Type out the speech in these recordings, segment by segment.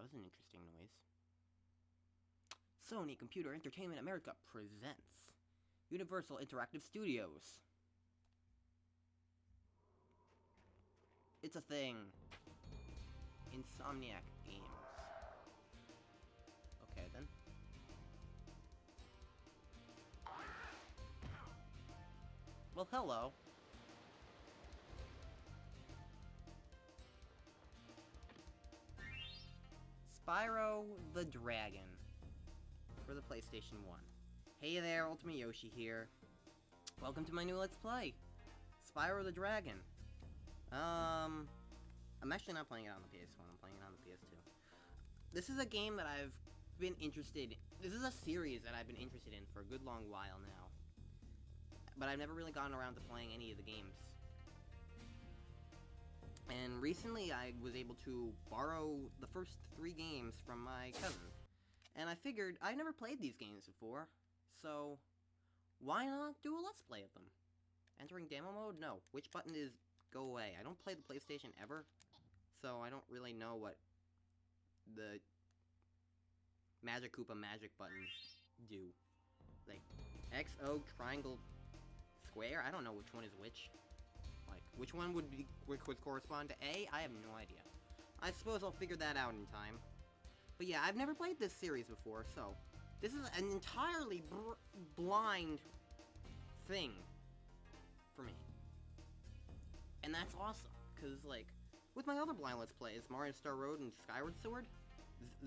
was an interesting noise. Sony Computer Entertainment America presents Universal Interactive Studios. It's a thing. Insomniac Games. Okay then. Well, hello. Spyro the Dragon for the PlayStation 1. Hey there, Ultimate Yoshi here. Welcome to my new Let's Play, Spyro the Dragon. I'm actually not playing it on the PS1, I'm playing it on the PS2. This is a game that I've been interested in. This is a series that I've been interested in for a good long while now. But I've never really gotten around to playing any of the games. And recently I was able to borrow the first 3 games from my cousin. And I figured, I never played these games before, so why not do a Let's Play of them? Entering demo mode? No. Which button is go away? I don't play the PlayStation ever, so I don't really know what the Magic Koopa magic buttons do. Like, X, O, triangle, square? I don't know which one is which. Like, which one would correspond to A? I have no idea. I suppose I'll figure that out in time. But yeah, I've never played this series before, so this is an entirely blind thing for me. And that's awesome, because, like, with my other blind Let's Plays, Mario Star Road and Skyward Sword,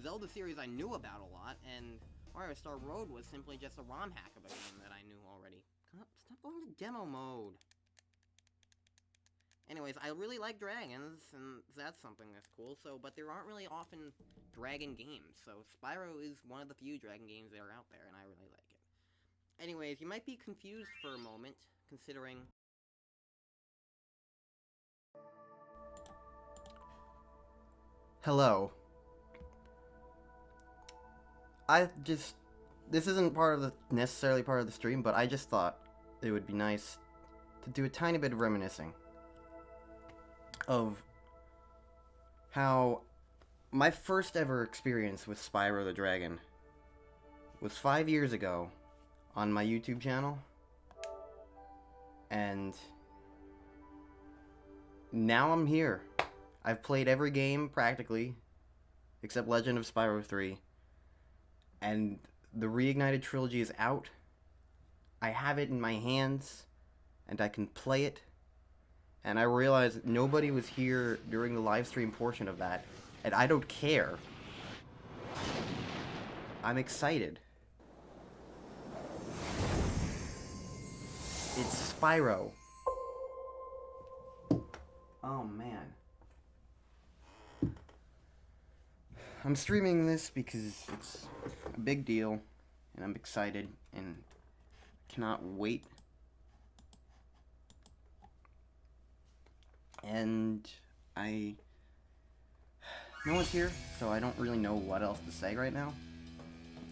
Zelda series I knew about a lot, and Mario Star Road was simply just a ROM hack of a game that I knew already. Stop going to demo mode! Anyways, I really like dragons, and that's something that's cool, but there aren't really often dragon games, so Spyro is one of the few dragon games that are out there, and I really like it. Anyways, you might be confused for a moment, considering... Hello. This isn't necessarily part of the stream, but I just thought it would be nice to do a tiny bit of reminiscing of how my first ever experience with Spyro the Dragon was 5 years ago on my YouTube channel, and now I'm here. I've played every game, practically, except Legend of Spyro 3, and the Reignited trilogy is out. I have it in my hands, and I can play it. And I realized nobody was here during the live stream portion of that, and I don't care. I'm excited. It's Spyro. Oh man. I'm streaming this because it's a big deal, and I'm excited, and cannot wait. And no one's here, so I don't really know what else to say right now.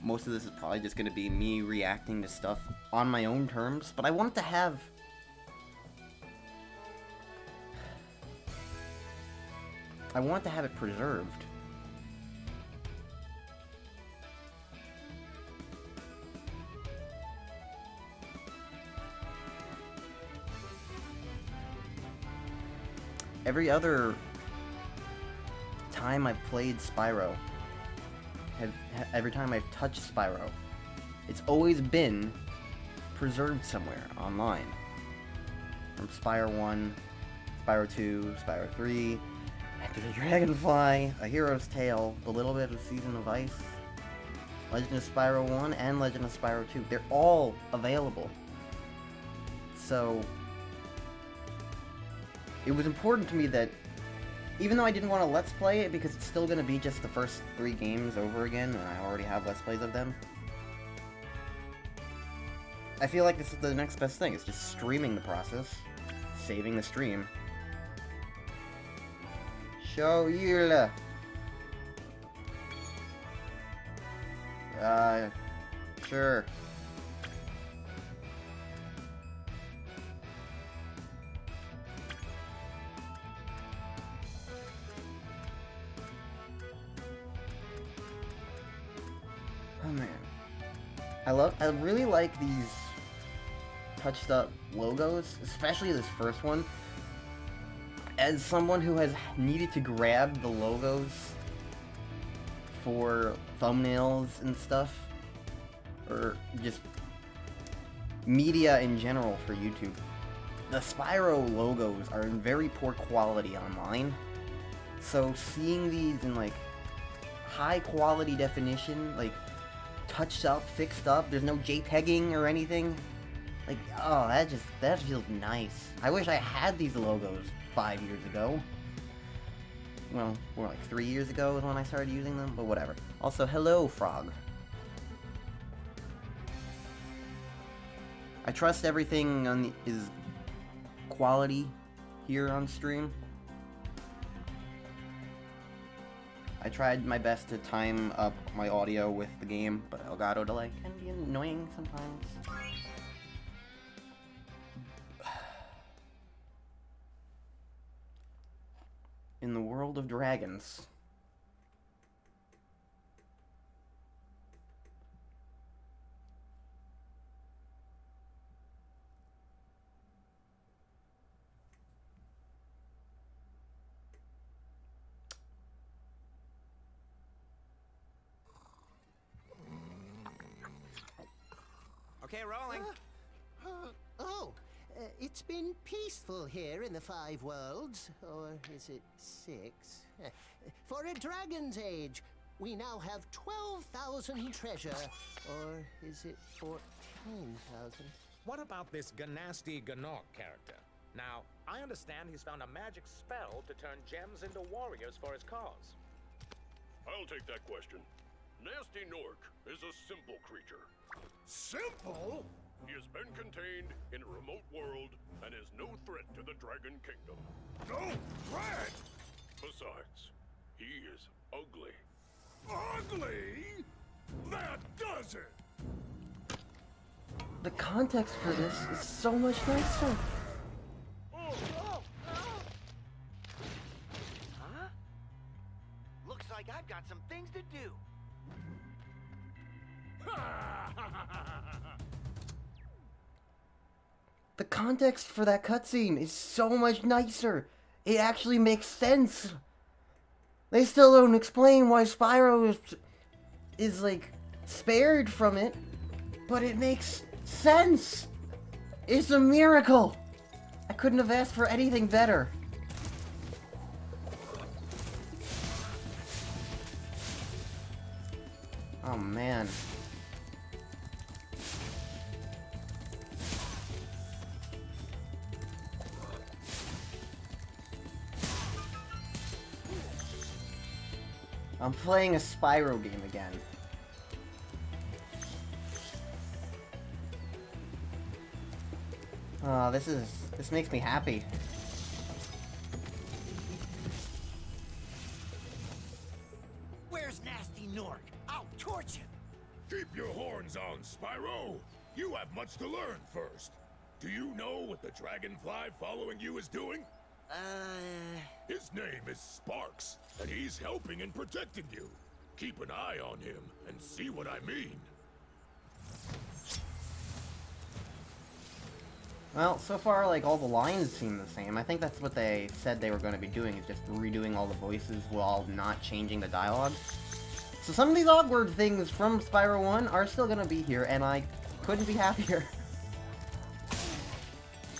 Most of this is probably just going to be me reacting to stuff on my own terms, but I want to have... it preserved. Every other time I've played Spyro, every time I've touched Spyro, it's always been preserved somewhere online. From Spyro 1, Spyro 2, Spyro 3, Enter the Dragonfly, A Hero's Tale, a little bit of Season of Ice, Legend of Spyro 1, and Legend of Spyro 2. They're all available. So it was important to me that, even though I didn't want to Let's Play it, because it's still going to be just the first 3 games over again, and I already have Let's Plays of them, I feel like this is the next best thing. It's just streaming the process, saving the stream. Show you. Sure. man. I really like these touched up logos, especially this first one. As someone who has needed to grab the logos for thumbnails and stuff, or just media in general for YouTube, the Spyro logos are in very poor quality online. So seeing these in like high quality definition, like touched up, fixed up, there's no JPEGing or anything. Like, oh, that feels nice. I wish I had these logos 5 years ago. Well, more like 3 years ago is when I started using them, but whatever. Also, hello, Frog. I trust everything is quality here on stream. I tried my best to time up my audio with the game, but Elgato delay can be annoying sometimes. In the world of dragons. Okay, rolling. It's been peaceful here in the 5 worlds, or is it 6? For a dragon's age, we now have 12,000 treasure, or is it 14,000? What about this Ganasty Ganok character? Now, I understand he's found a magic spell to turn gems into warriors for his cause. I'll take that question. Nasty Nork is a simple creature. Simple? He has been contained in a remote world and is no threat to the Dragon Kingdom. No threat? Besides, he is ugly. Ugly? That does it! The context for this is so much nicer. Huh? Looks like I've got some things to do. The context for that cutscene is so much nicer. It actually makes sense. They still don't explain why Spyro is like spared from it, but it makes sense. It's a miracle. I couldn't have asked for anything better. Oh man. I'm playing a Spyro game again. Oh, this makes me happy. Where's Nasty Nork? I'll torch him. Keep your horns on, Spyro. You have much to learn first. Do you know what the dragonfly following you is doing? His name is Sparks, and he's helping and protecting you. Keep an eye on him and see what I mean. Well, so far, like, all the lines seem the same. I think that's what they said they were going to be doing, is just redoing all the voices while not changing the dialogue. So some of these awkward things from Spyro 1 are still going to be here, and I couldn't be happier.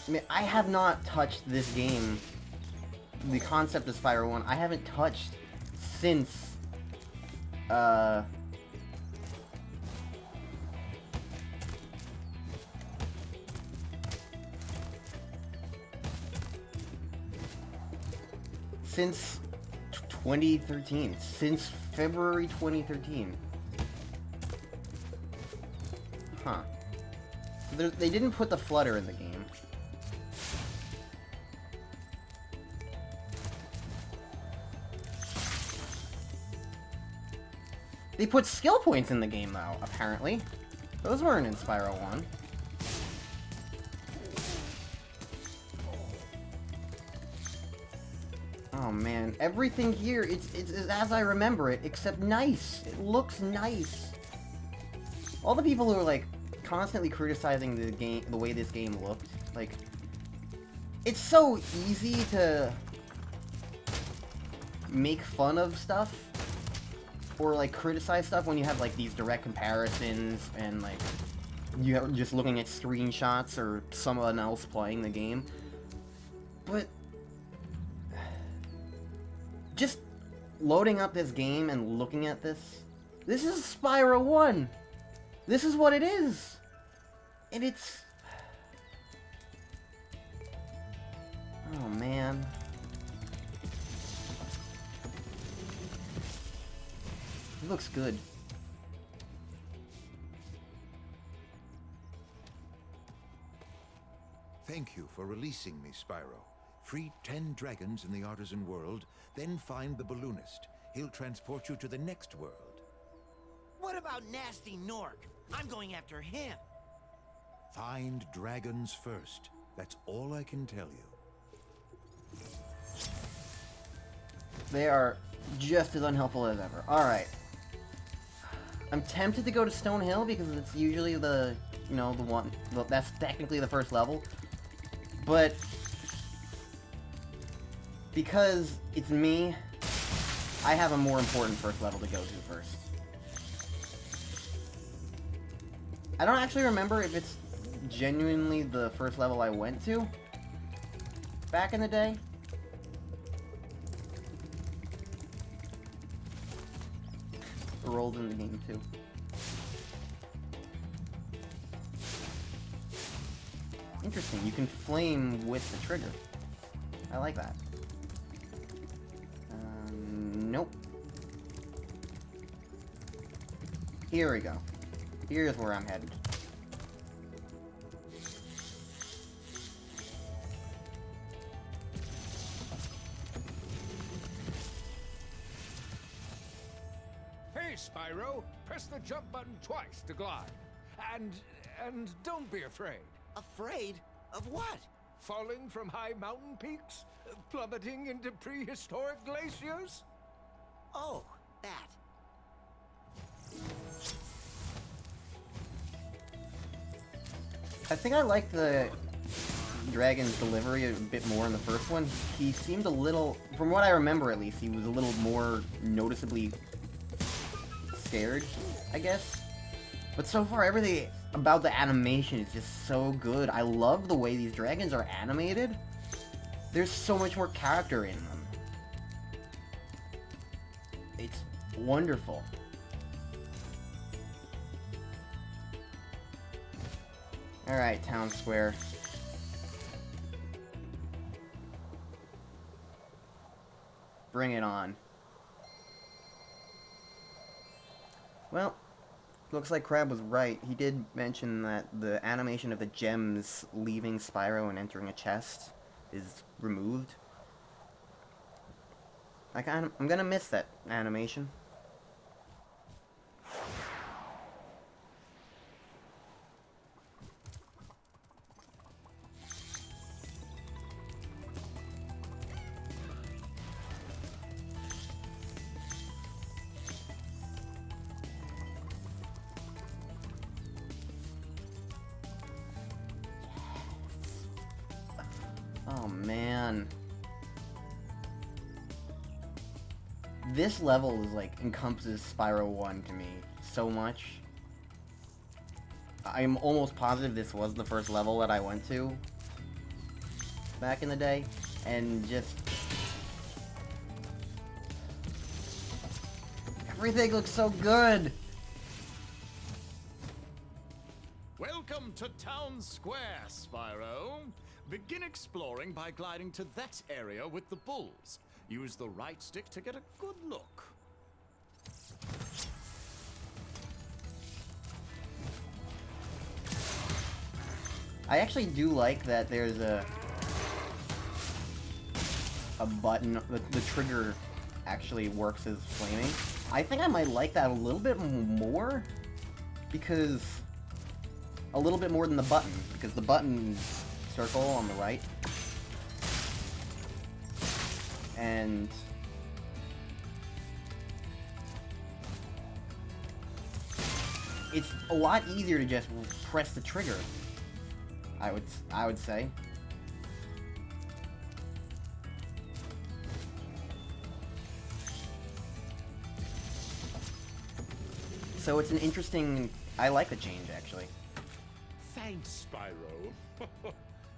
I mean, I have not touched this game, the concept of Spyro 1, I haven't touched since, since 2013, since February 2013. Huh. So they didn't put the flutter in the game. They put skill points in the game, though, apparently. Those weren't in Spyro 1. Oh man, everything here, it's as I remember it, except nice. It looks nice. all the people who are like constantly criticizing the game, the way this game looked, like, it's so easy to make fun of stuff or like criticize stuff when you have like these direct comparisons and like you're just looking at screenshots or someone else playing the game. But just loading up this game and looking at this is Spyro 1. This is what it is. And it's... oh, man. It looks good. Thank you for releasing me, Spyro. Free 10 dragons in the Artisan world, then find the balloonist. He'll transport you to the next world. What about Nasty Nork? I'm going after him. Find dragons first. That's all I can tell you. They are just as unhelpful as ever. Alright. I'm tempted to go to Stone Hill because it's usually the, you know, the one, that's technically the first level. But because it's me, I have a more important first level to go to first. I don't actually remember if it's genuinely the first level I went to back in the day. Rolled in the game too. Interesting, you can flame with the trigger. I like that. Nope. Here we go. Here's where I'm headed. Hey, Spyro! Press the jump button twice to glide. And don't be afraid. Afraid? Of what? Falling from high mountain peaks? Plummeting into prehistoric glaciers? Oh, that. I think I like the dragon's delivery a bit more in the first one. He seemed a little, from what I remember at least, he was a little more noticeably scared, I guess. But so far, everything about the animation is just so good. I love the way these dragons are animated. There's so much more character in them. It's wonderful. Alright, Town Square. Bring it on. Well, looks like Crab was right. He did mention that the animation of the gems leaving Spyro and entering a chest is removed. I'm gonna miss that animation. Oh man. This level is like encompasses Spyro 1 to me so much. I'm almost positive this was the first level that I went to back in the day, and just everything looks so good. Welcome to Town Square, Spyro. Begin exploring by gliding to that area with the bulls. Use the right stick to get a good look. I actually do like that there's a button, the trigger actually works as flaming. I think I might like that a little bit more, because a little bit more than the button, because the button's circle on the right, and it's a lot easier to just press the trigger. I would say. So it's an interesting... I like the change, actually. Thanks, Spyro.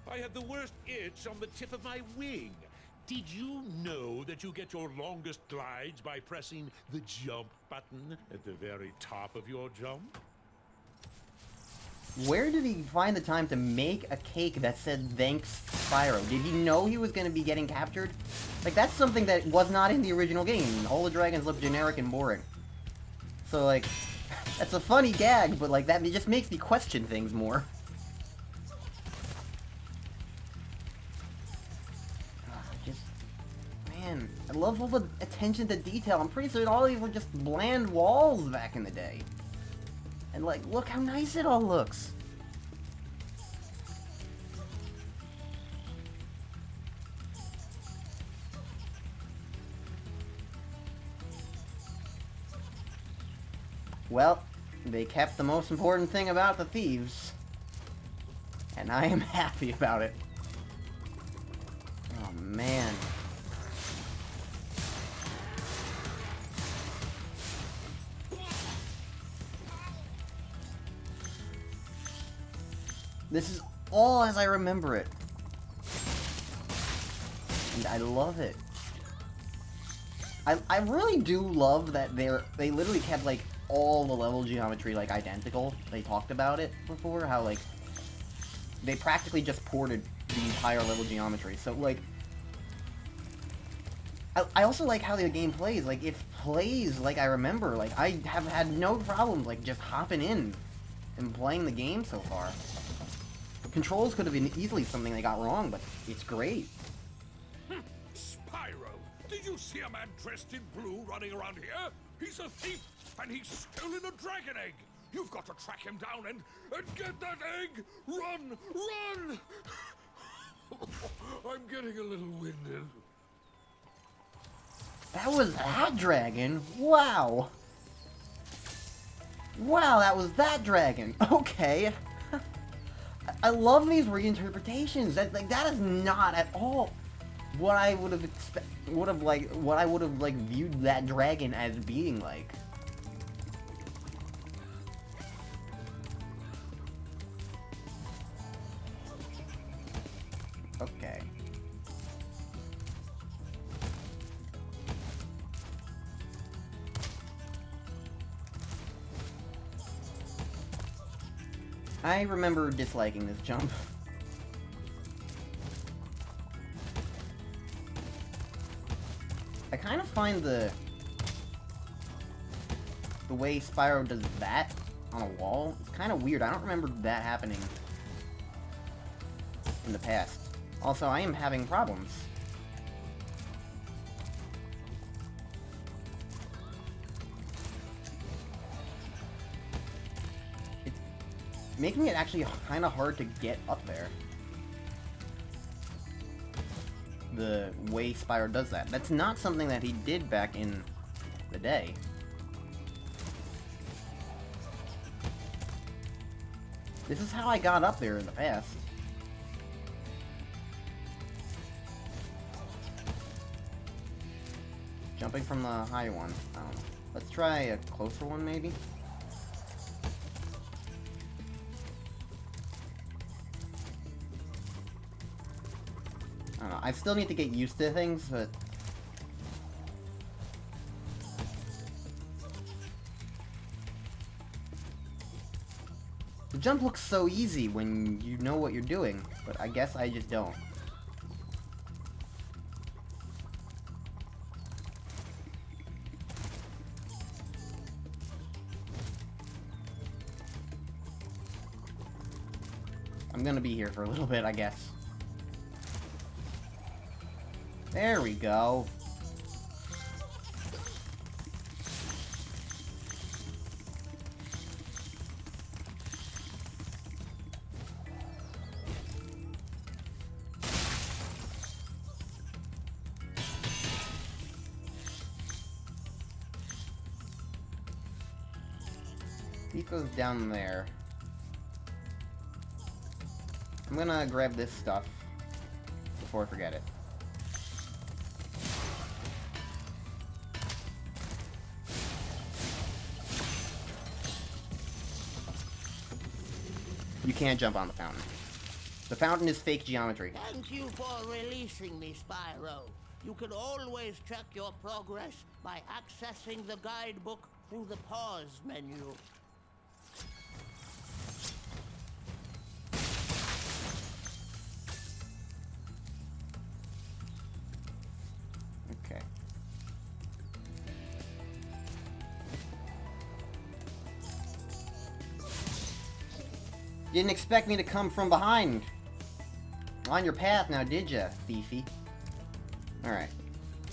I had the worst itch on the tip of my wing. Did you know that you get your longest glides by pressing the jump button at the very top of your jump? Where did he find the time to make a cake that said, "Thanks, Spyro"? Did he know he was going to be getting captured? Like, that's something that was not in the original game. All the dragons look generic and boring. So, like, that's a funny gag, but, like, that just makes me question things more. Man, I love all the attention to detail. I'm pretty certain all these were just bland walls back in the day. And, like, look how nice it all looks. Well, they kept the most important thing about the thieves. And I am happy about it. Oh, man. This is all as I remember it. And I love it. I really do love that they literally kept, like, all the level geometry, like, identical. They talked about it before, how, like, they practically just ported the entire level geometry. So, like, I also like how the game plays. Like, it plays like I remember. Like, I have had no problems, like, just hopping in and playing the game so far. Controls could have been easily something they got wrong, but it's great. Spyro, did you see a man dressed in blue running around here? He's a thief, and he's stolen a dragon egg. You've got to track him down and get that egg. Run, run! I'm getting a little winded. That was that dragon? Wow. Wow, that was that dragon. Okay. I love these reinterpretations. That is not at all what I would have viewed that dragon as being like. Okay. I remember disliking this jump. I kind of find the way Spyro does that on a wall, it's kind of weird. I don't remember that happening in the past. Also, I am having problems. Making it actually kind of hard to get up there. The way Spyro does that. That's not something that he did back in the day. This is how I got up there in the past. Jumping from the high one. I don't know. Let's try a closer one, maybe? I don't know. I still need to get used to things, but... The jump looks so easy when you know what you're doing, but I guess I just don't. I'm gonna be here for a little bit, I guess. There we go. Thief goes down there. I'm gonna grab this stuff before I forget it. You can't jump on the fountain. The fountain is fake geometry. Thank you for releasing me, Spyro. You can always check your progress by accessing the guidebook through the pause menu. Okay. Didn't expect me to come from behind. On your path now, did ya, thiefy? Alright.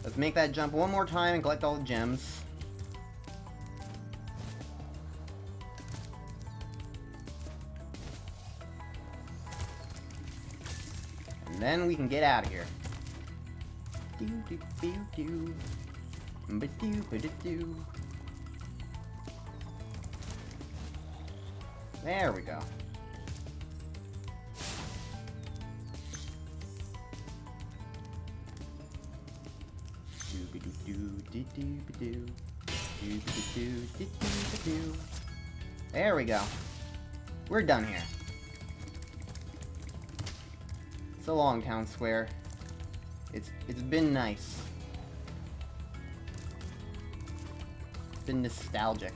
Let's make that jump one more time and collect all the gems. And then we can get out of here. Do-do-do-do. Ba-do-ba-do-do. There we go. There we go. We're done here. So long, Town Square. It's been nice. It's been nostalgic.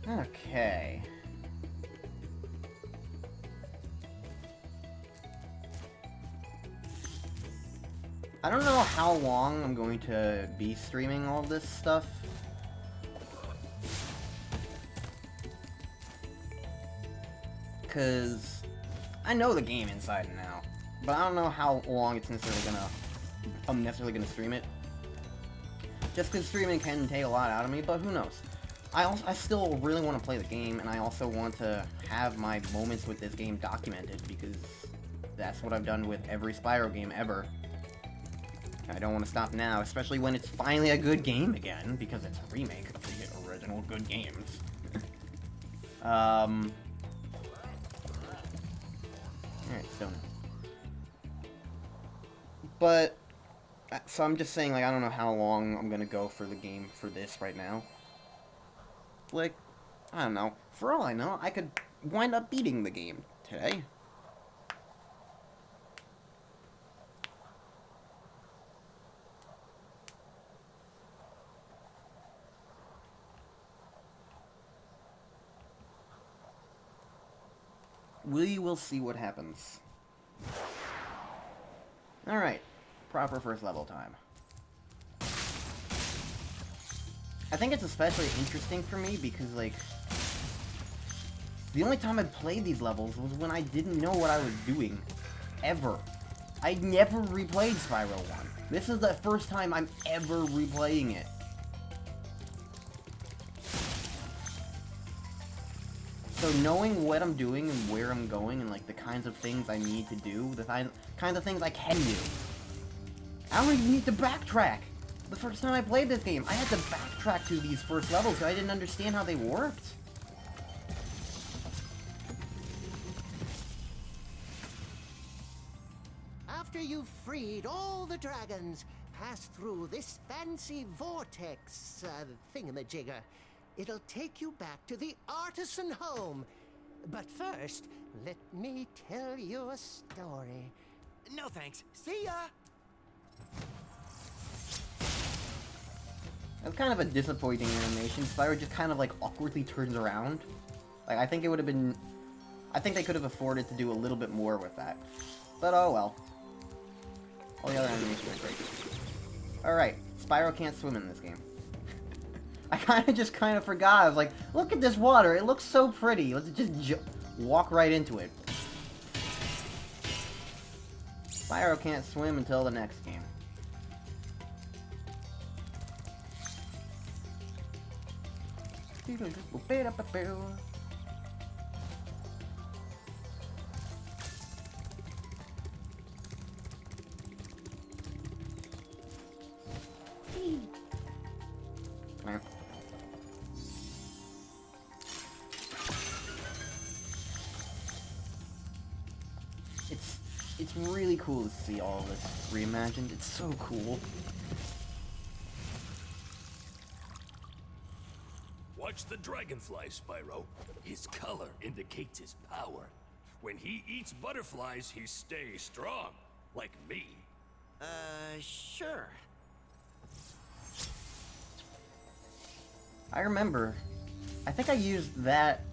Okay. I don't know how long I'm going to be streaming all this stuff. Because I know the game inside and out. But I don't know how long it's I'm necessarily gonna stream it. Just because streaming can take a lot out of me, but who knows. I still really want to play the game, and I also want to have my moments with this game documented, because that's what I've done with every Spyro game ever. I don't want to stop now, especially when it's finally a good game again, because it's a remake of the original good games. Alright, so... But... So I'm just saying, like, I don't know how long I'm gonna go for the game for this right now. Like, I don't know. For all I know, I could wind up beating the game today. We will see what happens. Alright. Proper first level time. I think it's especially interesting for me because, like, the only time I played these levels was when I didn't know what I was doing. Ever. I never replayed Spyro 1. This is the first time I'm ever replaying it. So knowing what I'm doing and where I'm going and, like, the kinds of things I need to do, the kinds of things I can do. I don't even need to backtrack. The first time I played this game, I had to backtrack to these first levels because I didn't understand how they worked. After you've freed all the dragons, pass through this fancy vortex thingamajigger. It'll take you back to the artisan home. But first, let me tell you a story. No thanks. See ya! That's kind of a disappointing animation. Spyro just kind of, like, awkwardly turns around. Like, I think it would have been... I think they could have afforded to do a little bit more with that. But oh well. All the other animations are great. Alright, Spyro can't swim in this game. I kind of forgot. I was like, look at this water. It looks so pretty. Let's just walk right into it. Spyro can't swim until the next game. It's really cool to see all this reimagined. It's so cool. Watch the dragonfly, Spyro. His color indicates his power. When he eats butterflies, he stays strong, like me. Sure. I remember. I think I used that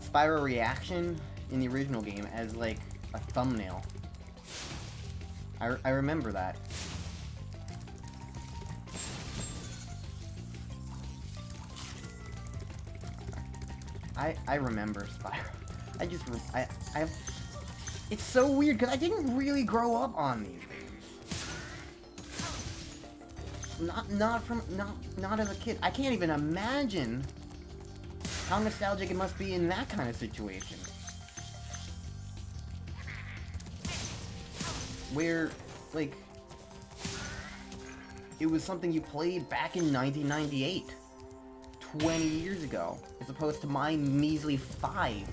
Spyro reaction in the original game as like a thumbnail. I remember that. I remember Spyro. It's so weird because I didn't really grow up on these games. Not as a kid. I can't even imagine how nostalgic it must be in that kind of situation. Where, like, it was something you played back in 1998, 20 years ago, as opposed to my measly 5.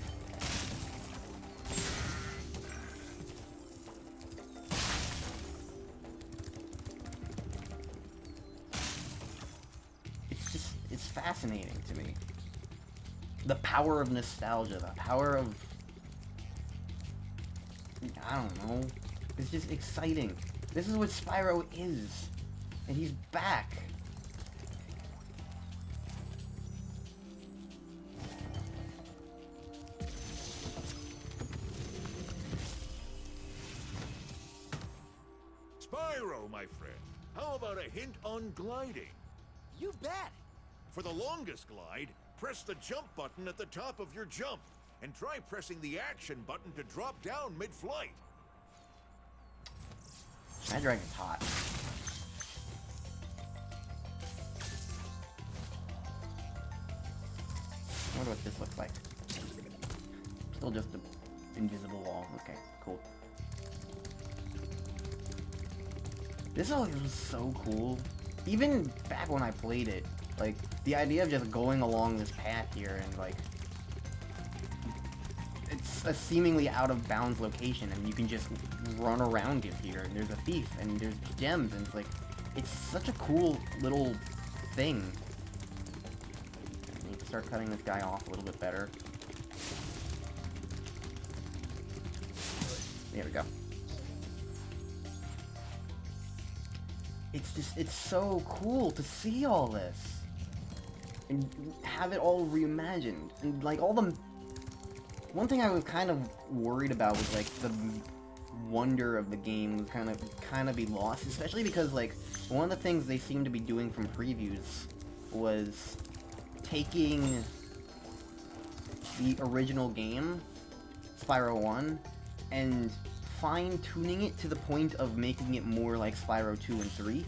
It's fascinating to me. The power of nostalgia, the power of, I don't know. It's just exciting. This is what Spyro is. And he's back. Spyro, my friend, how about a hint on gliding? You bet. For the longest glide, press the jump button at the top of your jump, and try pressing the action button to drop down mid-flight. That dragon's hot. I wonder what this looks like. Still just an invisible wall. Okay, cool. This all was so cool. Even back when I played it, like, the idea of just going along this path here and, like, it's a seemingly out-of-bounds location, and you can just run around it here, and there's a thief, and there's gems, and it's like, it's such a cool little thing. I need to start cutting this guy off a little bit better. There we go. It's so cool to see all this. And have it all reimagined. And, like, all the... One thing I was kind of worried about was, like, the wonder of the game was kind of be lost, especially because, like, one of the things they seem to be doing from previews was taking the original game, Spyro 1, and fine-tuning it to the point of making it more like Spyro 2 and 3.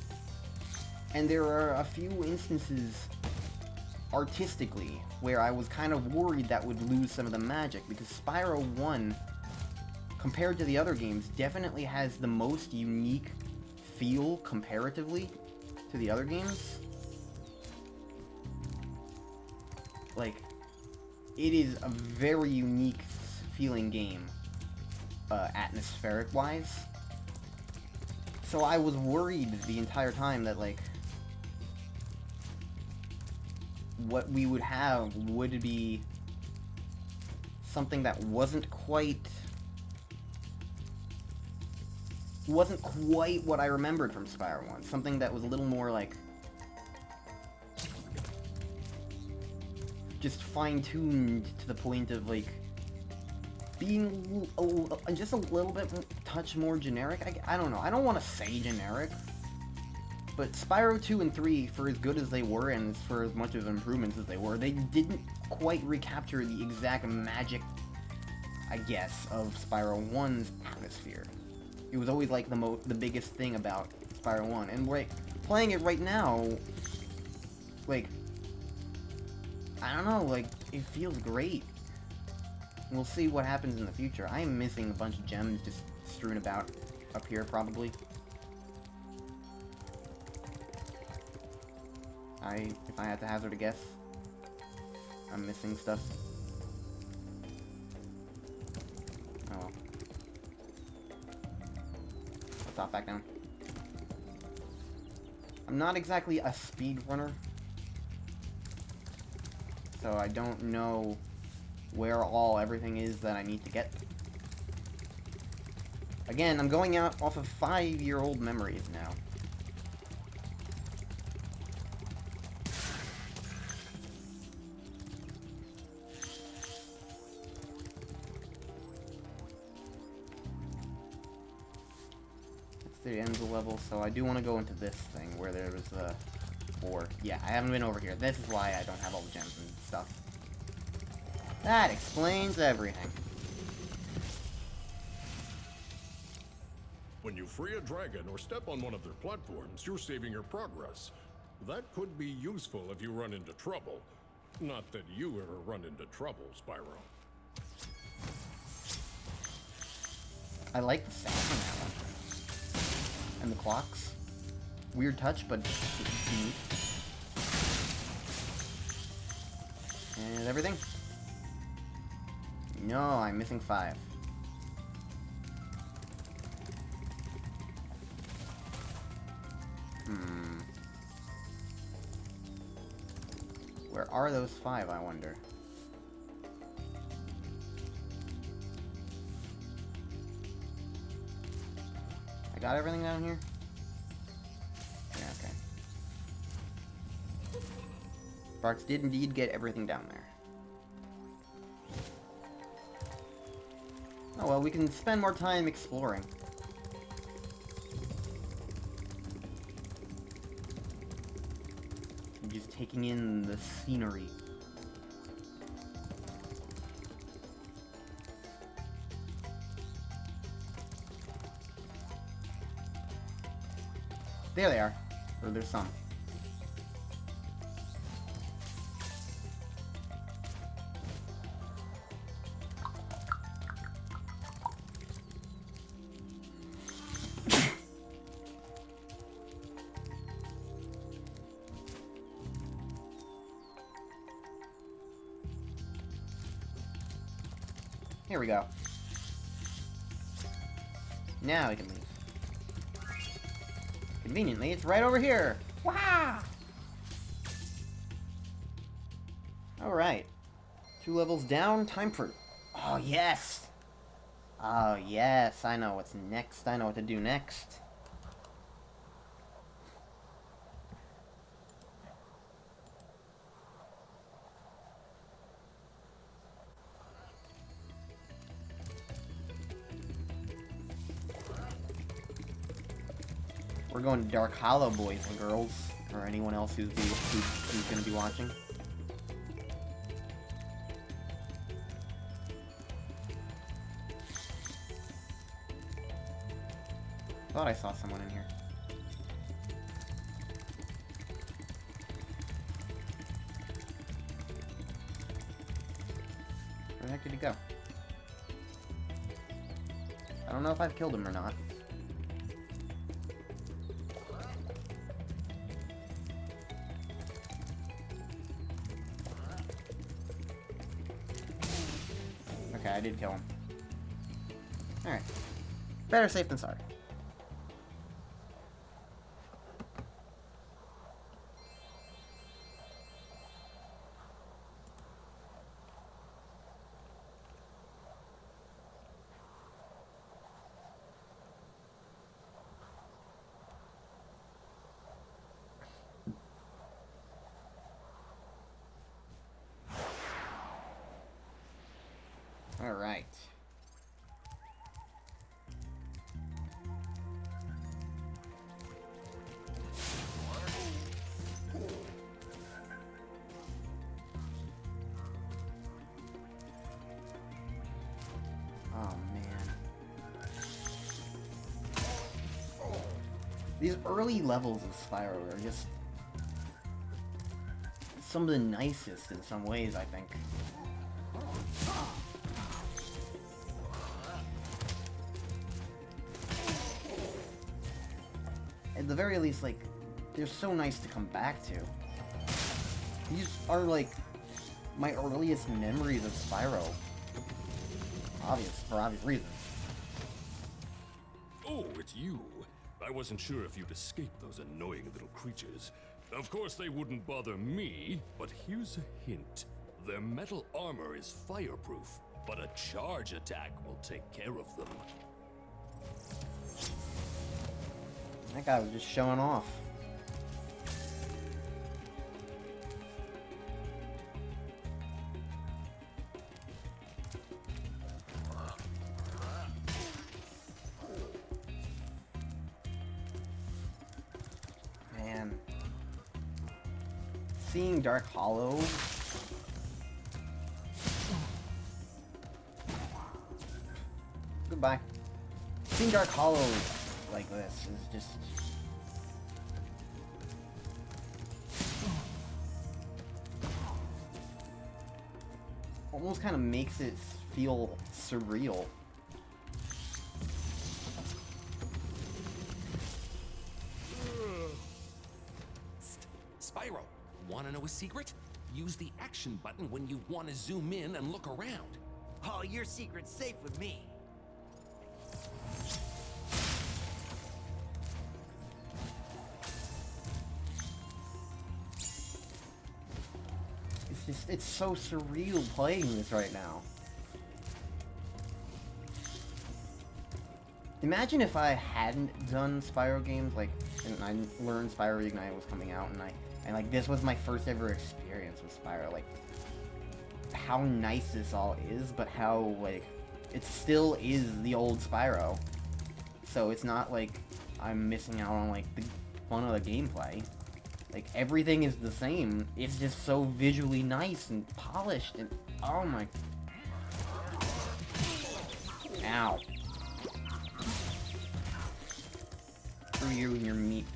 And there are a few instances artistically where I was kind of worried that would lose some of the magic, because Spyro 1, compared to the other games, definitely has the most unique feel comparatively to the other games. Like, it is a very unique feeling game, atmospheric-wise. So I was worried the entire time that, like, what we would have would be something that wasn't quite what I remembered from Spyro 1. Something that was a little more, like, just fine-tuned to the point of, like, being just a little bit touch more generic. I don't know. I don't want to say generic. But Spyro 2 and 3, for as good as they were, and for as much of improvements as they were, they didn't quite recapture the exact magic, I guess, of Spyro 1's atmosphere. It was always like the biggest thing about Spyro 1. And playing it right now, like, I don't know, like, it feels great. We'll see what happens in the future. I am missing a bunch of gems just strewn about up here, probably. If I had to hazard a guess, I'm missing stuff. Oh well. Let's hop back down. I'm not exactly a speedrunner, so I don't know where everything is that I need to get. Again, I'm going out off of 5-year-old memories now. The end of the level, so I do want to go into this thing where there was yeah, I haven't been over here. This is why I don't have all the gems and stuff. That explains everything. When you free a dragon or step on one of their platforms, you're saving your progress. That could be useful if you run into trouble. Not that you ever run into trouble, Spyro. I like the sound on that one. And the clocks. Weird touch, but it's neat. And everything? No, I'm missing 5. Where are those 5, I wonder? I got everything down here? Yeah, okay. Sparks did indeed get everything down there. Oh well, we can spend more time exploring. And just taking in the scenery. There they are. Or there's some. Here we go. Now we can leave. Conveniently, it's right over here. Wow! Alright. 2 levels down, time for... Oh, yes! Oh, yes, I know what's next. I know what to do next. We're going to Dark Hollow, boys and girls, or anyone else who's going to be watching. Thought I saw someone in here. Where the heck did he go? I don't know if I've killed him or not. Okay, I did kill him. Alright. Better safe than sorry. All right. Oh man. These early levels of Spyro are just some of the nicest in some ways, I think. At the very least, like, they're so nice to come back to. These are, like, my earliest memories of Spyro. For obvious reasons. Oh, it's you. I wasn't sure if you'd escape those annoying little creatures. Of course they wouldn't bother me, but here's a hint. Their metal armor is fireproof, but a charge attack will take care of them. That guy was just showing off. Man. Seeing Dark Hollow. Goodbye. Seeing Dark Hollow like this is just... almost kind of makes it feel surreal. Spyro, wanna know a secret? Use the action button when you want to zoom in and look around. Oh, your secret's safe with me. It's so surreal playing this right now. Imagine if I hadn't done Spyro games, like, and I learned Spyro Reignited was coming out, and like this was my first ever experience with Spyro. Like, how nice this all is, but how, like, it still is the old Spyro. So it's not like I'm missing out on, like, the fun of the gameplay. Like, everything is the same. It's just so visually nice and polished and... oh my... Ow. Screw you and your meat.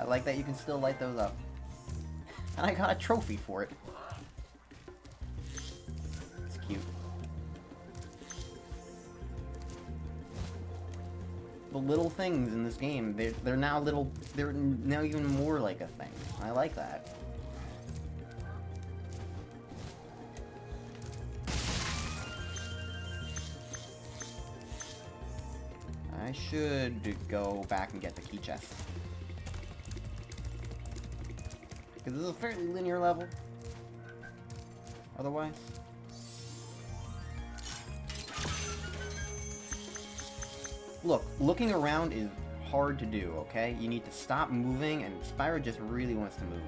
I like that you can still light those up. And I got a trophy for it. It's cute. The little things in this game, they're now even more like a thing. I like that. I should go back and get the key chest. Because this is a fairly linear level. Otherwise. Look, looking around is hard to do, okay? You need to stop moving, and Spyro just really wants to move.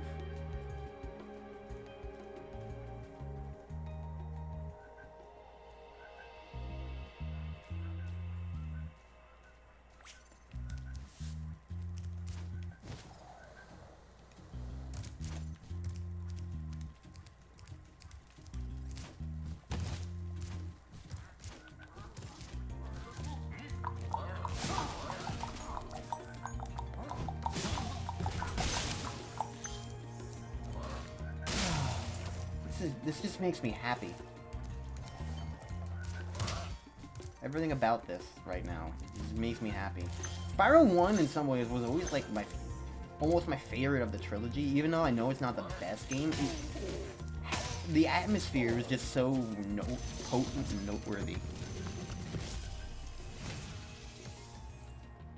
This just makes me happy. Everything about this right now just makes me happy. Spyro 1 in some ways was always like almost my favorite of the trilogy, even though I know it's not the best game. The atmosphere is just so potent and noteworthy.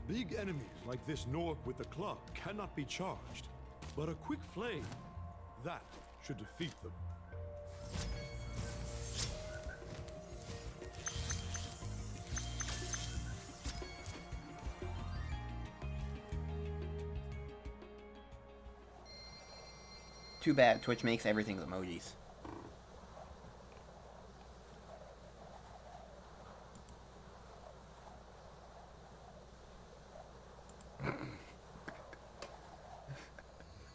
Big enemies like this Nork with the club cannot be charged, but a quick flame, that should defeat them. Too bad Twitch makes everything emojis.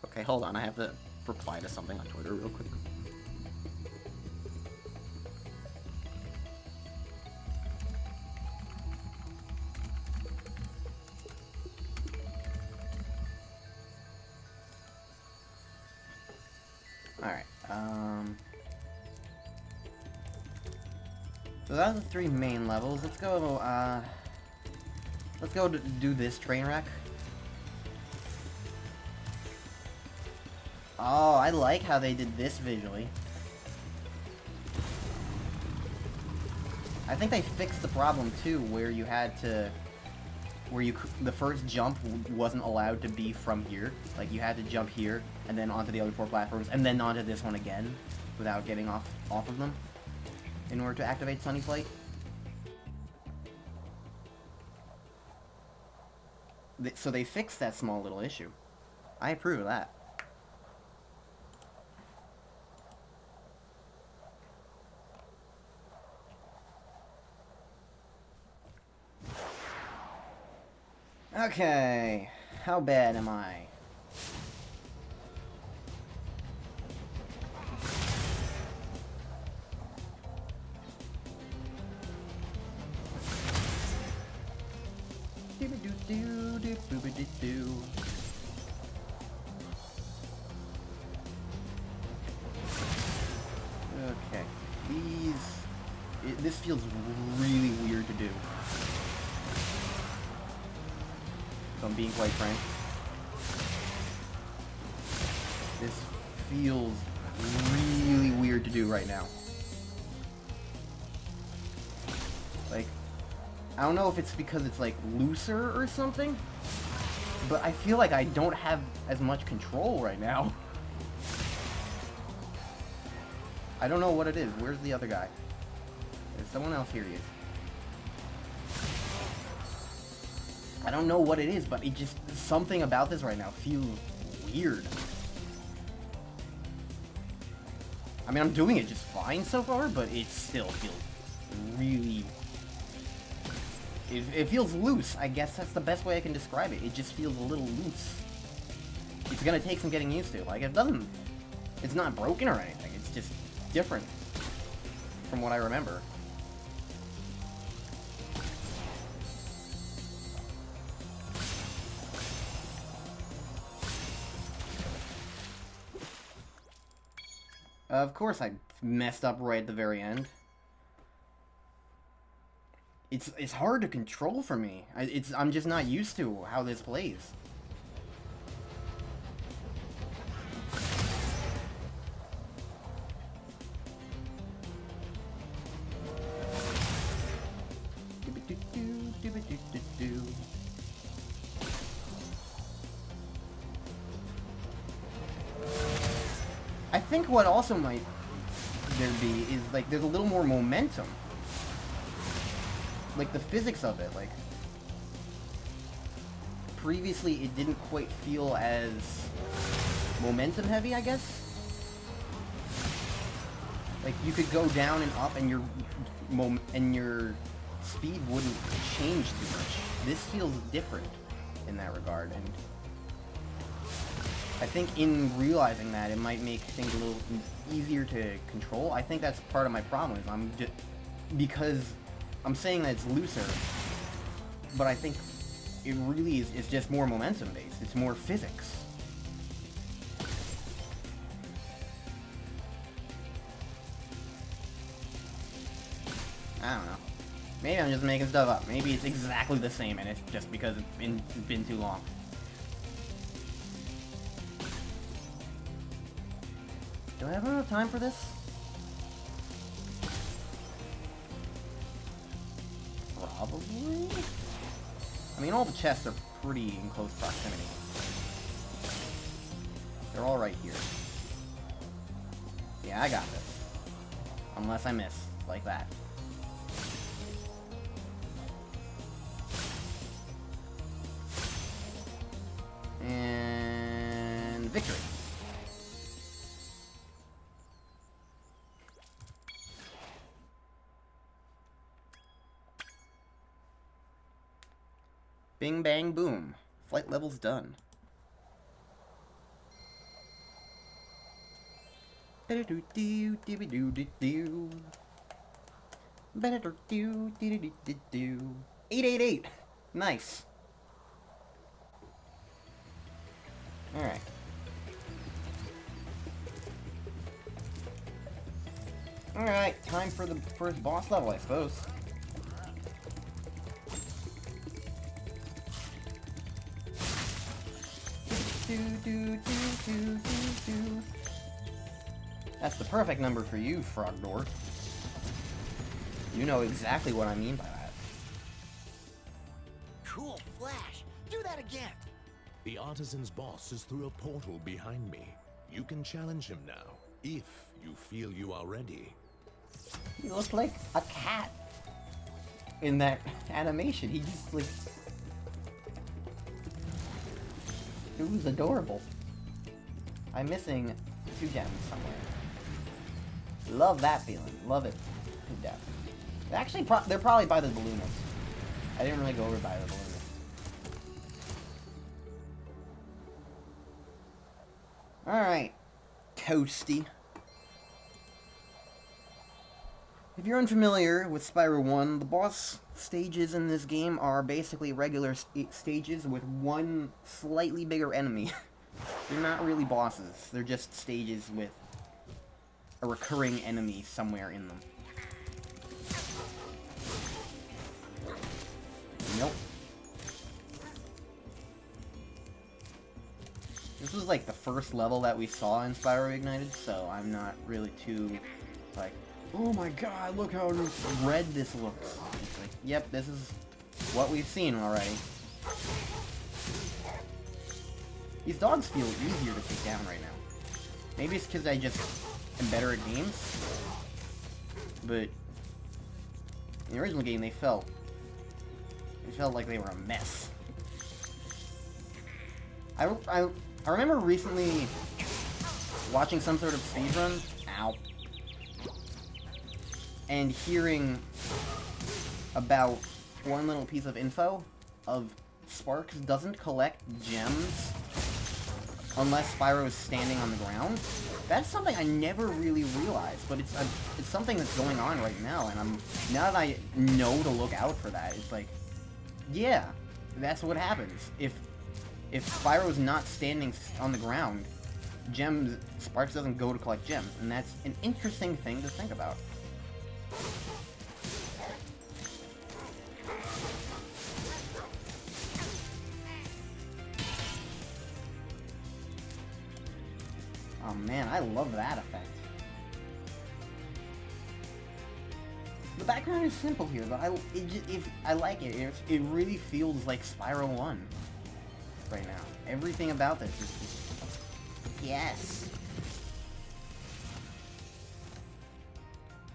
Okay, hold on. I have to reply to something on Twitter real quick. Alright, so that's the 3 main levels. Let's go do this train wreck. Oh, I like how they did this visually. I think they fixed the problem too, where you had to, the first jump wasn't allowed to be from here. Like you had to jump here and then onto the other 4 platforms and then onto this one again without getting off of them in order to activate Sunny Flight. So they fixed that small little issue. I approve of that. Okay, how bad am I? Okay, this feels really weird to do. If I'm being quite frank. This feels really weird to do right now. Like, I don't know if it's because it's like looser or something, but I feel like I don't have as much control right now. I don't know what it is. Where's the other guy? There's someone else. Here he is. I don't know what it is, but it just, something about this right now feels weird. I mean, I'm doing it just fine so far, but it still feels really... It feels loose. I guess that's the best way I can describe it. It just feels a little loose. It's gonna take some getting used to. Like, it doesn't... It's not broken or anything. It's just different from what I remember. Of course I messed up right at the very end. It's hard to control for me. I'm just not used to how this plays. I think what also might there be is, like, there's a little more momentum. Like, the physics of it, like... Previously, it didn't quite feel as momentum heavy, I guess? Like, you could go down and up and your speed wouldn't change too much. This feels different in that regard, and... I think in realizing that, it might make things a little easier to control. I think that's part of my problem, is because I'm saying that it's looser, but I think it really is just more momentum based. It's more physics. I don't know. Maybe I'm just making stuff up. Maybe it's exactly the same and it's just because it's been too long. Do I have enough time for this? Probably? I mean, all the chests are pretty in close proximity. They're all right here. Yeah, I got this. Unless I miss, like that. And... victory. Bing, bang, boom. Flight level's done. Ba-da-doo-doo-doo-doo-doo-doo. 888. Nice. Alright. Alright, time for the first boss level, I suppose. That's the perfect number for you, Frog Door. You know exactly what I mean by that. Cool flash. Do that again. The artisan's boss is through a portal behind me. You can challenge him now, if you feel you are ready. He looks like a cat in that animation. He just like... It was adorable. I'm missing 2 gems somewhere. Love that feeling. Love it to death. Actually, they're probably by the balloonist. I didn't really go over by the balloonist. Alright, Toasty. If you're unfamiliar with Spyro 1, the boss stages in this game are basically regular stages with one slightly bigger enemy. They're not really bosses, they're just stages with a recurring enemy somewhere in them. Nope. This was like the first level that we saw in Spyro Reignited, so I'm not really too like, oh my god, look how red this looks. It's like, yep, this is what we've seen already. These dogs feel easier to take down right now. Maybe it's because I just am better at games, but in the original game they felt like they were a mess. I remember recently watching some sort of speedrun, ow, and hearing about one little piece of info of Sparks doesn't collect gems unless Spyro is standing on the ground. That's something I never really realized, but it's something that's going on right now, and now that I know to look out for that, it's like, yeah, that's what happens. If Spyro's not standing on the ground, Sparks doesn't go to collect gems, and that's an interesting thing to think about. Oh man, I love that effect. The background is simple here, but I like it. It really feels like Spyro 1 right now. Everything about this is just... Yes!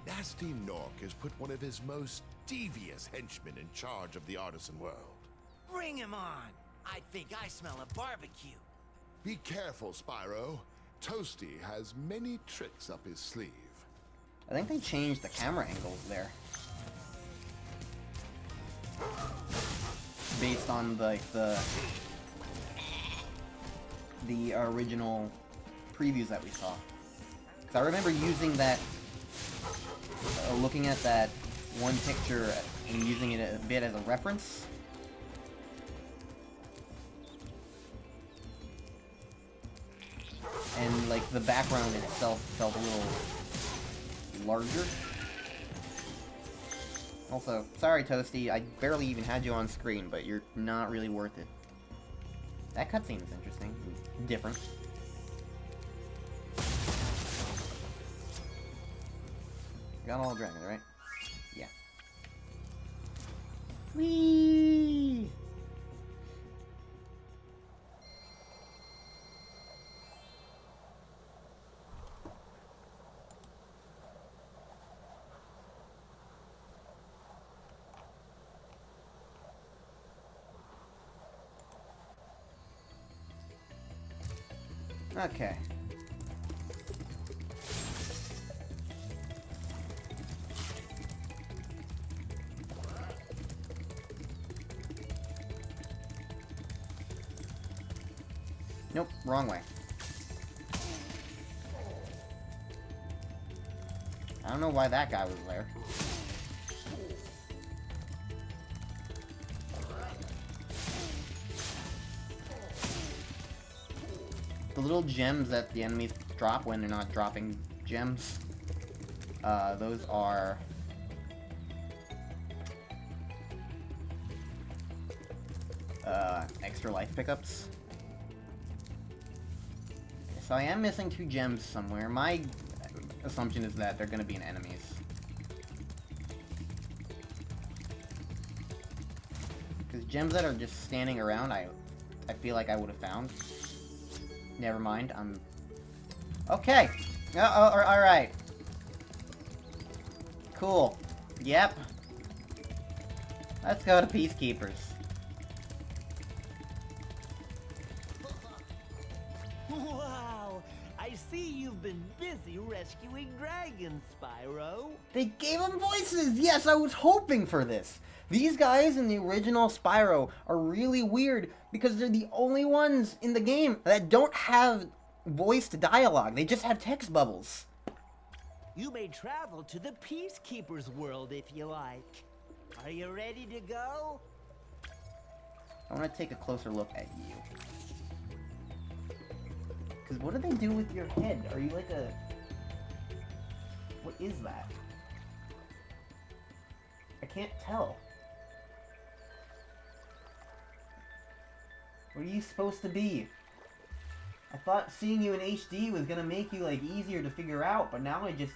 Nasty Nork has put one of his most devious henchmen in charge of the artisan world. Bring him on. I think I smell a barbecue. Be careful, Spyro. Toasty has many tricks up his sleeve. I think they changed the camera angles there. Based on the original previews that we saw. Because I remember using that, looking at that one picture and using it a bit as a reference. And like the background itself felt a little larger. Also, sorry Toasty, I barely even had you on screen, but you're not really worth it. That cutscene is interesting. Different. Got all dragons, right? Yeah. Whee! Okay. Nope, wrong way. I don't know why that guy was there. The little gems that the enemies drop when they're not dropping gems. Those are... extra life pickups. So I am missing 2 gems somewhere. My assumption is that they're gonna be in enemies. Because gems that are just standing around, I feel like I would have found. Never mind, I'm... Okay! Alright. Cool. Yep. Let's go to Peacekeepers. Wow! I see you've been busy rescuing dragons, Spyro. They gave them voices! Yes, I was hoping for this! These guys in the original Spyro are really weird because they're the only ones in the game that don't have voiced dialogue. They just have text bubbles. You may travel to the Peacekeepers world if you like. Are you ready to go? I want to take a closer look at you. Because what do they do with your head? Are you like a... What is that? I can't tell. What are you supposed to be? I thought seeing you in HD was gonna make you, like, easier to figure out, but now you're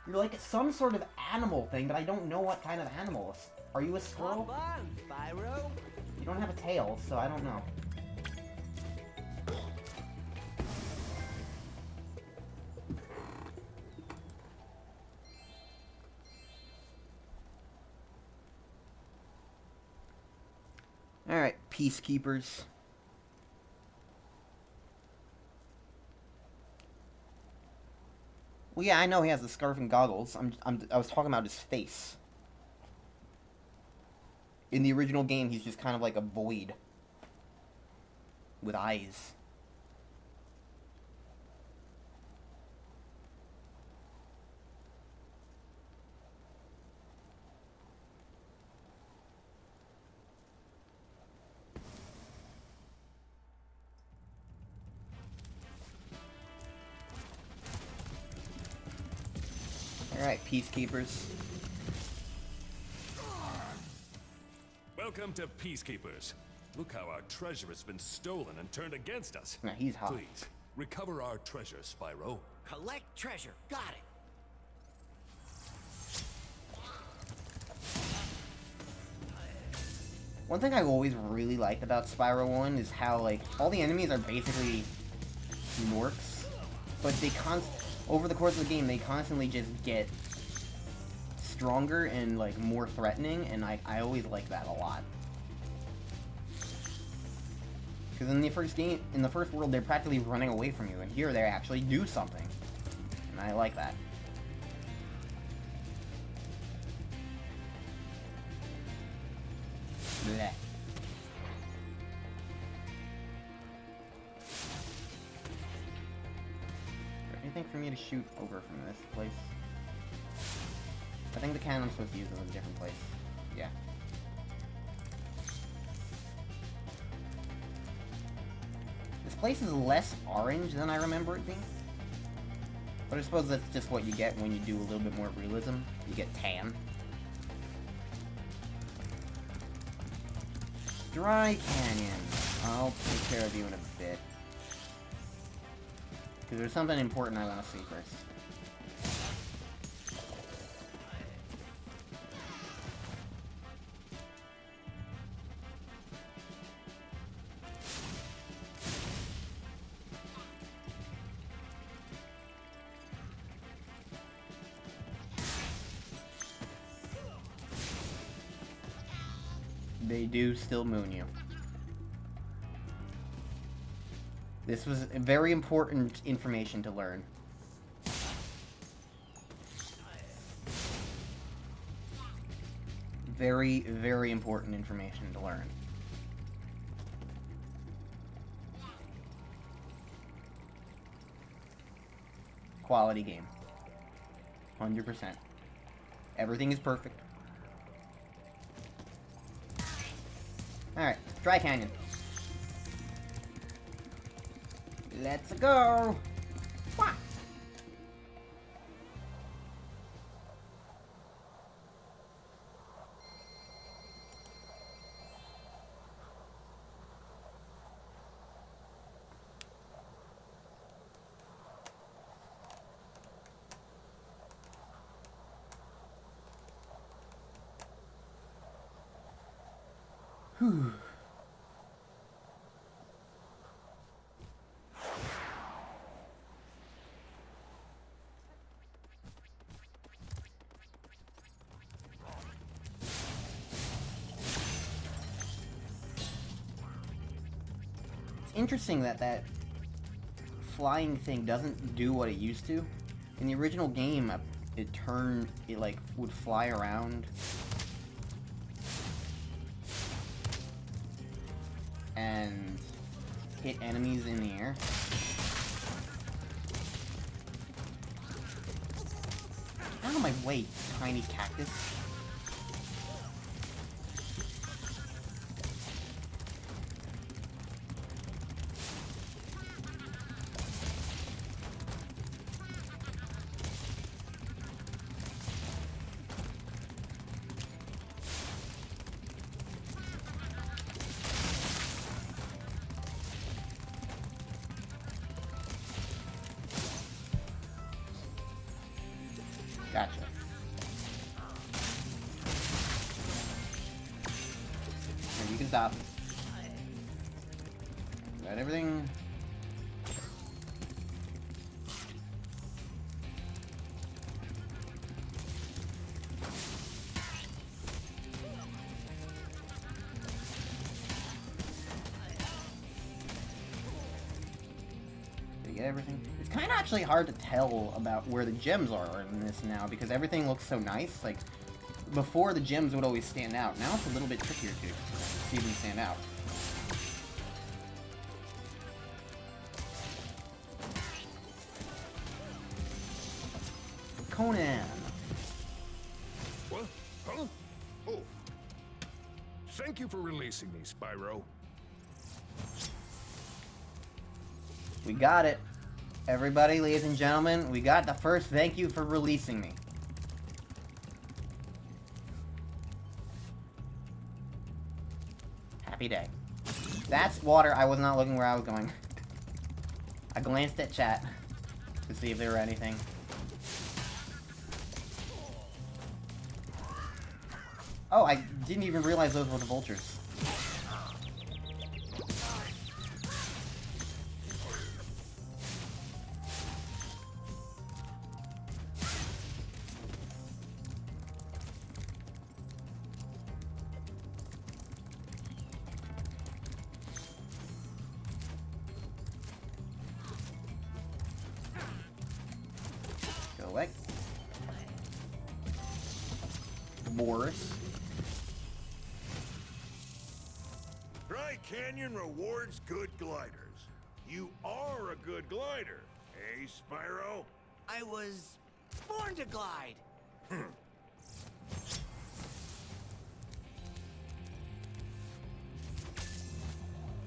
like some sort of animal thing, but I don't know what kind of animal. Are you a squirrel? Come on, Spyro. You don't have a tail, so I don't know. Alright, Peacekeepers. Well, yeah, I know he has the scarf and goggles. I was talking about his face. In the original game, he's just kind of like a void. With eyes. Alright, Peacekeepers. Welcome to Peacekeepers. Look how our treasure has been stolen and turned against us. Nah, he's hot. Please, recover our treasure, Spyro. Collect treasure. Got it. One thing I've always really liked about Spyro 1 is how, like, all the enemies are basically Norks, but they over the course of the game, they constantly just get stronger and, like, more threatening, and I always like that a lot. Because in the first world, they're practically running away from you, and here they actually do something. And I like that. Blech. Anything for me to shoot over from this place? I think the cannon I'm supposed to use is in a different place. Yeah. This place is less orange than I remember it being. But I suppose that's just what you get when you do a little bit more realism. You get tan. Dry Canyon. I'll take care of you in a bit. Because there's something important I want to see first. They do still moon you. This was very important information to learn. Very, very important information to learn. Quality game. 100%. Everything is perfect. Alright, Dry Canyon. Let's go! Wah! Interesting that that flying thing doesn't do what it used to. In the original game, it like would fly around and hit enemies in the air. Out of my way, tiny cactus. Gotcha. Here, you can stop. Got everything. Did you get everything? It's kind of actually hard to tell about where the gems are in this now because everything looks so nice. Like, before the gems would always stand out. Now it's a little bit trickier to see them stand out. Conan. What? Huh? Oh. Thank you for releasing me, Spyro. We got it. Everybody, ladies and gentlemen, we got the first thank you for releasing me. Happy day. That's water. I was not looking where I was going. I glanced at chat to see if there were anything. Oh, I didn't even realize those were the vultures. Go away. Boris. Dry Canyon rewards good gliders. You are a good glider, eh, Spyro? I was born to glide.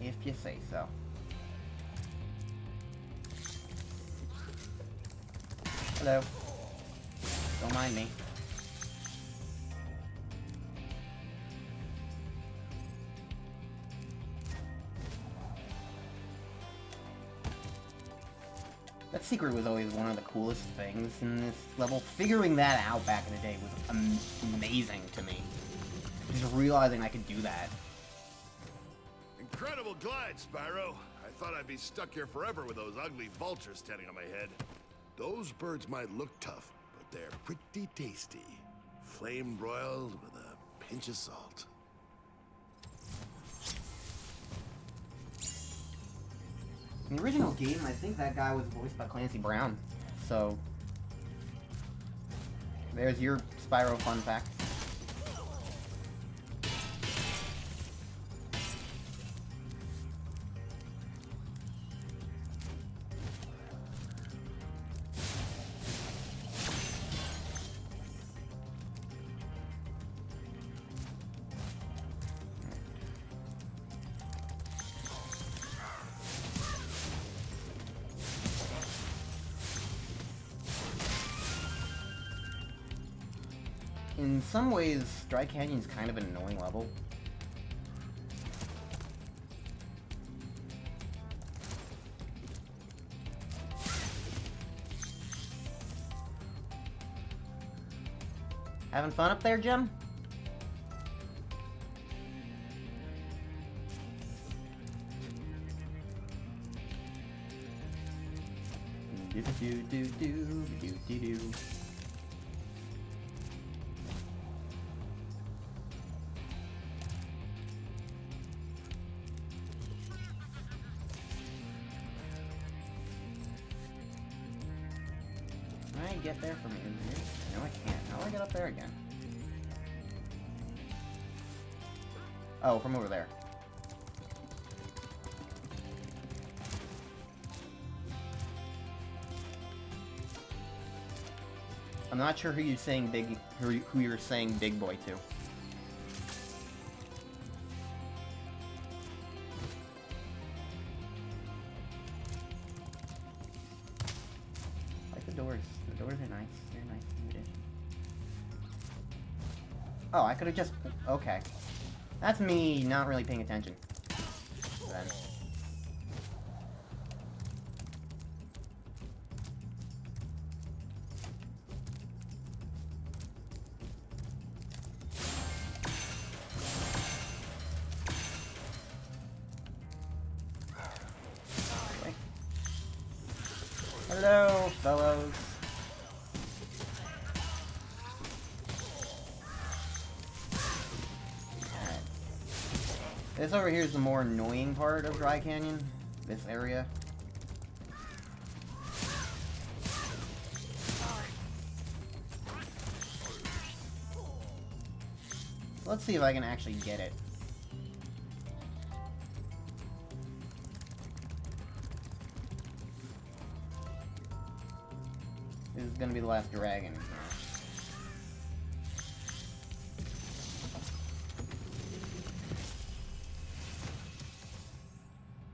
If you say so. Hello. Don't mind me. That secret was always one of the coolest things in this level. Figuring that out back in the day was amazing to me. Just realizing I could do that. Incredible glide, Spyro. I thought I'd be stuck here forever with those ugly vultures standing on my head. Those birds might look tough, but they're pretty tasty. Flame broiled with a pinch of salt. In the original game, I think that guy was voiced by Clancy Brown. So, there's your Spyro fun fact. In some ways, Dry Canyon's kind of an annoying level. Having fun up there, Jim? Can I get there from in here? No, I can't. How do I get up there again? Oh, from over there. I'm not sure who you're saying big boy to. I like the doors. The doors are nice. They're nice addition. Oh, I could have just... Okay. That's me not really paying attention. Then. Okay. Hello, fellows. This over here is the more annoying part of Dry Canyon, this area. Let's see if I can actually get it. This is gonna be the last dragon.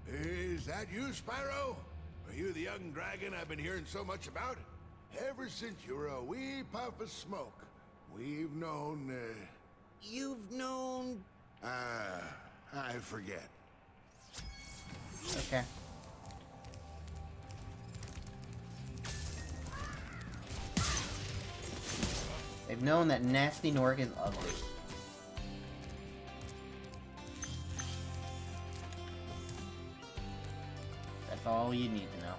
Is that you, Spyro? Are you the young dragon I've been hearing so much about? Ever since you were a wee puff of smoke, we've known, You've known... I forget. Okay. They've known that Nasty Nork is ugly. That's all you need to know.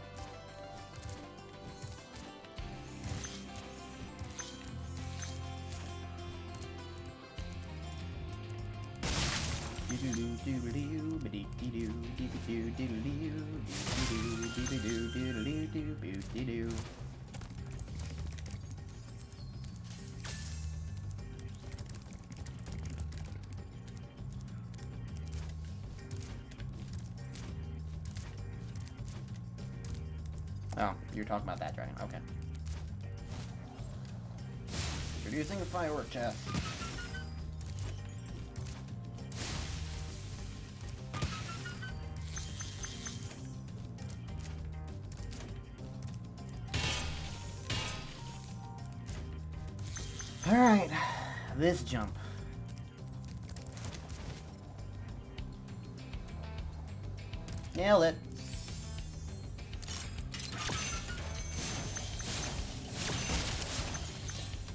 Oh, you're talking about that dragon. Okay. Introducing the firework chest. Alright, this jump. Nailed it.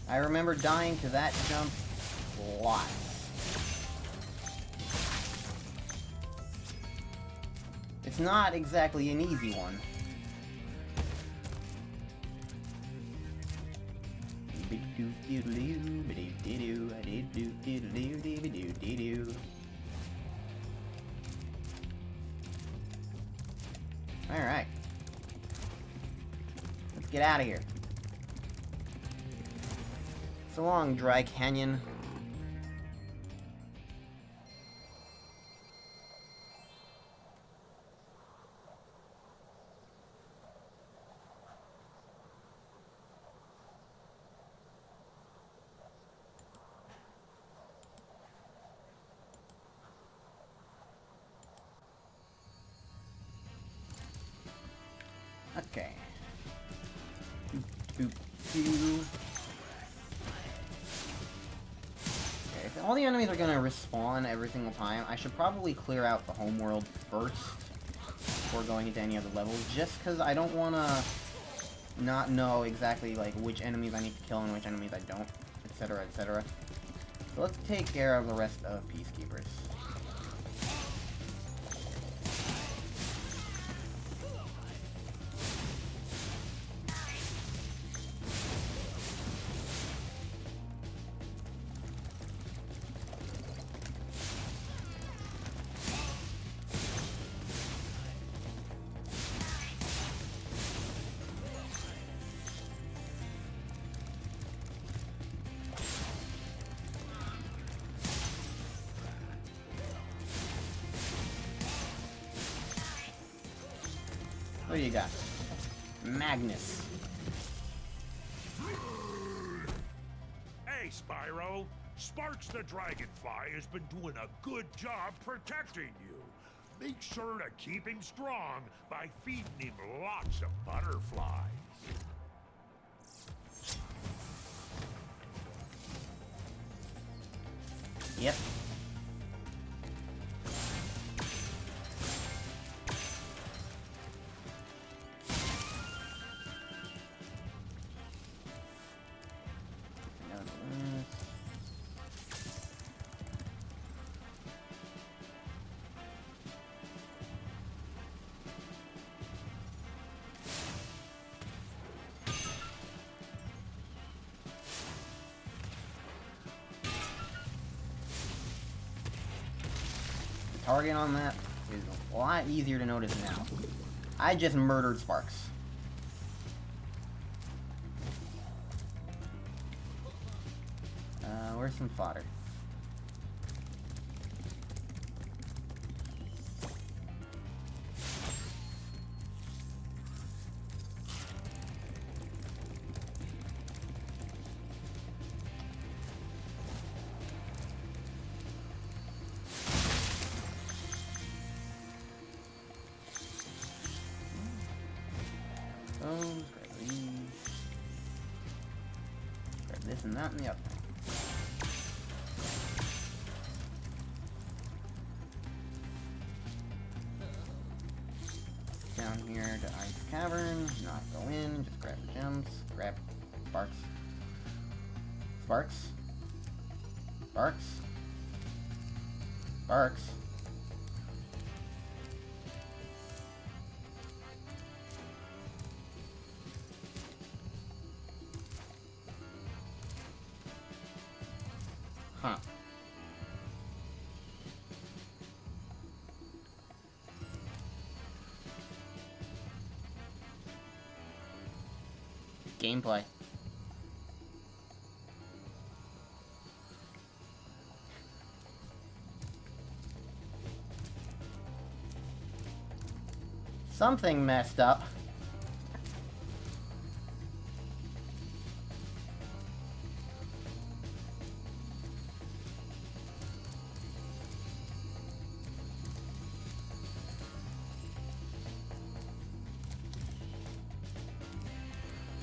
I remember dying to that jump lots. It's not exactly an easy one. Alright. Let's get out of here. So long, Dry Canyon. Okay. Boop, boop, boop. If all the enemies are gonna respawn every single time, I should probably clear out the homeworld first before going into any other levels, just because I don't want to not know exactly like which enemies I need to kill and which enemies I don't, etc., etc. So let's take care of the rest of Peacekeepers. What do you got? Magnus. Hey, Spyro. Sparks the Dragonfly has been doing a good job protecting you. Make sure to keep him strong by feeding him lots of butterflies. Yep. Target on that is a lot easier to notice now. I just murdered Sparks. Where's some fodder? Grab these. Grab this and that and the other. Down here to Ice Cavern, not go in, just grab the gems, grab Sparks. Sparks? Sparks? Sparks? Huh. Gameplay. Something messed up.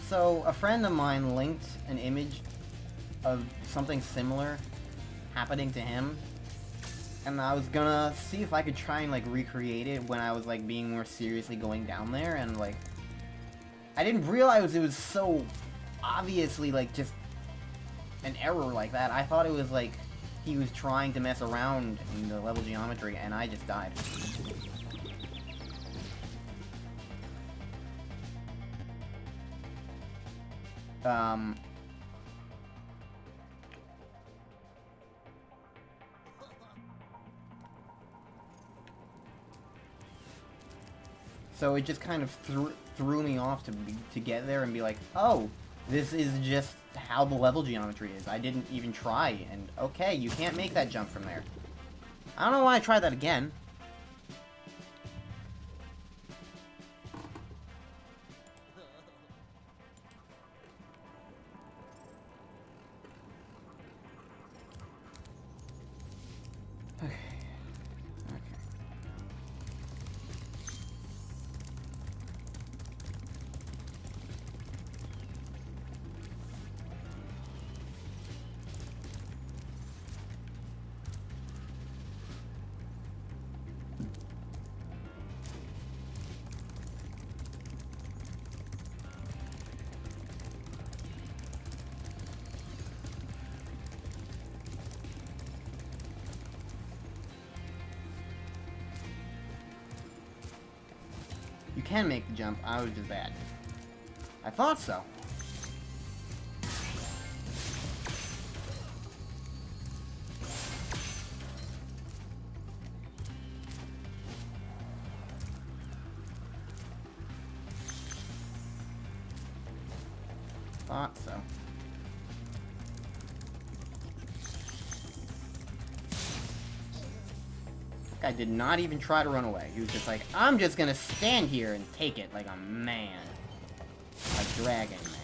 So, a friend of mine linked an image of something similar happening to him, and I was gonna see if I could try and, like, recreate it when I was, like, being more seriously going down there, and, like, I didn't realize it was so obviously, like, just an error like that. I thought it was, like, he was trying to mess around in the level geometry, and I just died. So it just kind of threw me off to get there and be like, oh, this is just how the level geometry is. I didn't even try, and okay, you can't make that jump from there. I don't know why I tried that again. You can make the jump. I was just bad. I thought so. Thought so. Guy guy did not even try to run away. He was just like, I'm just gonna stand here and take it like a man. A dragon man.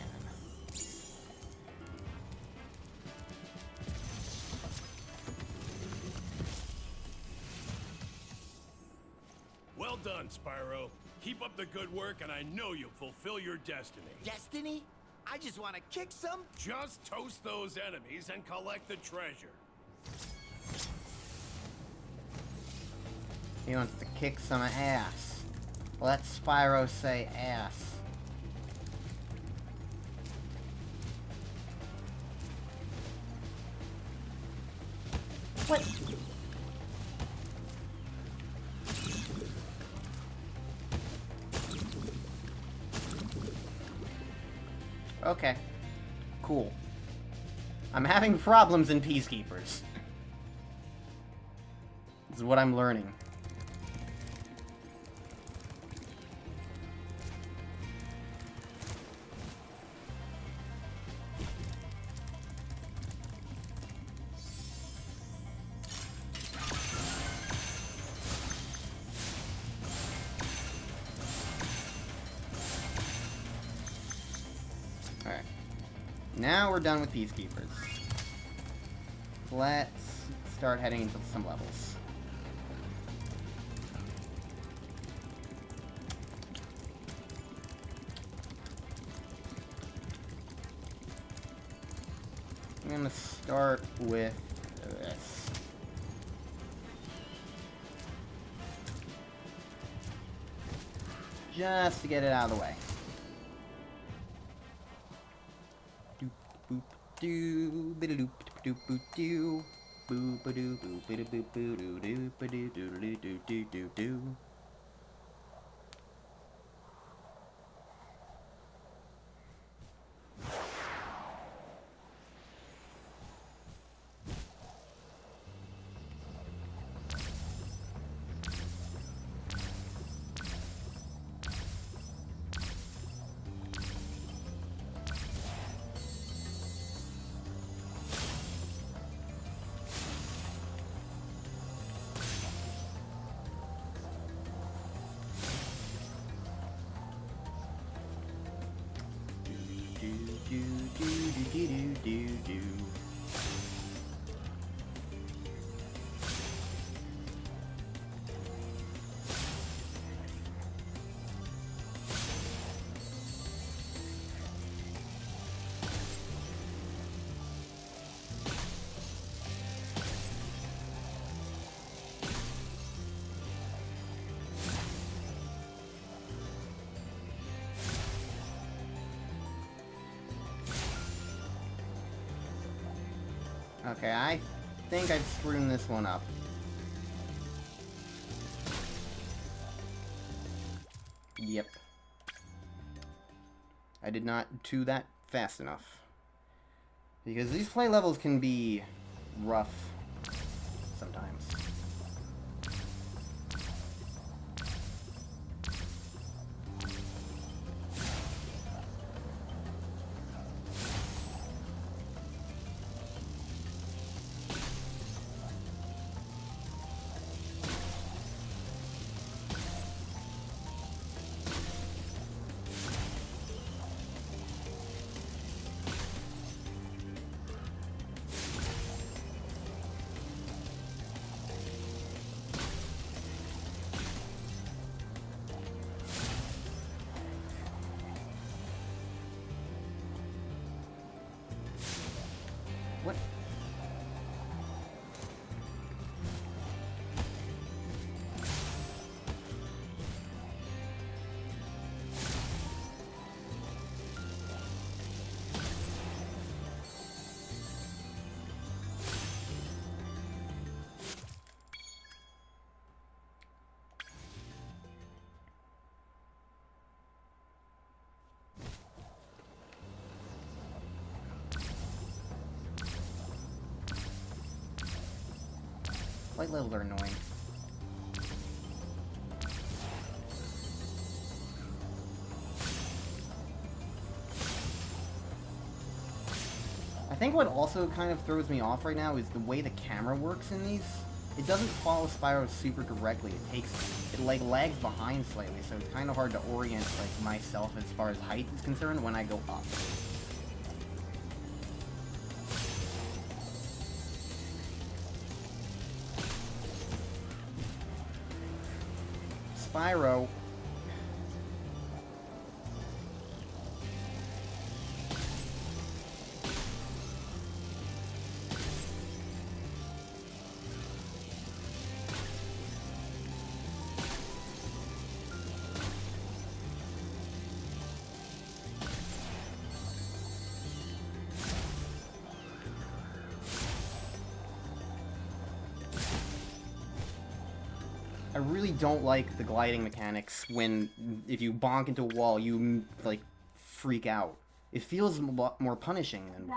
Well done, Spyro. Keep up the good work, and I know you'll fulfill your destiny. Destiny? I just want to kick some. Just toast those enemies and collect the treasure. He wants to kick some ass. Let Spyro say ass. What? Okay. Cool. I'm having problems in Peacekeepers. This is what I'm learning. Alright. Now we're done with Peacekeepers. Let's start heading into some levels. I'm gonna start with this. Just to get it out of the way. Doop boop doo bidoop doop boop doo boop badoo boop bidoo boop boo doo doo badoo doo doo doo doo doo doo. Okay, I think I've screwed this one up. Yep. I did not do that fast enough. Because these play levels can be rough sometimes. What? White levels are annoying. I think what also kind of throws me off right now is the way the camera works in these it doesn't follow Spyro super directly. It like lags behind slightly, so it's kind of hard to orient like myself as far as height is concerned when I go up. Spyro. I really don't like the gliding mechanics when, if you bonk into a wall, you, like, freak out. It feels a lot more punishing than...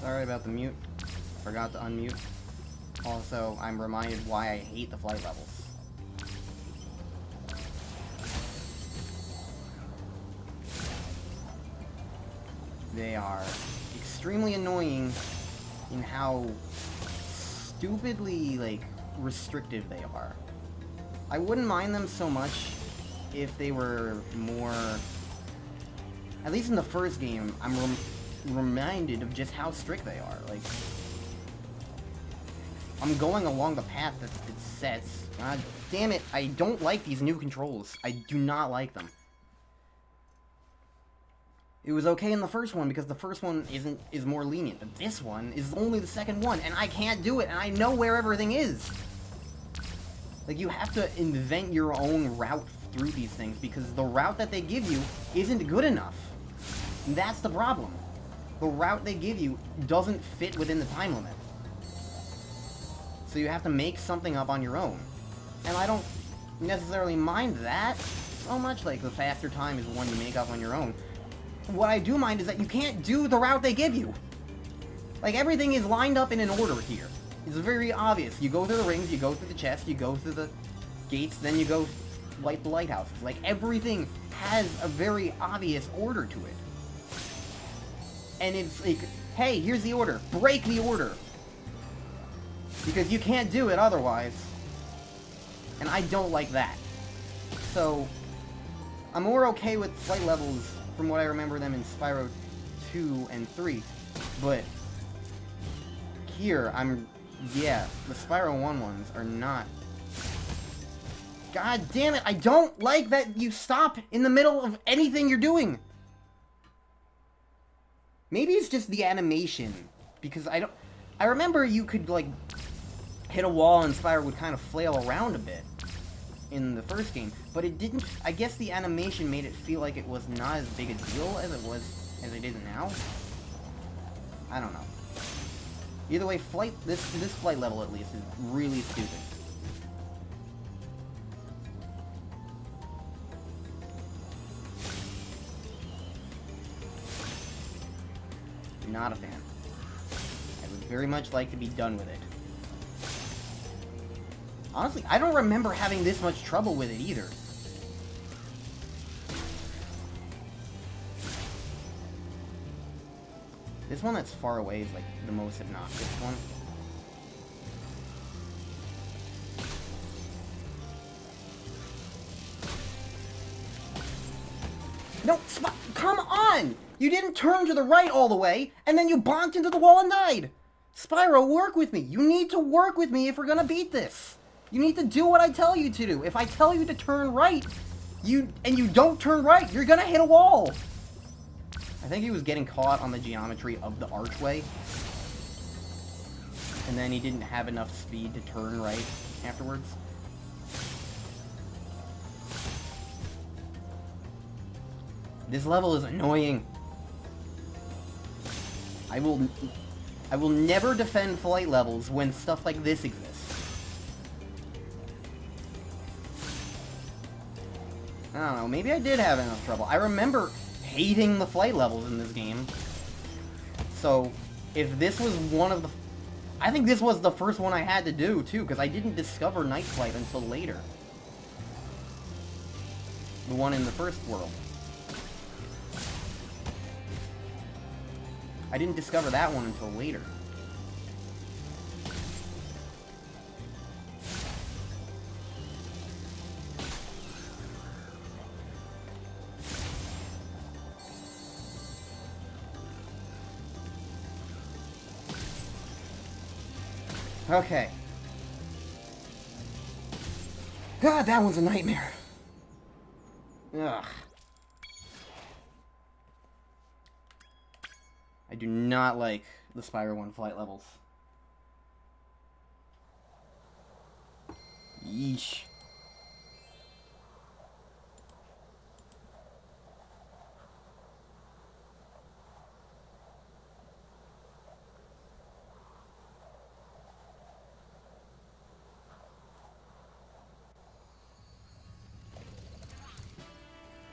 Sorry about the mute. Forgot to unmute. Also, I'm reminded why I hate the flight levels. they are extremely annoying in how stupidly, like, restrictive they are. I wouldn't mind them so much if they were more... At least in the first game, I'm reminded of just how strict they are. Like, I'm going along the path that it sets. God damn it, I don't like these new controls. I do not like them. It was okay in the first one because the first one is more lenient, but this one is only the second one, and I can't do it, and I know where everything is. Like, you have to invent your own route through these things because the route that they give you isn't good enough. And that's the problem. The route they give you doesn't fit within the time limit. So you have to make something up on your own. And I don't necessarily mind that so much. Like, the faster time is the one you make up on your own. What I do mind is that you can't do the route they give you. Like, everything is lined up in an order here. It's very obvious. You go through the rings, you go through the chest, you go through the gates, then you go light the lighthouses. Like, everything has a very obvious order to it. And it's like, hey, here's the order. Break the order. Because you can't do it otherwise. And I don't like that. So, I'm more okay with flight levels from what I remember them in Spyro 2 and 3. But here, yeah, the Spyro 1 ones are not. God damn it, I don't like that you stop in the middle of anything you're doing. Maybe it's just the animation, because I remember you could, like, hit a wall and Spyro would kind of flail around a bit in the first game, but it didn't. I guess the animation made it feel like it was not as big a deal as it is now. I don't know. Either way, this flight level at least is really stupid. Not a fan. I would very much like to be done with it. Honestly, I don't remember having this much trouble with it either. This one that's far away is like the most obnoxious one. No, come on! You didn't turn to the right all the way, and then you bonked into the wall and died! Spyro, work with me! You need to work with me if we're gonna beat this! You need to do what I tell you to do. If I tell you to turn right, and you don't turn right, you're gonna hit a wall! I think he was getting caught on the geometry of the archway. And then he didn't have enough speed to turn right afterwards. This level is annoying. I will never defend flight levels when stuff like this exists. I don't know, maybe I did have enough trouble. I remember hating the flight levels in this game. So, if this was one of the... I think this was the first one I had to do, too, because I didn't discover Night Flight until later. The one in the first world. I didn't discover that one until later. Okay. God, that one's a nightmare. Ugh. I do not like the Spyro 1 flight levels. Yeesh.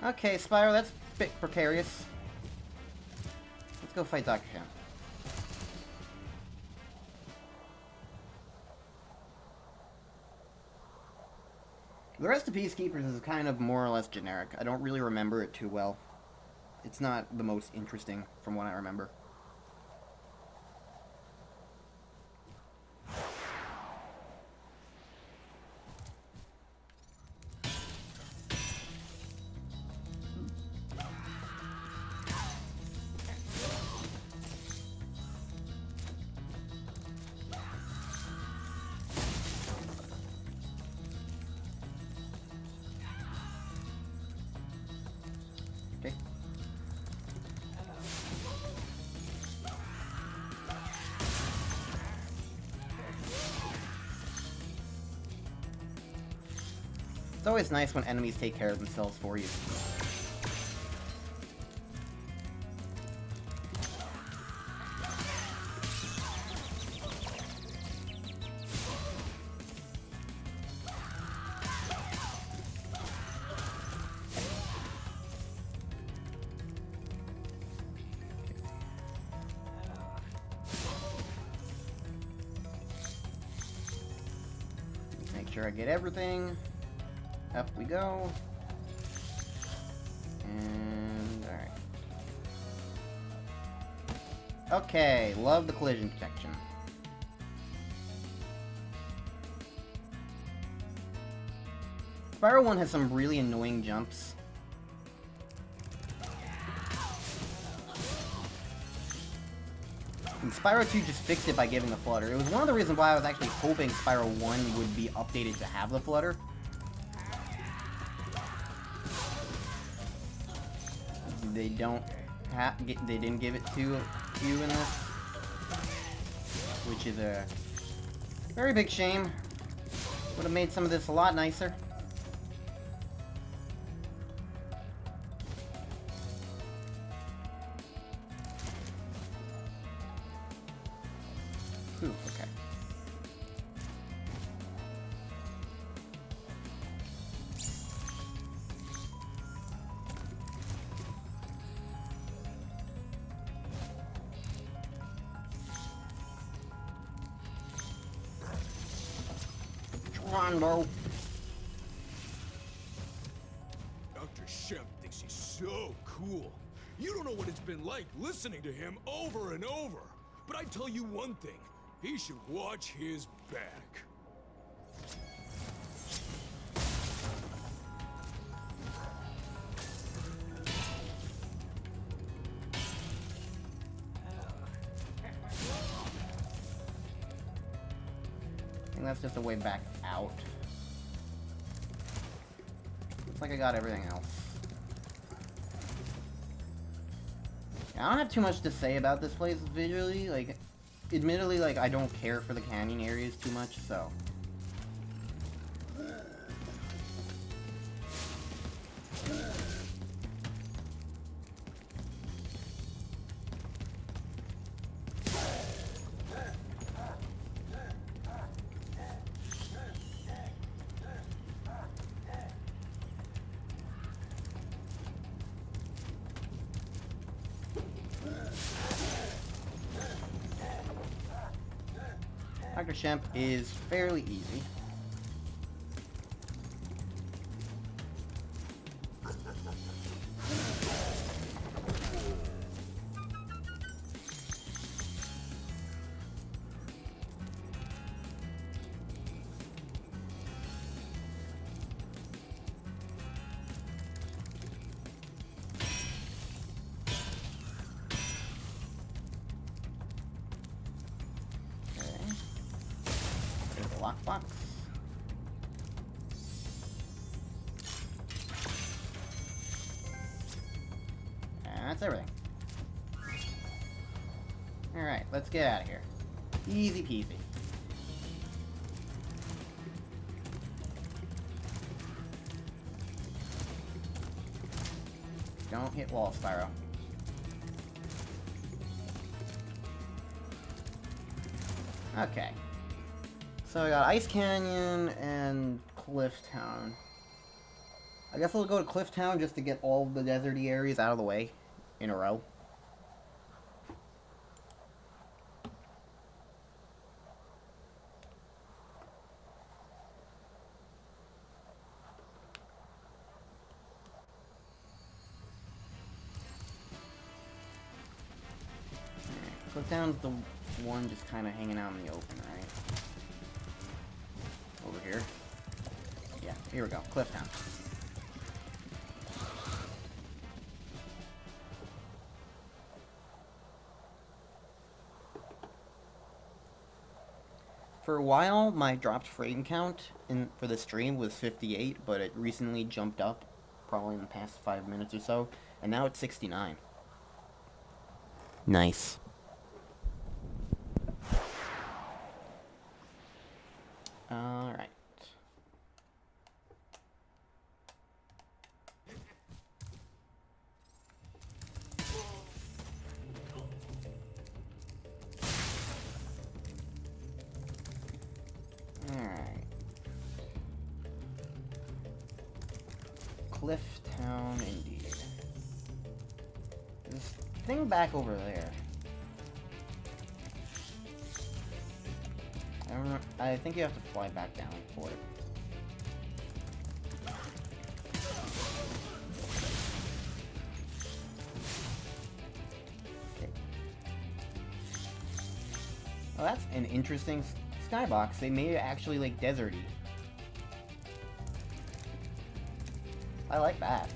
Okay, Spyro, that's a bit precarious. Let's go fight Dr. Shan. The rest of Peacekeepers is kind of more or less generic. I don't really remember it too well. It's not the most interesting from what I remember. Okay. It's always nice when enemies take care of themselves for you. Make sure I get everything. Up we go. And alright. Okay, love the collision protection. Spyro 1 has some really annoying jumps. And Spyro 2 just fixed it by giving the flutter. It was one of the reasons why I was actually hoping Spyro 1 would be updated to have the flutter. They don't have, they didn't give it to you in this, which is a very big shame. Would have made some of this a lot nicer. Ooh, okay. Rondo. Dr. Shemp thinks he's so cool. You don't know what it's been like listening to him over and over. But I tell you one thing, he should watch his back. I think that's just a way back out. Looks like I got everything else. Yeah, I don't have too much to say about this place visually. Like, admittedly, like, I don't care for the canyon areas too much, so. Dr. Shemp is fairly easy. Lockbox. And that's everything. Alright, let's get out of here. Easy peasy. Don't hit walls, Spyro. Okay. So I got Ice Canyon and Cliff Town. I guess I'll go to Cliff Town just to get all the deserty areas out of the way in a row. Clifftown's the one just kind of hanging out in the open, right? Over here. Yeah, here we go. Clifftown. For a while, my dropped frame count for the stream was 58, but it recently jumped up, probably in the past 5 minutes or so, and now it's 69. Nice. Alright. Alright. Clifftown, indeed. This thing back over there. I think you have to fly back down for it. Okay. Well, that's an interesting skybox. They made it actually like deserty. I like that.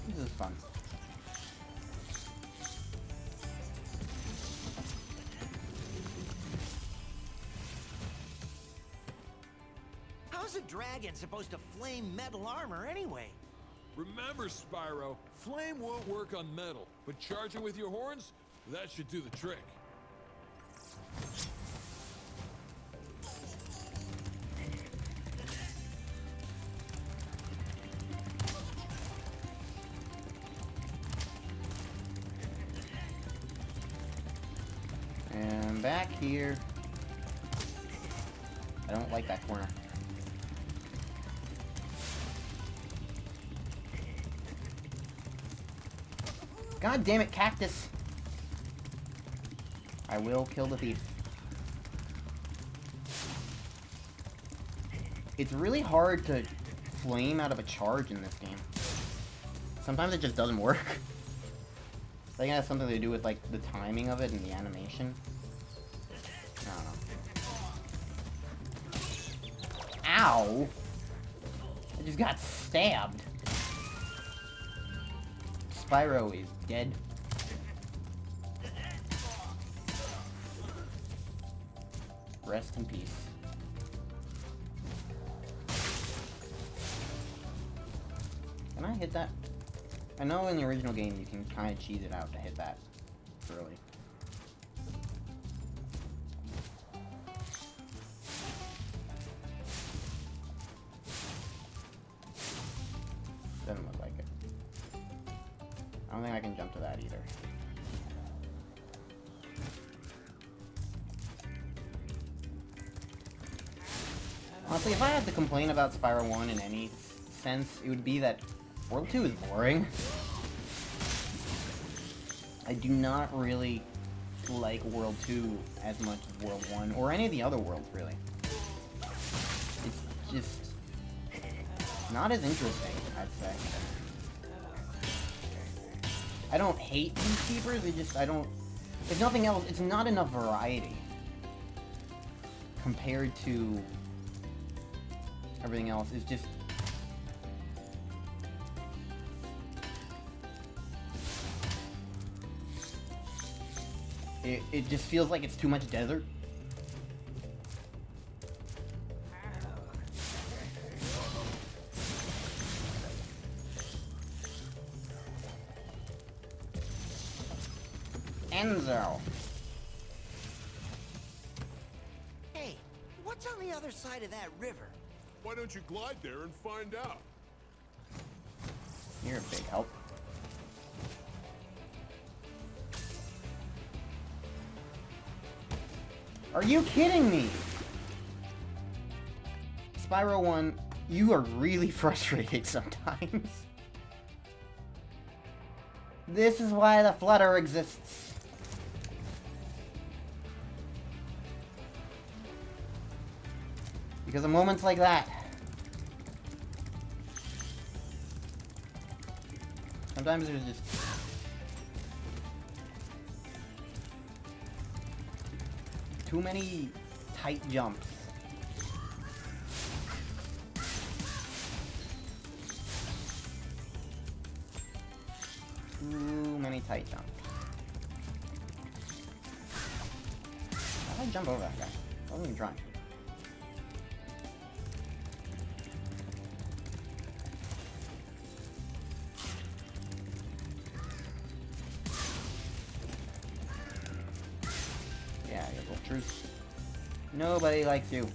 This is fun. How's a dragon supposed to flame metal armor anyway? Remember, Spyro, flame won't work on metal, but charging with your horns, that should do the trick. And back here. I don't like that corner. God damn it, cactus! I will kill the thief. It's really hard to flame out of a charge in this game. Sometimes it just doesn't work. I think it has something to do with like the timing of it and the animation. I don't know. Ow! I just got stabbed. Spyro is dead. Rest in peace. Can I hit that? I know in the original game you can kind of cheese it out to hit that early. Doesn't look like it. I don't think I can jump to that either. Honestly, if I had to complain about Spyro 1 in any sense, it would be that World 2 is boring. I do not really like World 2 as much as World 1, or any of the other worlds, really. It's just not as interesting, I'd say. I don't hate Peacekeepers, it just, if nothing else, it's not enough variety compared to everything else. It's just, it just feels like it's too much desert. Enzo. Hey, what's on the other side of that river? Why don't you glide there and find out? You're a big help. Are you kidding me? Spyro 1, you are really frustrated sometimes. This is why the flutter exists. Because of moments like that. Sometimes there's just... too many tight jumps. Too many tight jumps. How did I jump over that guy? I wasn't even trying. Yeah, you little truth. Nobody likes you.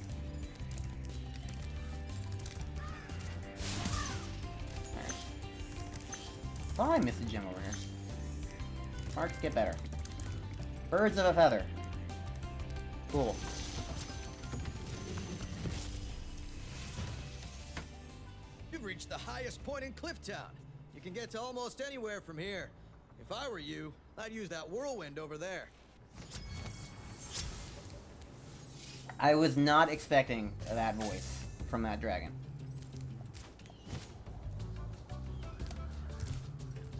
Alright. Thought I missed a gem over here. Marks get better. Birds of a feather. Cool. You've reached the highest point in Clifftown. You can get to almost anywhere from here. If I were you, I'd use that whirlwind over there. I was not expecting that voice from that dragon.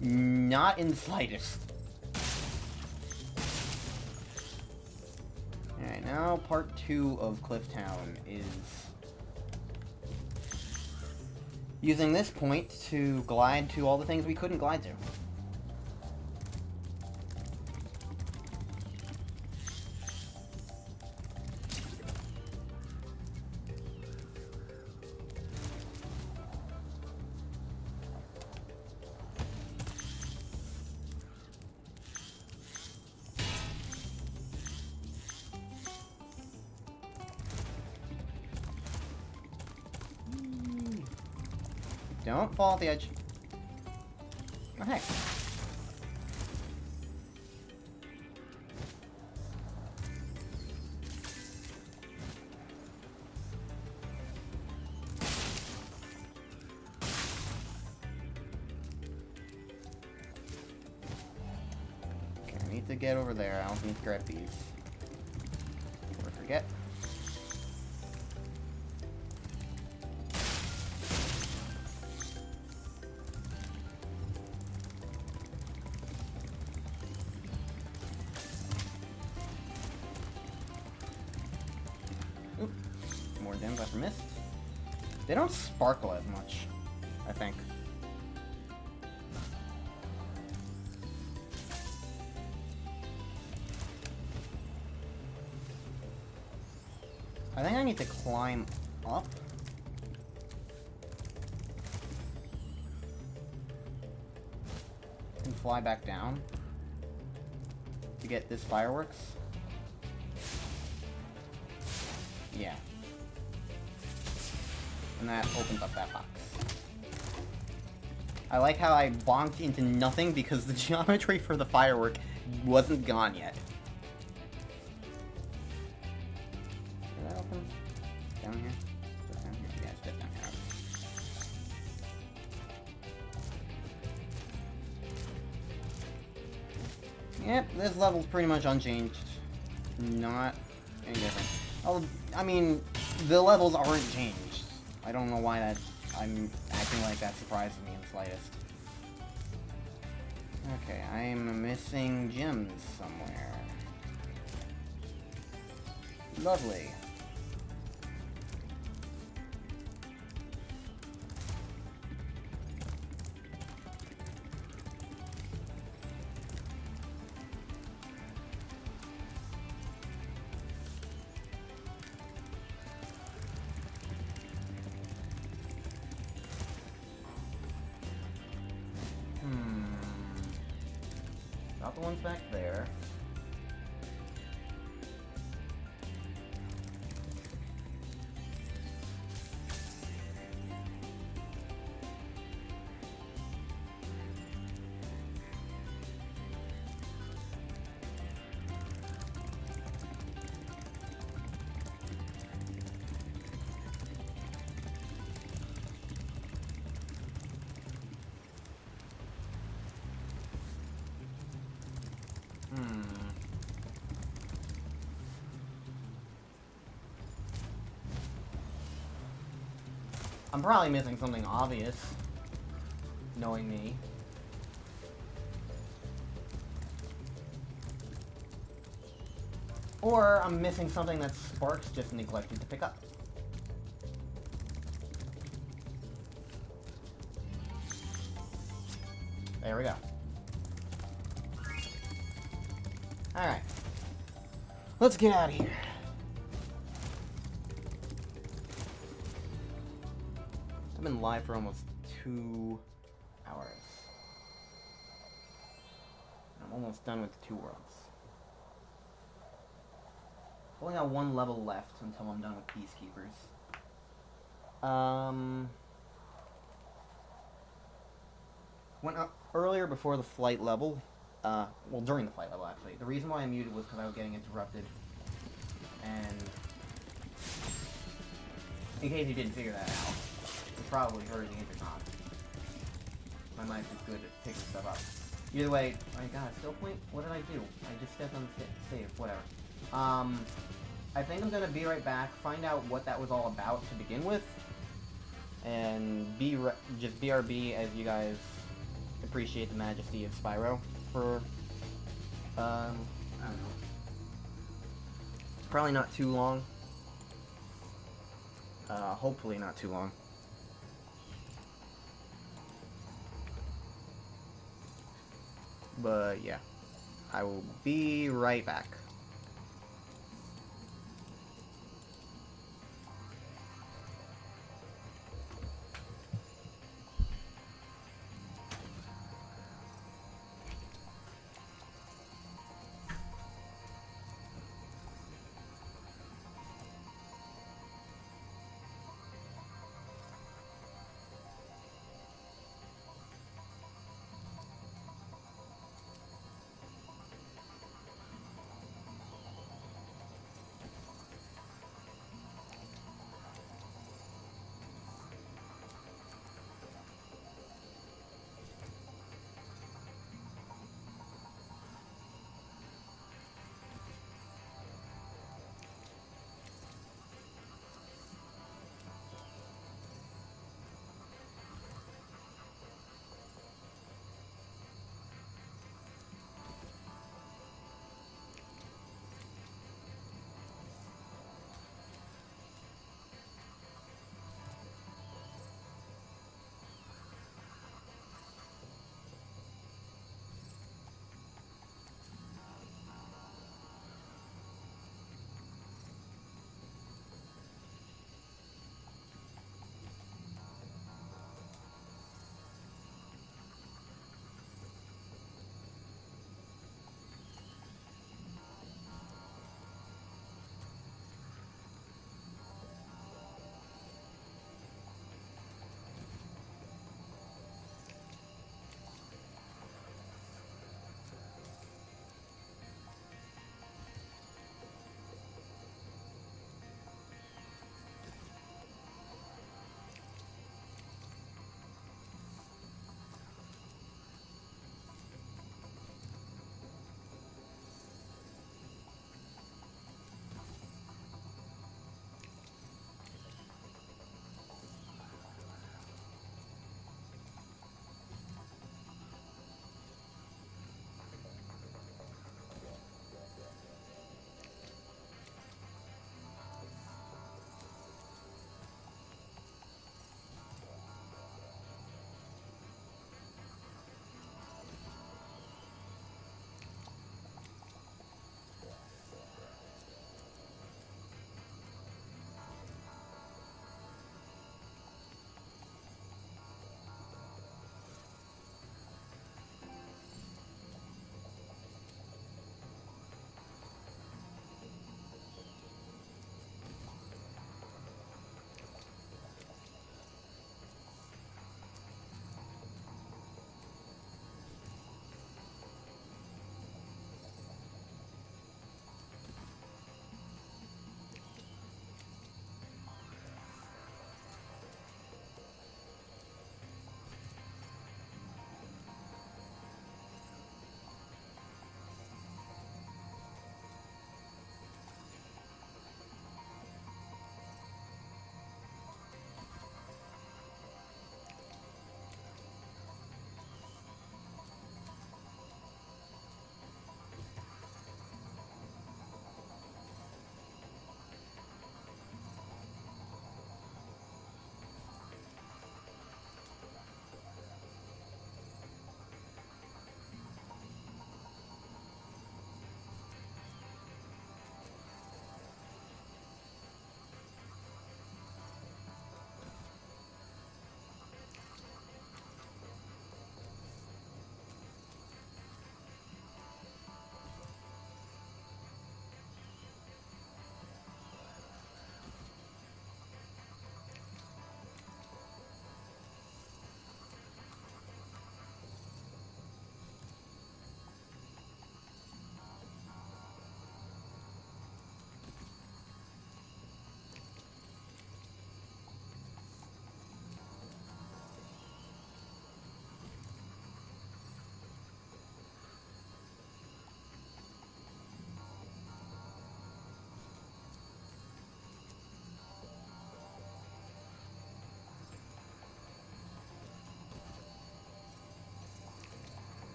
Not in the slightest. Alright, now part 2 of Clifftown is using this point to glide to all the things we couldn't glide to. Don't fall off the edge. What the heck? Okay, I need to get over there. I don't need to grab these. Or forget. More gems I've missed. They don't sparkle as much, I think. I think I need to climb up. And fly back down to get this fireworks. Yeah. And that opens up that box. I like how I bonked into nothing because the geometry for the firework wasn't gone yet. Did that open? Down here? Just down here? Yeah, it's just down here. Yep, this level's pretty much unchanged. Not any different. Oh, I mean, the levels aren't changed. I don't know why I'm acting like that surprises me in the slightest. Okay, I'm missing gems somewhere. Lovely. Not the ones back there. I'm probably missing something obvious, knowing me. Or I'm missing something that Sparks just neglected to pick up. There we go. Alright. Let's get out of here. I've been live for almost 2 hours. I'm almost done with the 2 worlds. I've only got 1 level left until I'm done with Peacekeepers. Went up earlier before the flight level. Well, during the flight level, actually. The reason why I muted was because I was getting interrupted. And in case you didn't figure that out, you probably heard the intercom. My mic is good at picking stuff up. Either way, my god, still point? What did I do? I just stepped on the save, whatever. I think I'm gonna be right back, find out what that was all about to begin with, and just BRB as you guys appreciate the majesty of Spyro for, I don't know, probably not too long. Hopefully not too long. But yeah, I will be right back.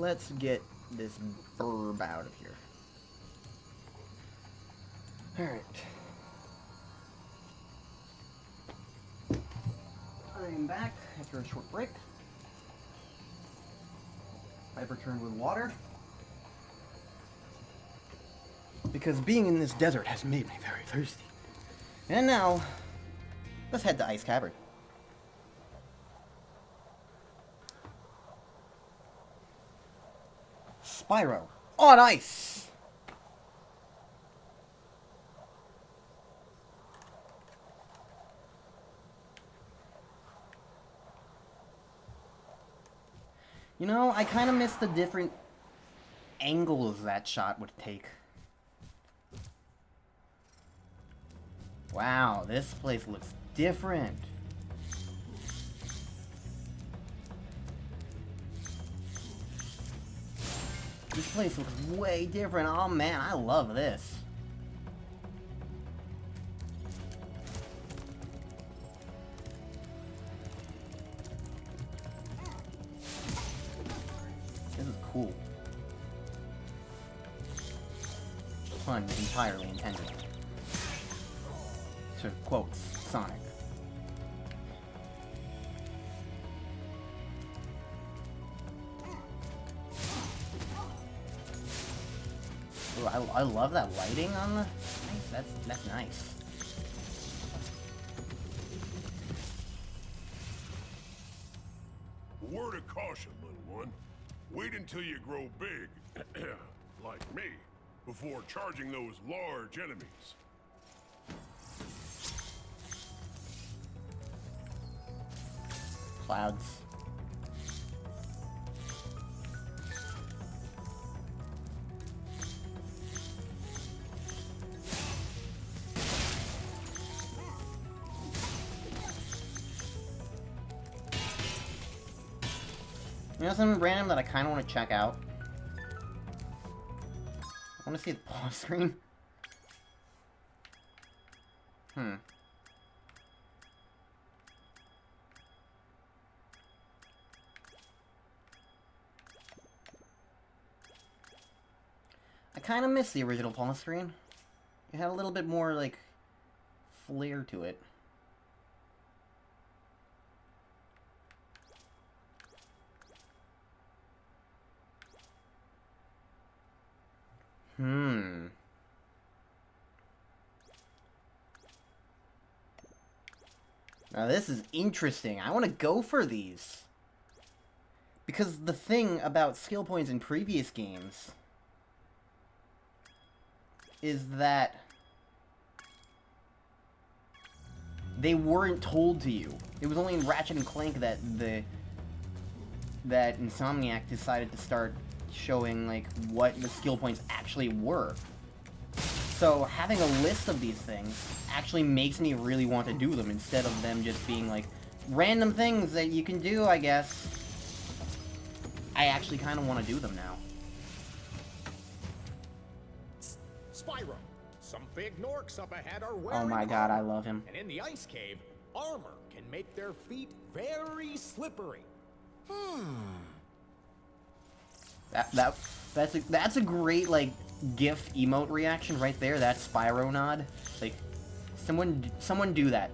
let's get this burb out of here. Alright. I'm back after a short break. I've returned with water. Because being in this desert has made me very thirsty. And now, let's head to Ice Cavern. Spyro on ice! You know, I kind of miss the different angles that shot would take. Wow, this place looks different. This place looks way different. Oh man, I love this. This is cool. Pun entirely intended. To quote Sonic. Ooh, I love that lighting on the... Nice, that's nice. Word of caution, little one. Wait until you grow big, like me, before charging those large enemies. Clouds. You know something random that I kind of want to check out? I want to see the pause screen. I kind of miss the original pause screen. It had a little bit more, like, flair to it. Now this is interesting. I want to go for these. Because the thing about skill points in previous games is that they weren't told to you. It was only in Ratchet and Clank that Insomniac decided to start showing like what the skill points actually were. So having a list of these things actually makes me really want to do them instead of them just being like random things that you can do, I guess. I actually kind of want to do them now. Spyro, some big Norks up ahead are wearing Oh my god, I love him. And in the ice cave, armor can make their feet very slippery. That's a great like GIF emote reaction right there. That Spyro nod. Like someone do that.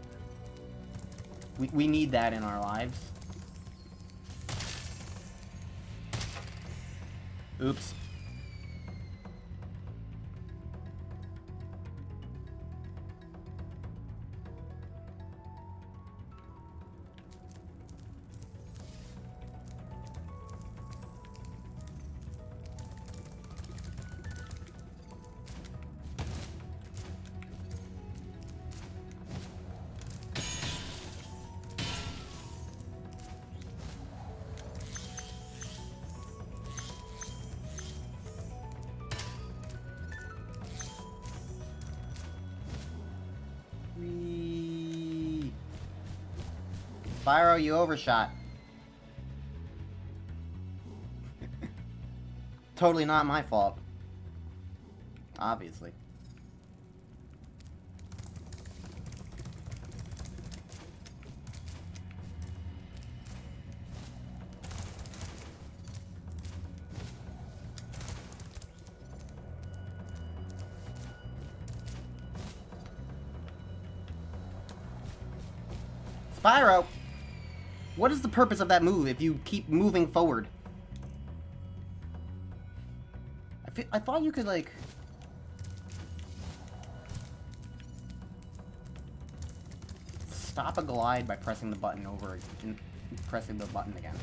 We need that in our lives. Oops. Spyro, you overshot. Totally not my fault. Obviously. Spyro! What is the purpose of that move if you keep moving forward? I thought you could, like... stop a glide by pressing the button over and pressing the button again.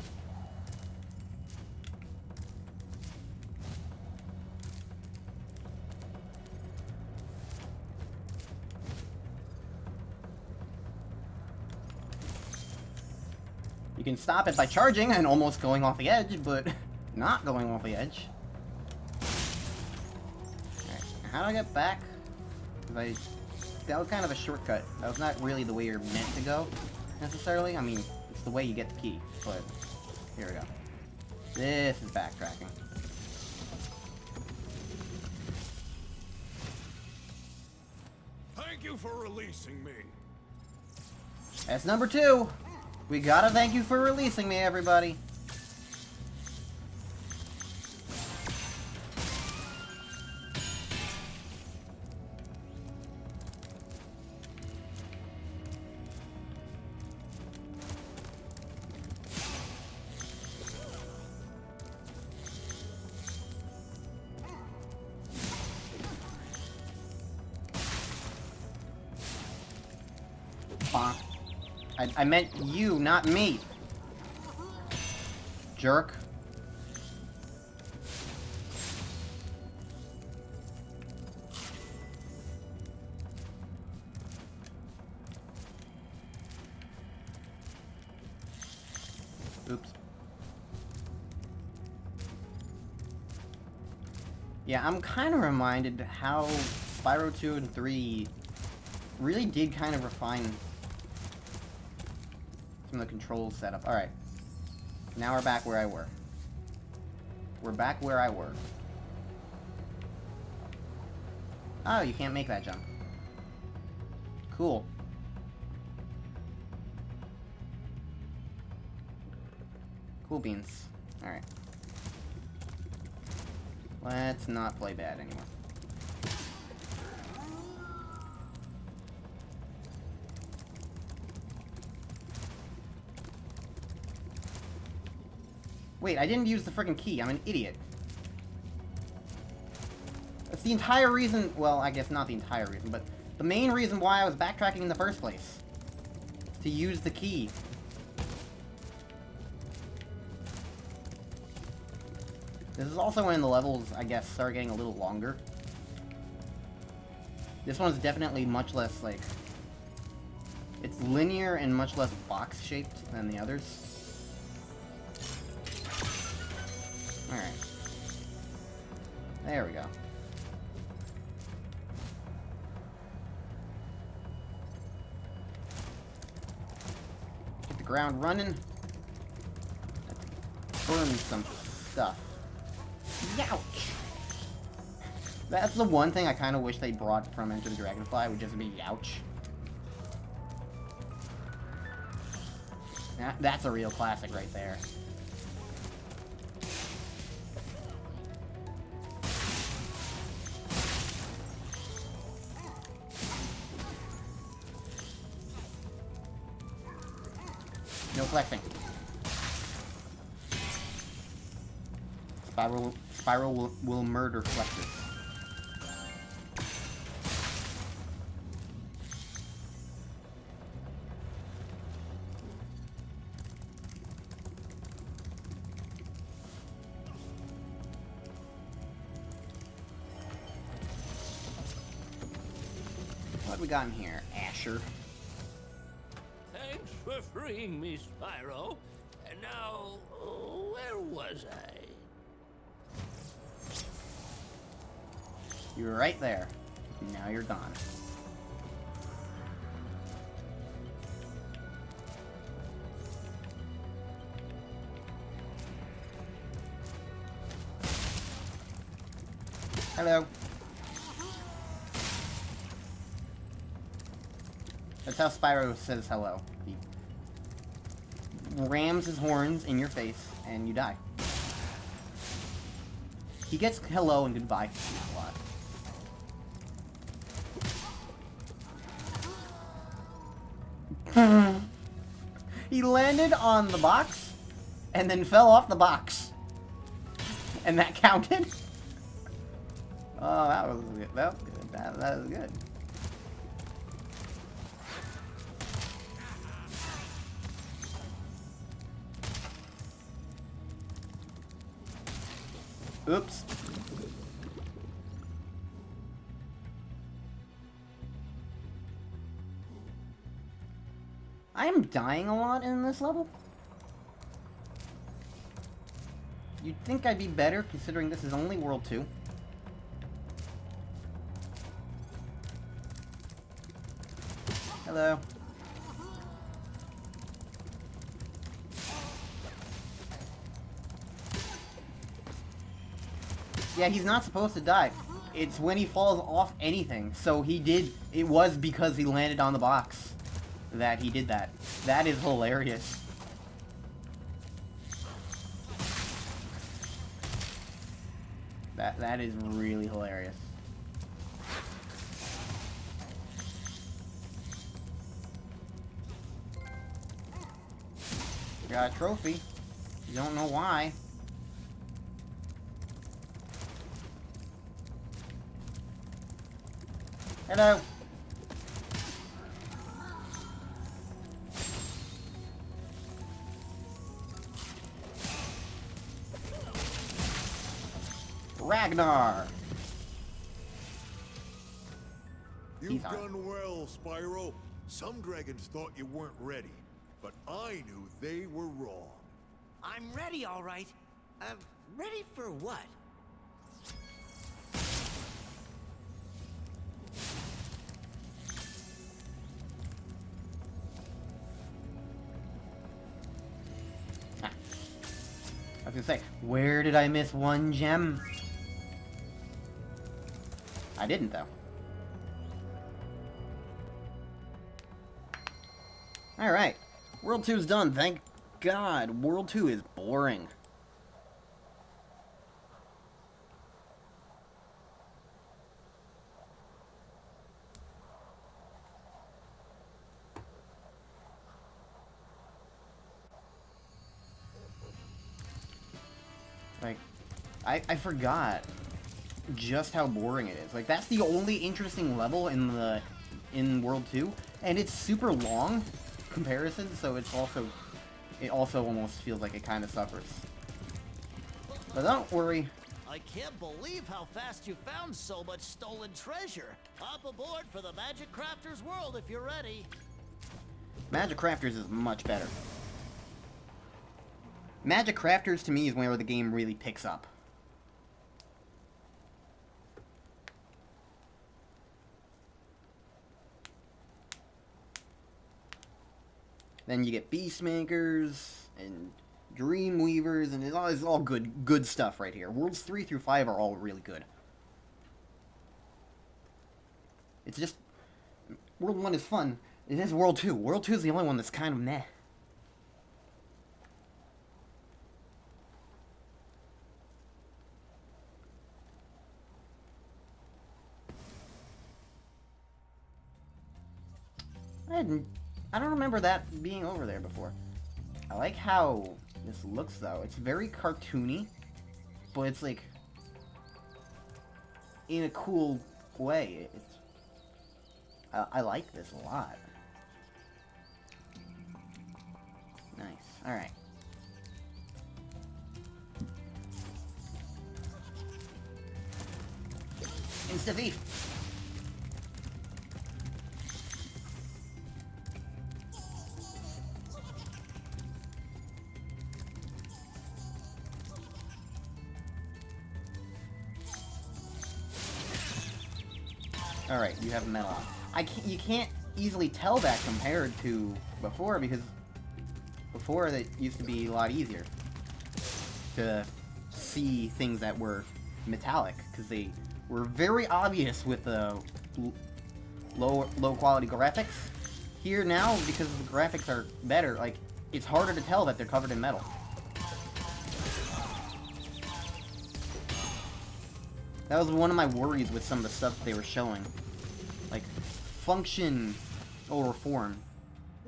You can stop it by charging and almost going off the edge, but not going off the edge. Alright, how do I get back? That was kind of a shortcut. That was not really the way you're meant to go, necessarily. I mean, it's the way you get the key, but here we go. This is backtracking. Thank you for releasing me. That's number 2. We gotta thank you for releasing me, everybody. I meant you, not me. Jerk. Oops. Yeah, I'm kind of reminded how Spyro 2 and 3 really did kind of refine some of the control setup. Alright. Now we're back where I were. We're back where I were. Oh, you can't make that jump. Cool. Cool beans. Alright. Let's not play bad anymore. Wait, I didn't use the freaking key. I'm an idiot. That's the entire reason... Well, I guess not the entire reason, but the main reason why I was backtracking in the first place. To use the key. This is also when the levels, I guess, start getting a little longer. This one's definitely much less, like... It's linear and much less box-shaped than the others. Alright. There we go. Get the ground running. Burn some stuff. Youch! That's the one thing I kind of wish they brought from Enter the Dragonfly, would just be youch. That's a real classic right there. No flexing. Spyro will murder flexers. What we got in here? Asher. Thanks for freeing me, Spyro. And now, where was I? You were right there. Now you're gone. Hello. That's how Spyro says hello. He rams his horns in your face, and you die. He gets hello and goodbye a lot. He landed on the box and then fell off the box. And that counted? Oh, that was good. That was good. That was good. Oops. I am dying a lot in this level. You'd think I'd be better considering this is only World 2. Hello. Yeah, he's not supposed to die. It's when he falls off anything. So he did. It was because he landed on the box that he did that. That is hilarious. That is really hilarious. Got a trophy. You don't know why. Hello. Ragnar. You've done well, Spyro. Some dragons thought you weren't ready, but I knew they were wrong. I'm ready, all right. Ready for what? I was gonna say, where did I miss one gem? I didn't, though. Alright. World 2's done, thank God. World 2 is boring. Like, I forgot just how boring it is. Like, that's the only interesting level in World 2, and it's super long comparison, so it also almost feels like it kind of suffers. But don't worry. I can't believe how fast you found so much stolen treasure. Hop aboard for the Magic Crafter's world if you're ready. Magic Crafters is much better. Magic Crafters to me is where the game really picks up. Then you get Beastmakers and Dreamweavers, and it's all good stuff right here. Worlds 3 through 5 are all really good. It's just World 1 is fun. It is World 2. World 2 is the only one that's kind of meh. I don't remember that being over there before. I like how this looks, though. It's very cartoony, but it's like in a cool way. I like this a lot. Nice. All right. Insta-V. Alright, you have metal on. You can't easily tell that compared to before, because before it used to be a lot easier to see things that were metallic, because they were very obvious with the low quality graphics. Here now, because the graphics are better, like, it's harder to tell that they're covered in metal. That was one of my worries with some of the stuff they were showing. Like, function over form.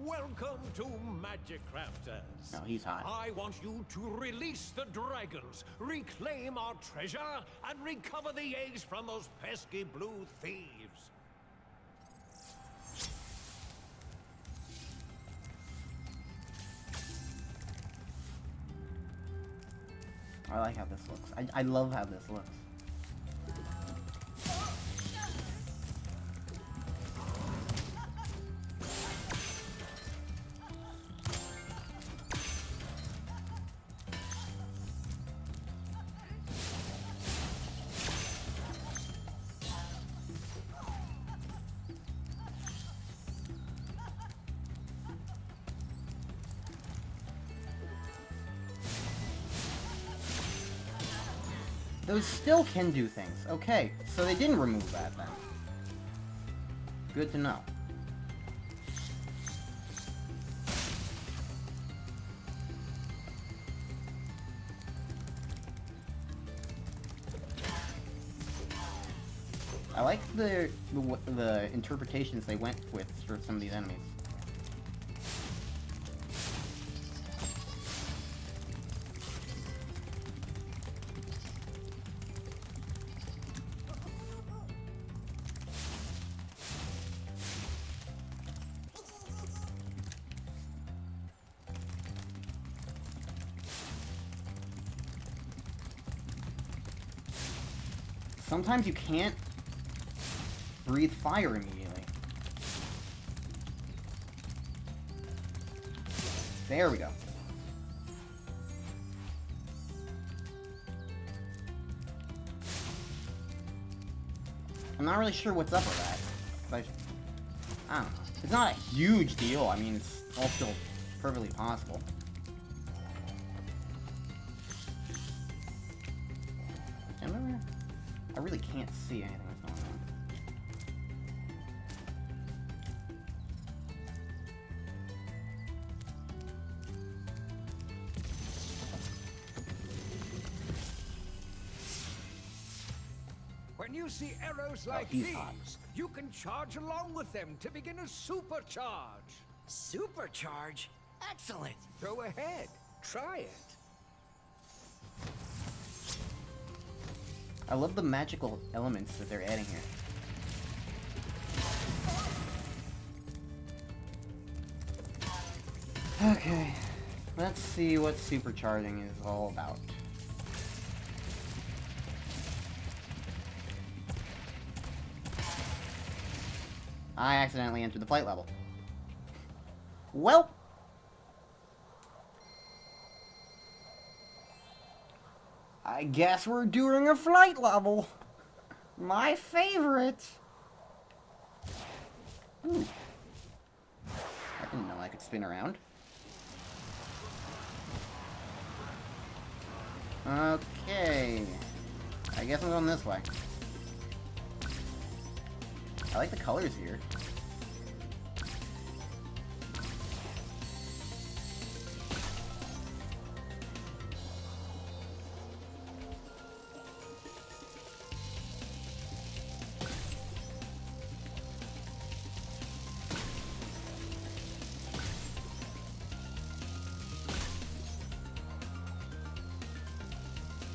Welcome to Magic Crafters. Oh, he's hot. I want you to release the dragons, reclaim our treasure, and recover the eggs from those pesky blue thieves. I like how this looks. I love how this looks. Those still can do things. Okay, so they didn't remove that then. Good to know. I like the interpretations they went with for some of these enemies. Sometimes you can't breathe fire immediately. There we go. I'm not really sure what's up with that. But I don't know. It's not a huge deal. I mean, it's all still perfectly possible. I really can't see anything that's going on. When you see arrows like these, you can charge along with them to begin a supercharge. Supercharge? Excellent! Go ahead, try it. I love the magical elements that they're adding here. Okay, let's see what supercharging is all about. I accidentally entered the flight level. Well, I guess we're doing a flight level. My favorite. Ooh. I didn't know I could spin around. Okay. I guess I'm going this way. I like the colors here.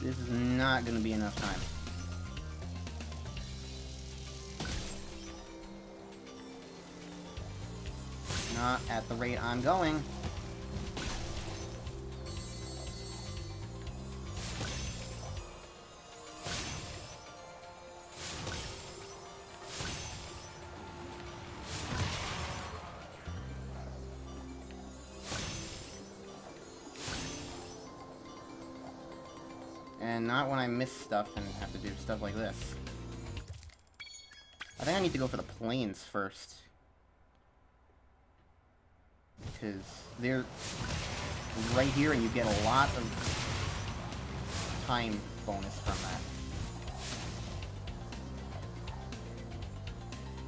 This is not going to be enough time. Not at the rate I'm going. And not when I miss stuff and have to do stuff like this. I think I need to go for the planes first. Because they're right here and you get a lot of time bonus from that.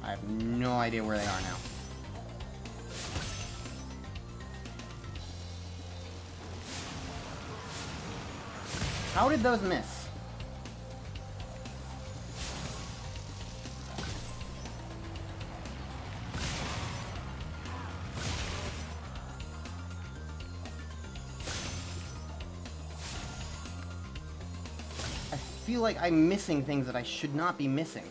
I have no idea where they are now. How did those miss? feel like I'm missing things that I should not be missing.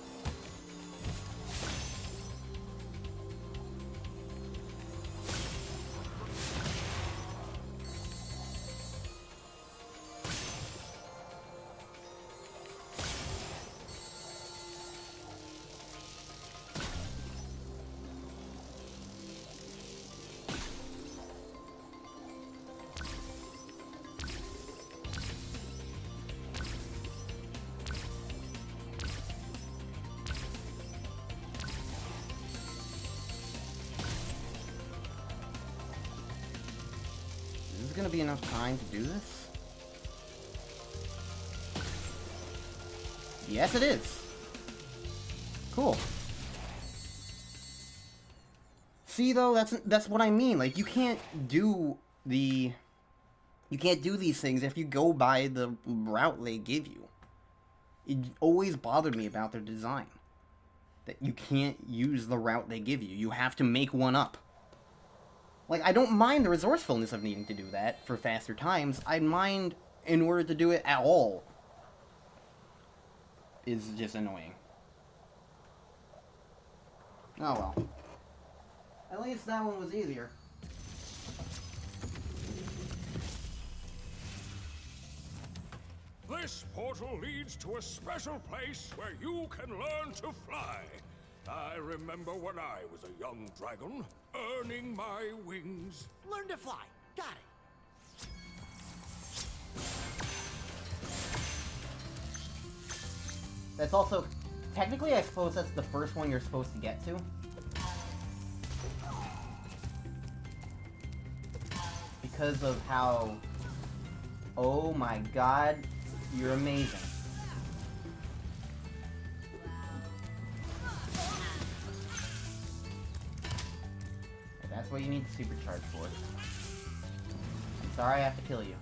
Is this gonna be enough time to do this? Yes, it is. Cool. See, though, that's what I mean. Like, you can't do these things if you go by the route they give you. It always bothered me about their design. That you can't use the route they give you. You have to make one up. Like, I don't mind the resourcefulness of needing to do that for faster times. I'd mind in order to do it at all. Is just annoying. Oh well. At least that one was easier. This portal leads to a special place where you can learn to fly. I remember when I was a young dragon, earning my wings. Learn to fly. Got it. That's also, technically I suppose that's the first one you're supposed to get to. Because of how, oh my god, you're amazing. That's what you need the supercharge for. I'm sorry I have to kill you.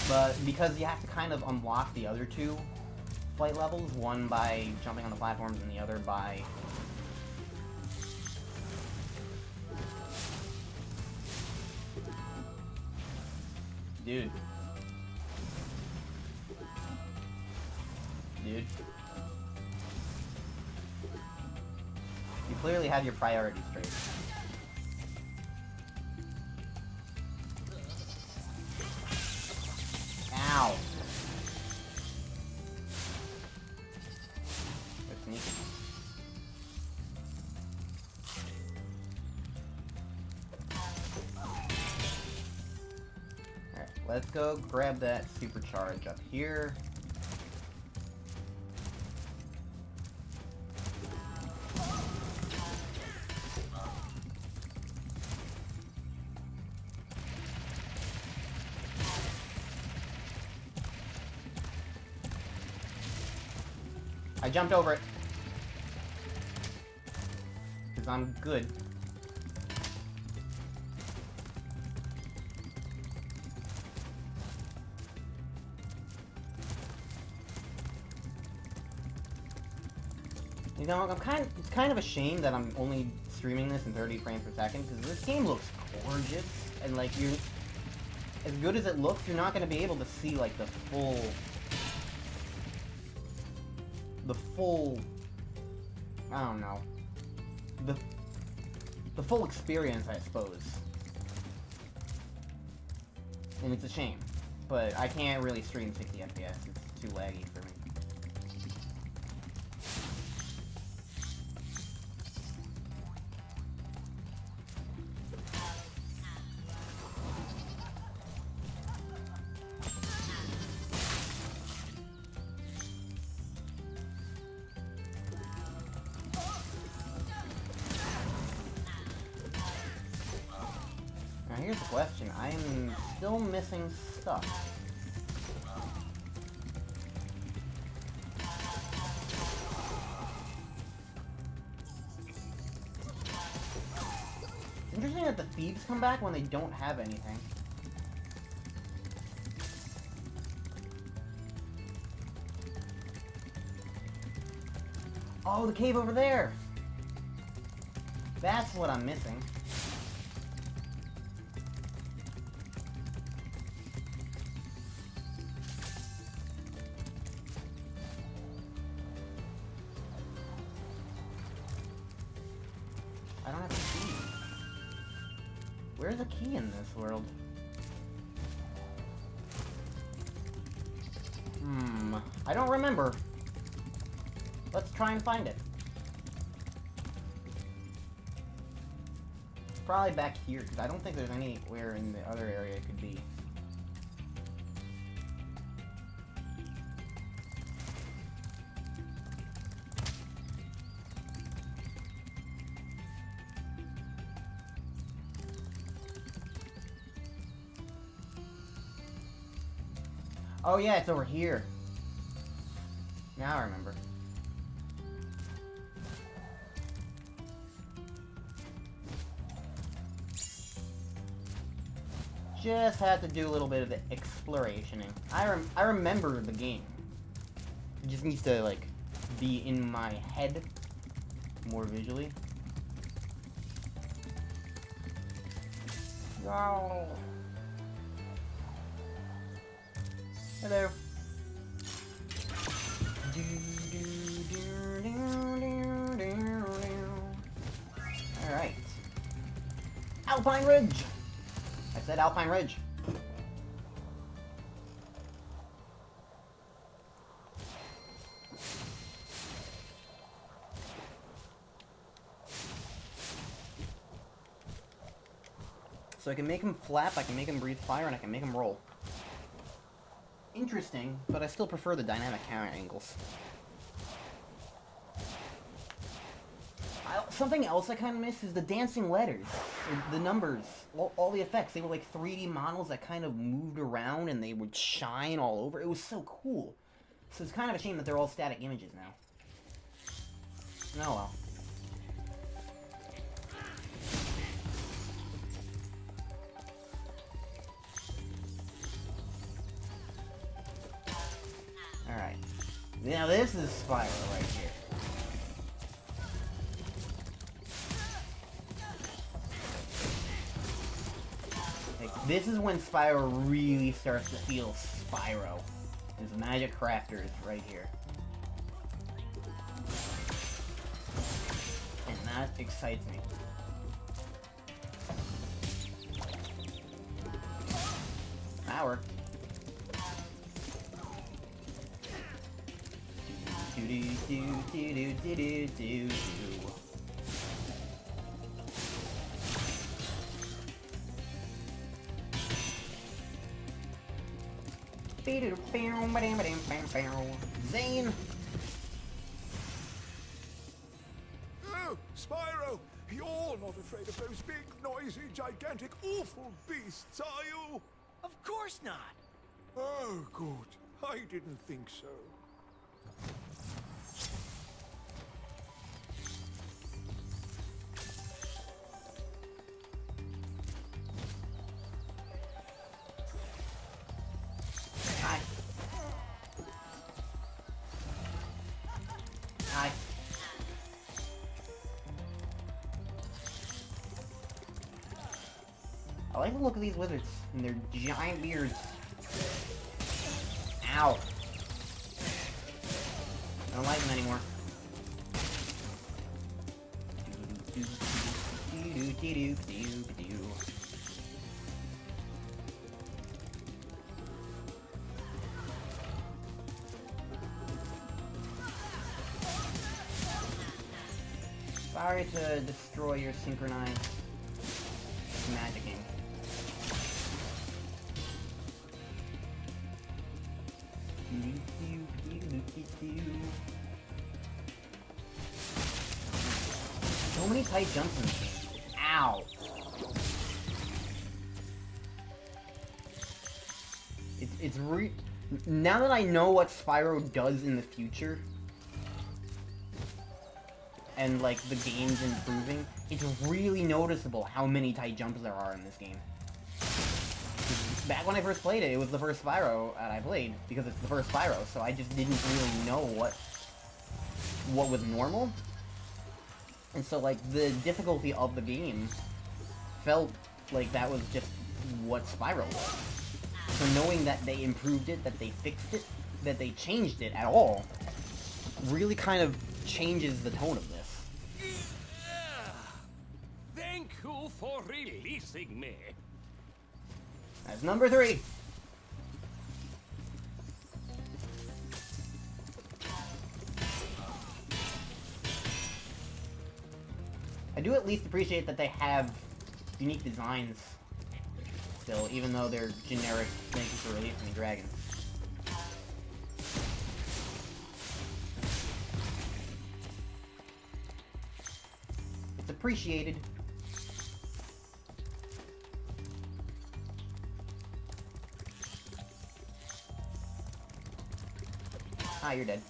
But because you have to kind of unlock the other two flight levels, one by jumping on the platforms and the other by Dude. You clearly have your priorities straight. Ow. They're sneaky. Alright, let's go grab that supercharge up here. I jumped over it. Because I'm good. You know, it's kind of a shame that I'm only streaming this in 30 frames per second, because this game looks gorgeous, and like, as good as it looks, you're not going to be able to see like the full, I don't know, the full experience, I suppose. And it's a shame, but I can't really stream 60 FPS, it's too laggy for me. Here's the question. I am still missing stuff. It's interesting that the thieves come back when they don't have anything. Oh, the cave over there! That's what I'm missing. I don't have a key. Where's a key in this world? I don't remember. Let's try and find it. It's probably back here, because I don't think there's anywhere in the other area it could be. Oh yeah, it's over here. Now I remember. Just had to do a little bit of the explorationing. I remember the game. It just needs to, like, be in my head more visually. Oh. Hello. Alright. Alpine Ridge! I said Alpine Ridge. So I can make him flap, I can make him breathe fire, and I can make him roll. Interesting, but I still prefer the dynamic camera angles. Something else I kind of miss is the dancing letters, the numbers, all the effects. They were like 3D models that kind of moved around and they would shine all over. It was so cool. So it's kind of a shame that they're all static images now. Oh well. Alright. Now this is Spyro right here. Like, this is when Spyro really starts to feel Spyro. His magic crafters right here. And that excites me. Power. Do. Zane! Oh, Spyro! You're not afraid of those big, noisy, gigantic, awful beasts, are you? Of course not. Oh, good. I didn't think so. Hi. Hi. I like the look of these wizards and their giant beards. Ow. I don't like them anymore. Sorry to destroy your synchronized magicking. So many tight jumps in this game. Ow! Now that I know what Spyro does in the future, and like the game's improving, it's really noticeable how many tight jumps there are in this game. Back when I first played it, it was the first Spyro that I played, because it's the first Spyro, so I just didn't really know what what was normal. And so, like, the difficulty of the game felt like that was just what Spyro was. So knowing that they improved it, that they fixed it, that they changed it at all, really kind of changes the tone of this. Thank you for releasing me. That's number 3. I do at least appreciate that they have unique designs still, even though they're generic. Thank you for releasing the dragon. It's appreciated. Ah, you're dead.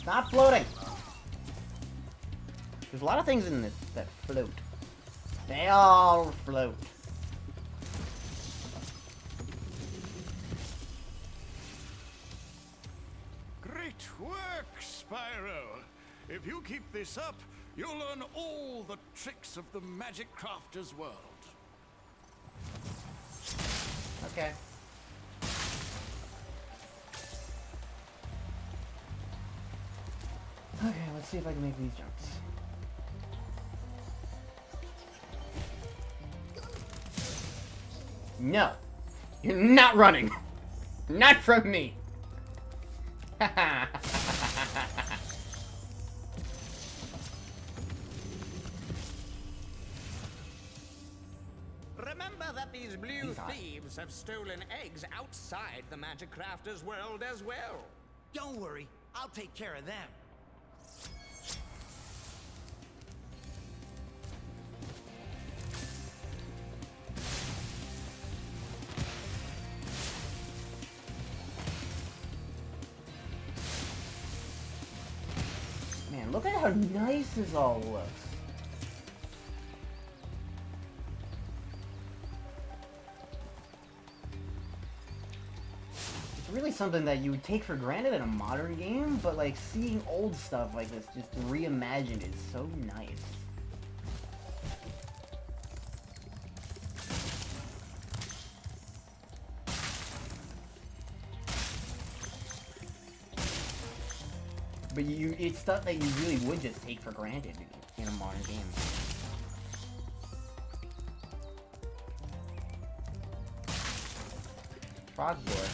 Stop floating! There's a lot of things in this that float. They all float. Great work, Spyro. If you keep this up, you'll learn all the tricks of the Magic Crafter's world. Okay. Okay, let's see if I can make these jumps. No! You're not running! Not from me! Remember that these blue thieves have stolen eggs outside the Magic Crafter's world as well. Don't worry, I'll take care of them. Man, look at how nice this all looks. It's really something that you would take for granted in a modern game, but like seeing old stuff like this just reimagined is so nice. But it's stuff that you really would just take for granted in a modern game. Frogboy,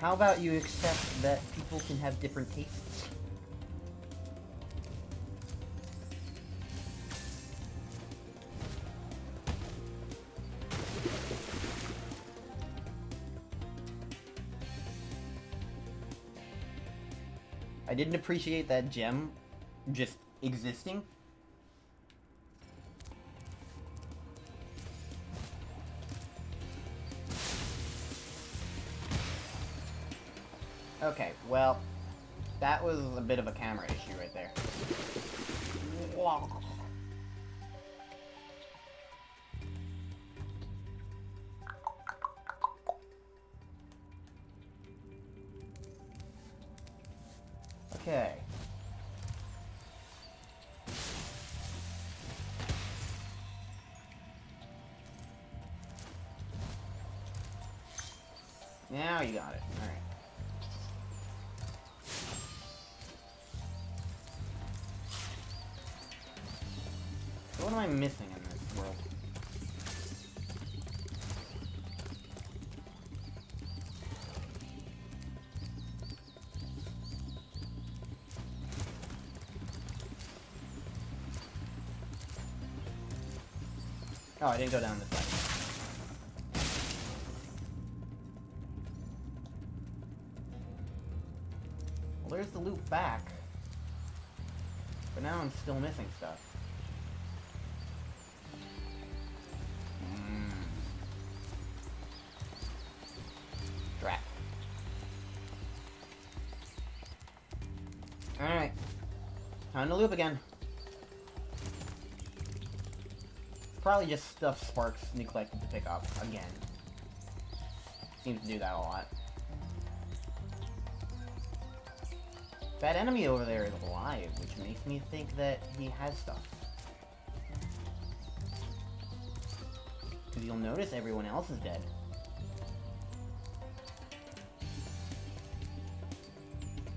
how about you accept that people can have different tastes? I didn't appreciate that gem just existing. Okay, well, that was a bit of a camera issue right there. Okay. Now you got it. Alright. So what am I missing in this world? Oh, I didn't go down this side. there's the loop back. But now I'm still missing stuff. Drat. Alright. Time to loop again. It's probably just stuff Sparks neglected to pick up again. Seems to do that a lot. That enemy over there is alive, which makes me think that he has stuff. Because you'll notice everyone else is dead.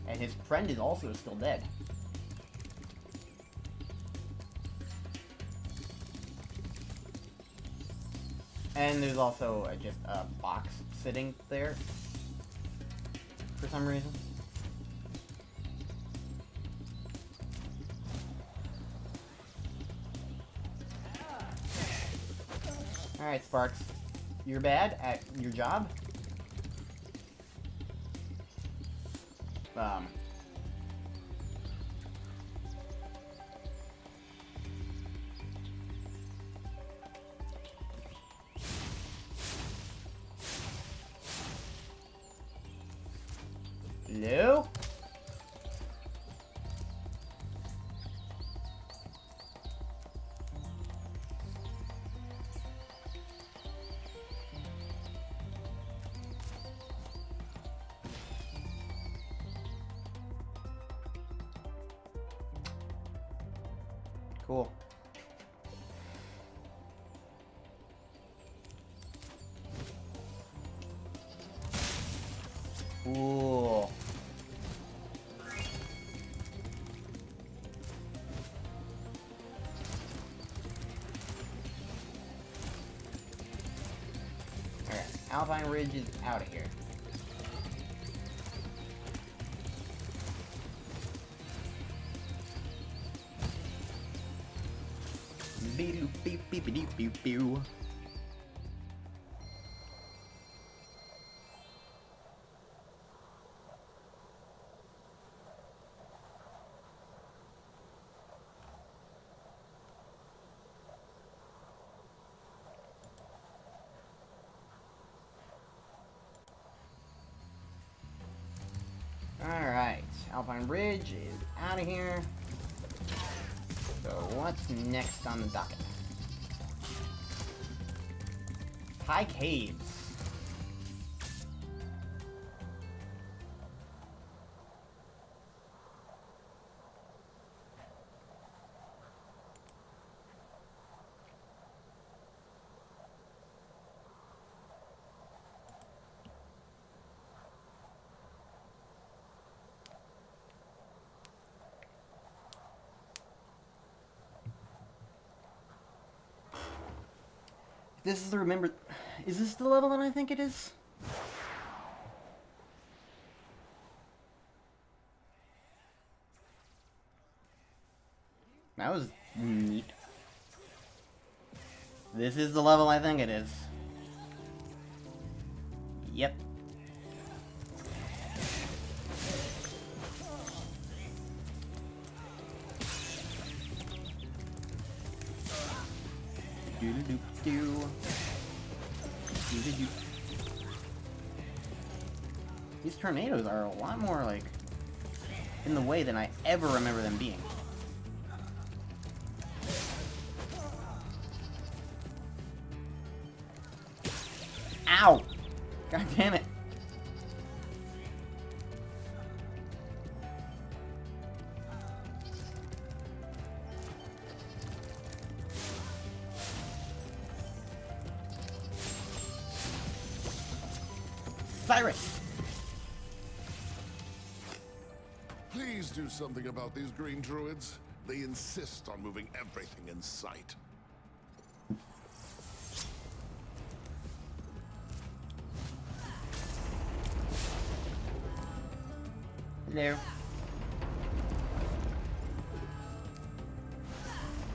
And his friend is also still dead. And there's also just a box sitting there for some reason. Alright, Sparks. You're bad at your job? Hello? Cool. Cool. Alright, Alpine Ridge is out of here. Beep-beep-beep-beep-beep-beep. Alright, Alpine Ridge is out of here. So what's next on the docket? High Caves. This is the remember. Is this the level that I think it is? That was neat. This is the level I think it is. Yep. Doo-doo-doo-doo. Doo-doo-doo. These tornadoes are a lot more, like, in the way than I ever remember them being. Ow! God damn it. Cyrus! Please do something about these green druids. They insist on moving everything in sight. Hello.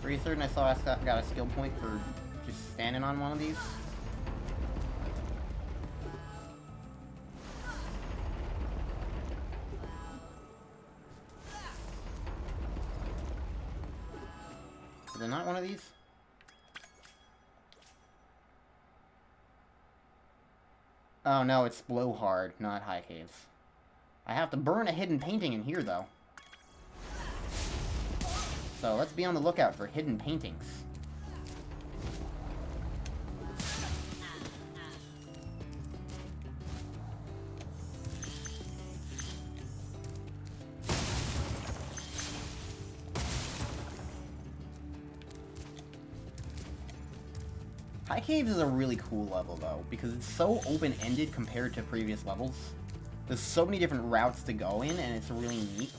Pretty certain I saw I got a skill point for just standing on one of these. Is it not one of these? Oh no, it's blowhard, not high caves. I have to burn a hidden painting in here, though. So let's be on the lookout for hidden paintings. High Caves is a really cool level, though, because it's so open-ended compared to previous levels. There's so many different routes to go in, and it's really neat.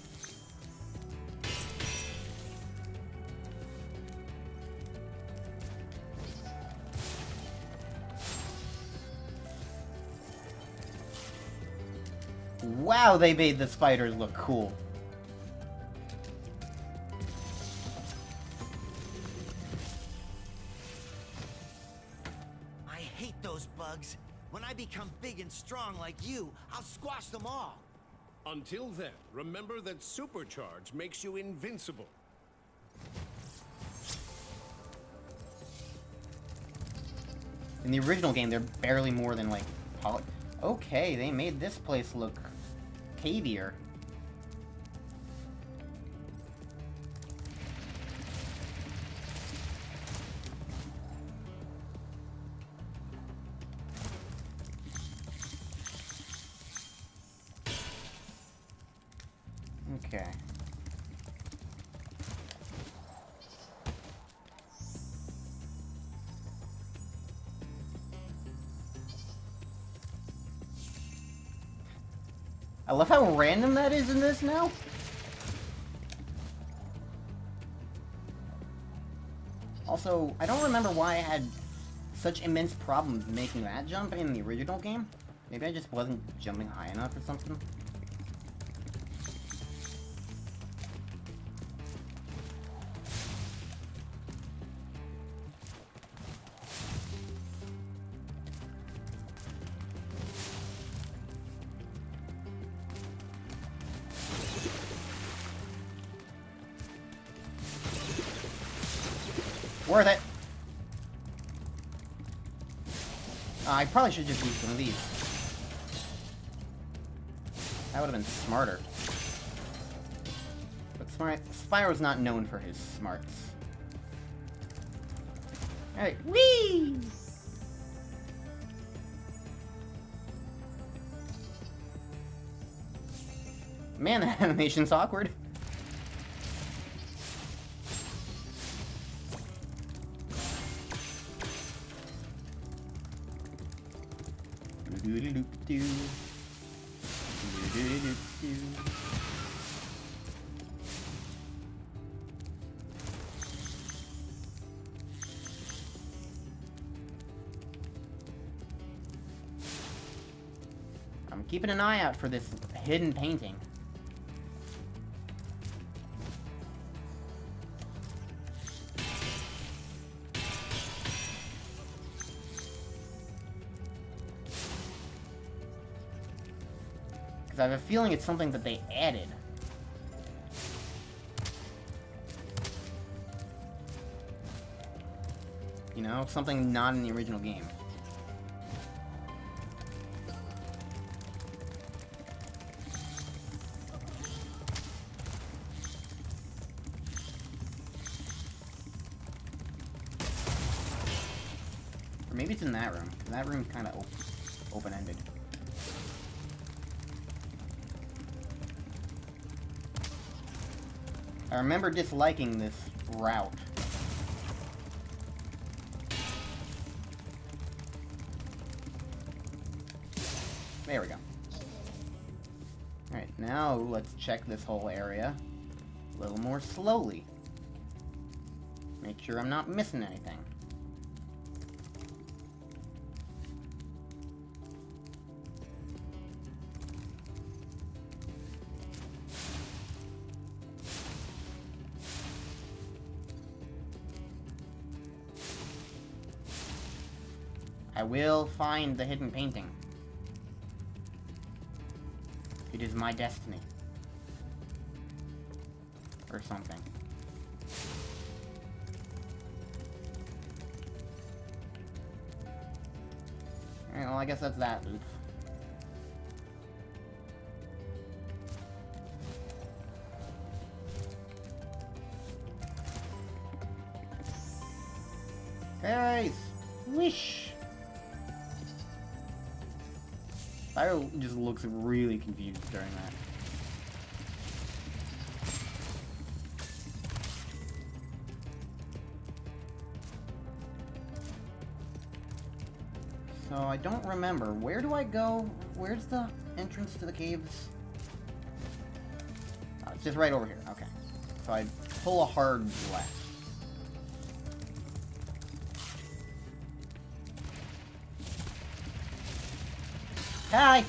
Wow, they made the spiders look cool. I hate those bugs. When I become big and strong like you, I'll squash them all. Until then, remember that supercharge makes you invincible. In the original game, they're barely more than, like, Okay, they made this place look cavier. Okay. I love how random that is in this now. Also, I don't remember why I had such immense problems making that jump in the original game. Maybe I just wasn't jumping high enough or something. Worth it. I probably should just use one of these. That would have been smarter. But Spyro's not known for his smarts. Alright, whee! Man, that animation's awkward. I'm keeping an eye out for this hidden painting. I have a feeling it's something that they added. You know, something not in the original game. Or maybe it's in that room. That room's kind of open-ended. I remember disliking this route. There we go. Alright, now let's check this whole area a little more slowly. Make sure I'm not missing anything. I will find the hidden painting. It is my destiny. Or something. Alright, well, I guess that's that loop. Fairies! Wish! Spyro just looks really confused during that. So I don't remember. Where do I go? Where's the entrance to the caves? Oh, it's just right over here. Okay. So I pull a hard left. Hi!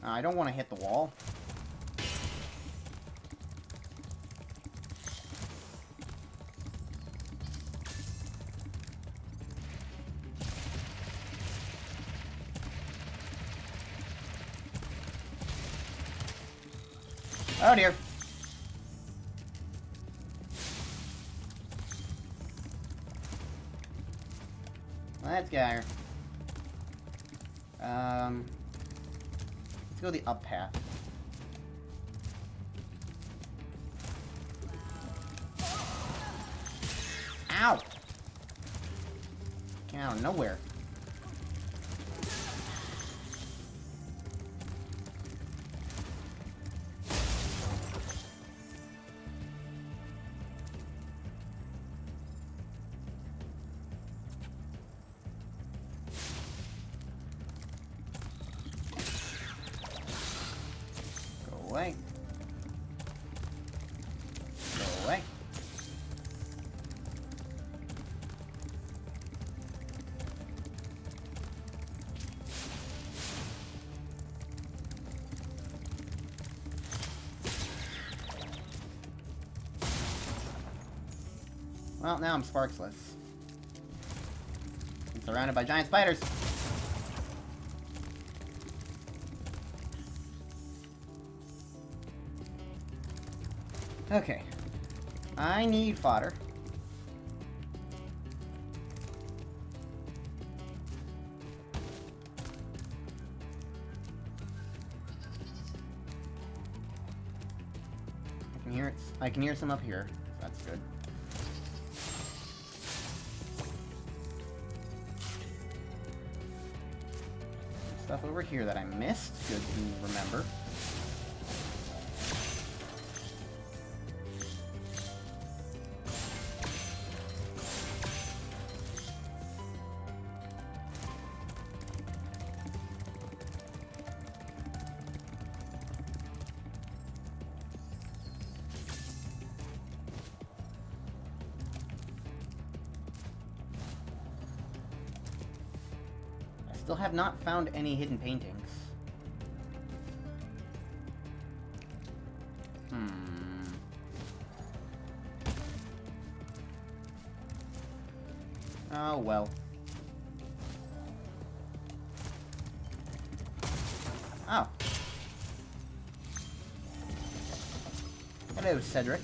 I don't want to hit the wall. Oh dear. Let's go here. Let's go the up path. Ow! Came out of nowhere. Go away. Go away. Well, now I'm sparksless. I'm surrounded by giant spiders. Okay. I need fodder. I can hear some up here. So that's good. Stuff over here that I missed. Good to remember. Still have not found any hidden paintings. Oh well. Oh. Hello, Cedric.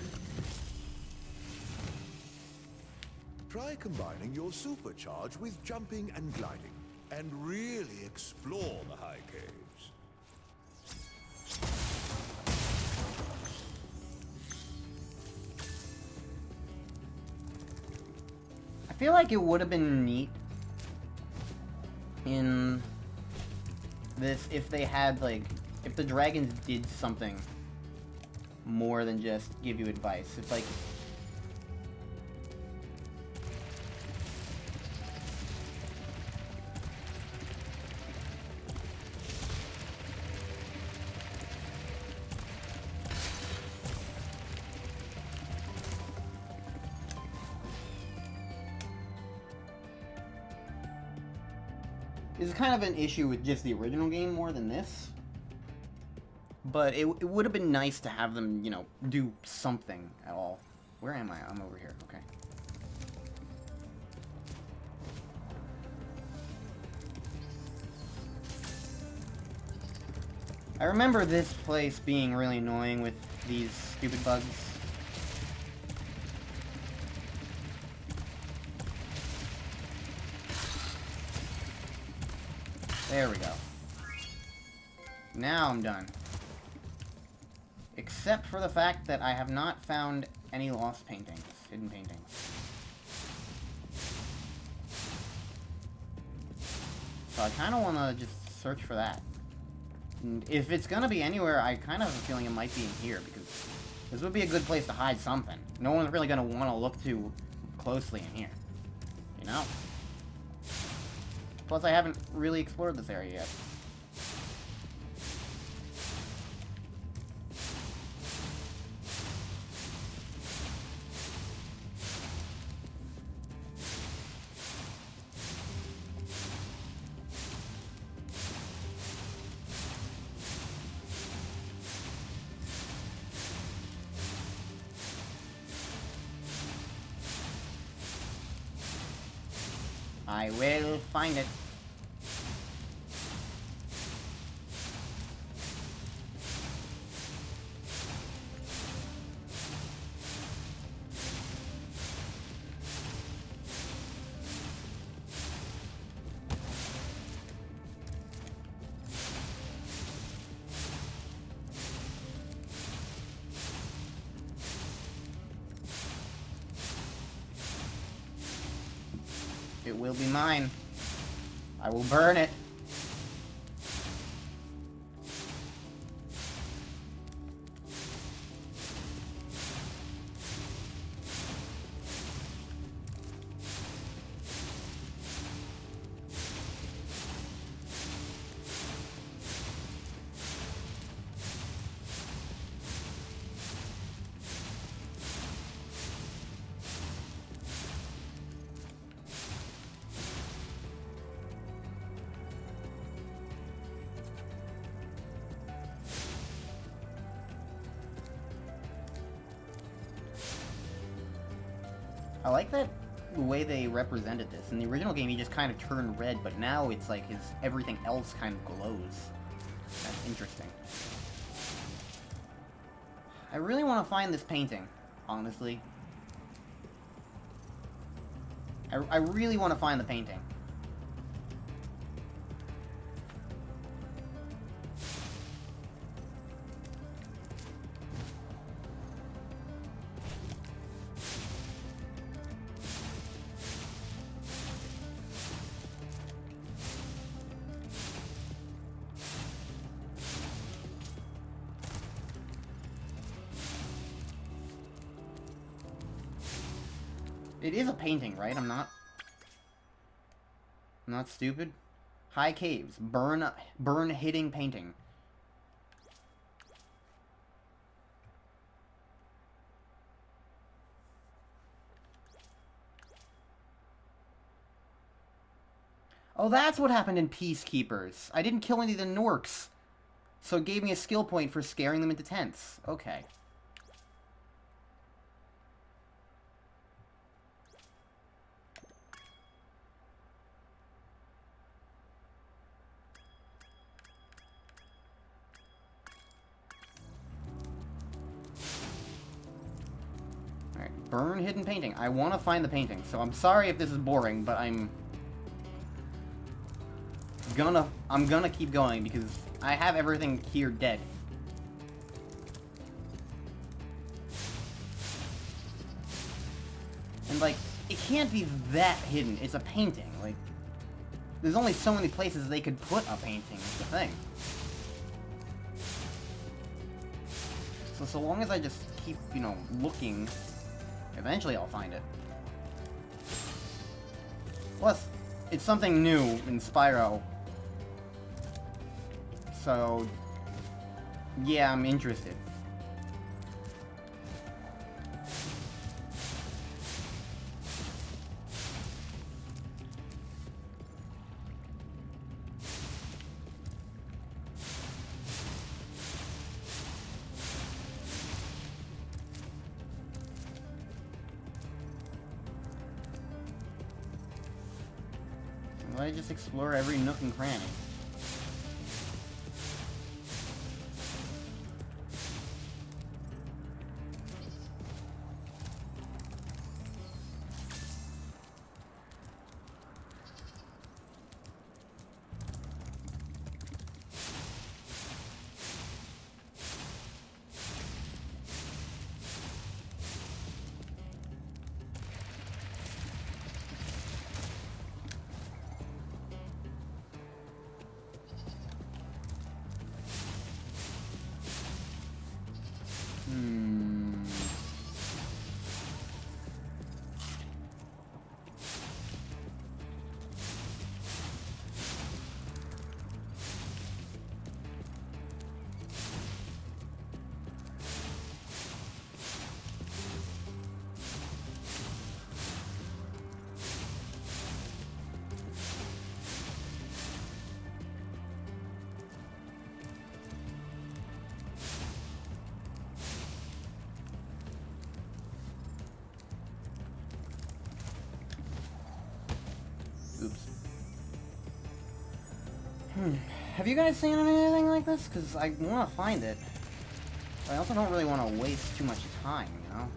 Try combining your supercharge with jumping and gliding, and really explore the high caves. I feel like it would have been neat in this if they had, like, if the dragons did something more than just give you advice. If, like, it's kind of an issue with just the original game more than this. But it would have been nice to have them, you know, do something at all. Where am I? I'm over here. Okay. I remember this place being really annoying with these stupid bugs. There we go. Now I'm done. Except for the fact that I have not found any lost paintings, hidden paintings. So I kind of want to just search for that. And if it's going to be anywhere, I kind of have a feeling it might be in here, because this would be a good place to hide something. No one's really going to want to look too closely in here. You know? Plus, I haven't really explored this area yet. I will find it. It will be mine. I will burn it. I like that the way they represented this. In the original game, he just kind of turned red, but now it's like his everything else kind of glows. That's interesting. I really want to find this painting, honestly. I really want to find the painting. It is a painting, right? I'm not stupid. High caves. Burn hitting painting. Oh, that's what happened in Peacekeepers. I didn't kill any of the Norks. So it gave me a skill point for scaring them into tents. Okay. Burn hidden painting. I want to find the painting, so I'm sorry if this is boring, but I'm gonna keep going because I have everything here dead. And like, it can't be that hidden. It's a painting. Like, there's only so many places they could put a painting, is the thing. So long as I just keep, you know, looking, eventually I'll find it. Plus, it's something new in Spyro. So, yeah, I'm interested. Let me just explore every nook and cranny. Oops. Have you guys seen anything like this? Because I want to find it. But I also don't really want to waste too much time, you know?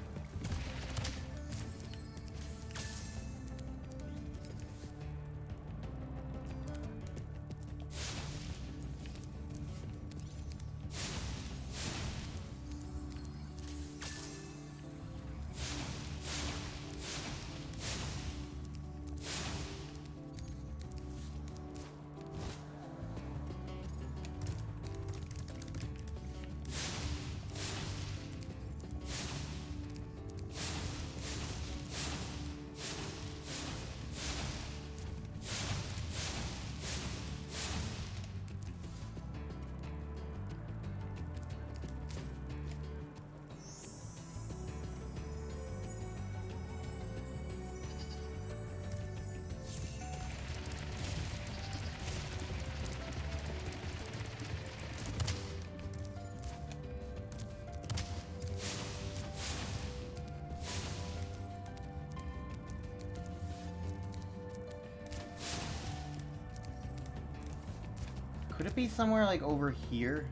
Could it be somewhere like over here?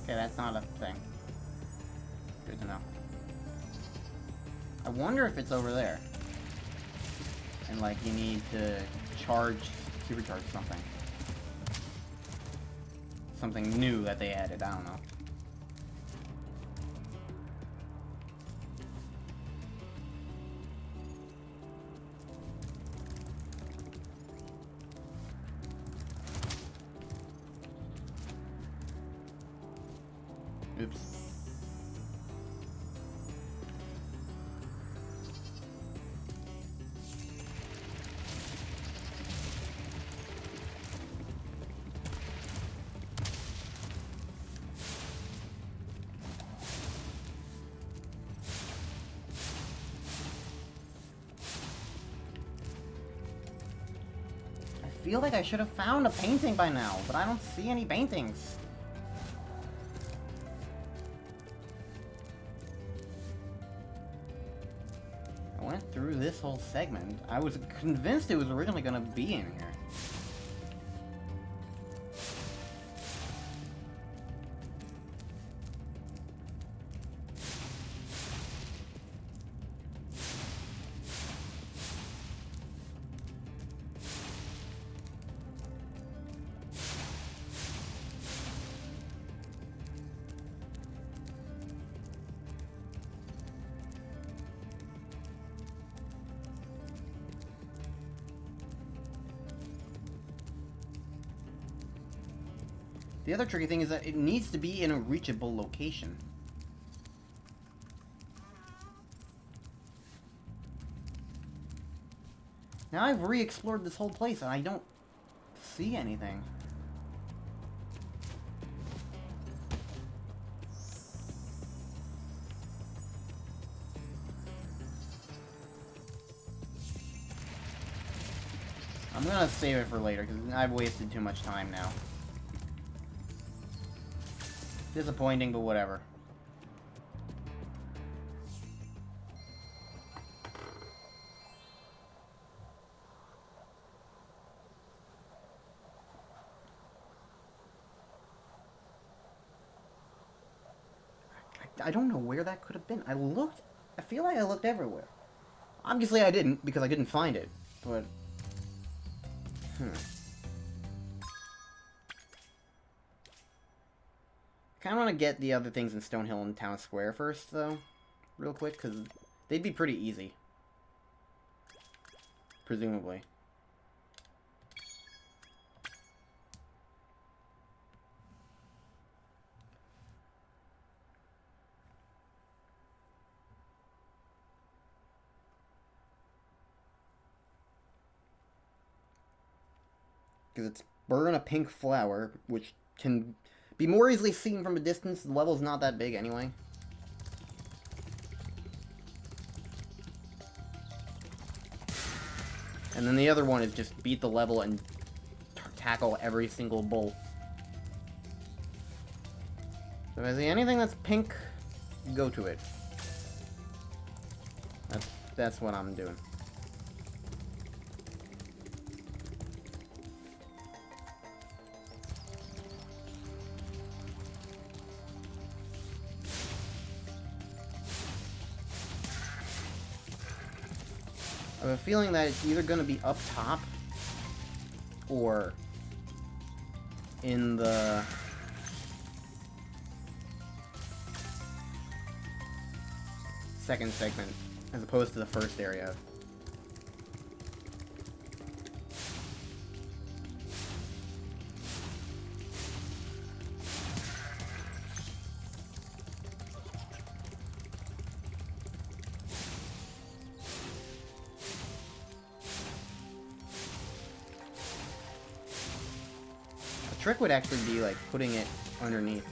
Okay, that's not a thing. Good to know. I wonder if it's over there. And like you need to supercharge something. Something new that they added, I don't know. Oops. I feel like I should have found a painting by now, but I don't see any paintings. I went through this whole segment. I was convinced it was originally going to be in here. The other tricky thing is that it needs to be in a reachable location. Now I've re-explored this whole place and I don't see anything. I'm gonna save it for later because I've wasted too much time now. Disappointing, but whatever. I don't know where that could have been. I feel like I looked everywhere. Obviously I didn't, because I didn't find it, but... I kind of want to get the other things in Stonehill and Town Square first, though, real quick, because they'd be pretty easy. Presumably. Because it's burn a pink flower, which can be more easily seen from a distance. The level's not that big anyway. And then the other one is just beat the level and tackle every single bull. So if I see anything that's pink go to it. That's what I'm doing. I have a feeling that it's either going to be up top or in the second segment, as opposed to the first area. A trick would actually be like putting it underneath.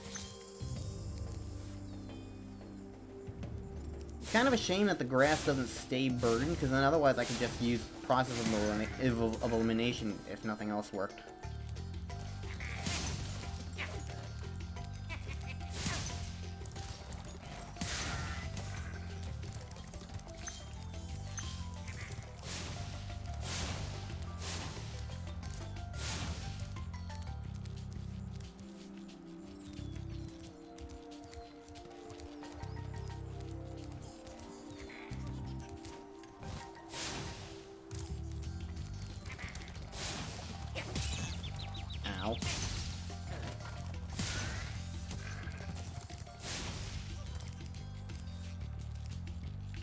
It's kind of a shame that the grass doesn't stay burdened, because then otherwise I could just use process of elimination if nothing else worked. Ow.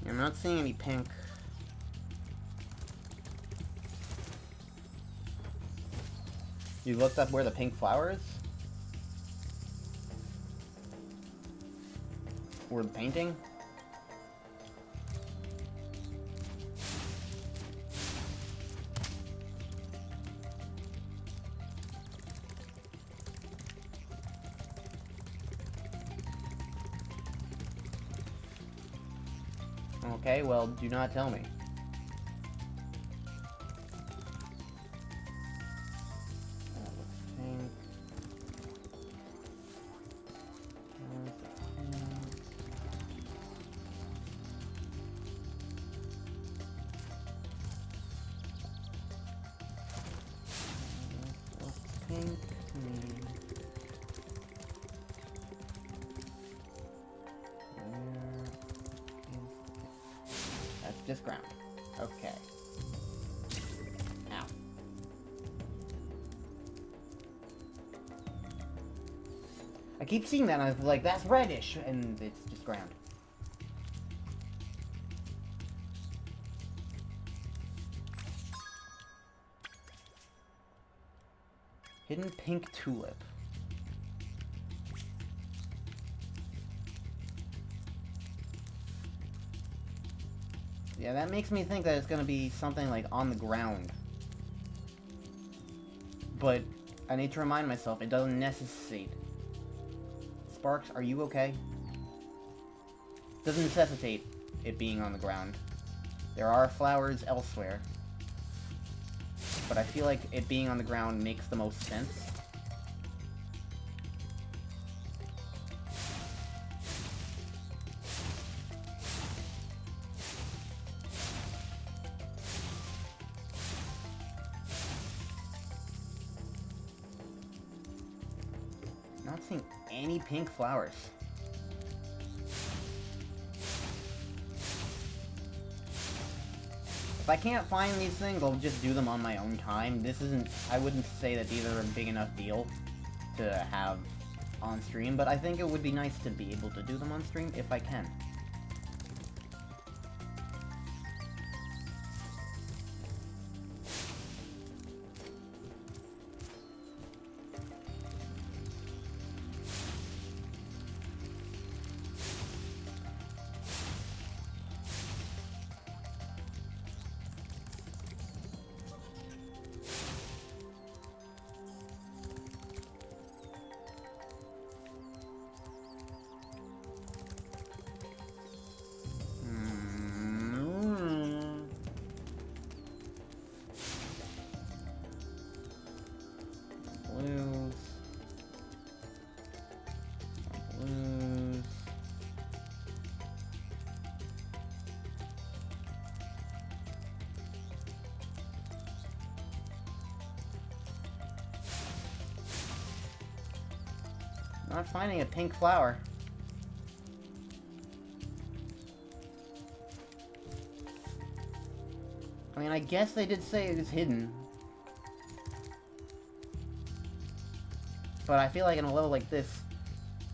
I'm not seeing any pink. You looked up where the pink flower is? Or the painting? Okay, well, do not tell me. Pink. Pink. That's just ground. Okay. Ow. I keep seeing that and I was like, that's reddish, and it's just ground. Hidden pink tulip. Yeah, that makes me think that it's gonna be something like on the ground. But I need to remind myself it doesn't necessitate. Sparks, are you okay? Doesn't necessitate it being on the ground. There are flowers elsewhere. But I feel like it being on the ground makes the most sense. Not seeing any pink flowers. If I can't find these things, I'll just do them on my own time. This isn't... I wouldn't say that these are a big enough deal to have on stream, but I think it would be nice to be able to do them on stream if I can. Not finding a pink flower. I mean, I guess they did say it was hidden. But I feel like in a level like this,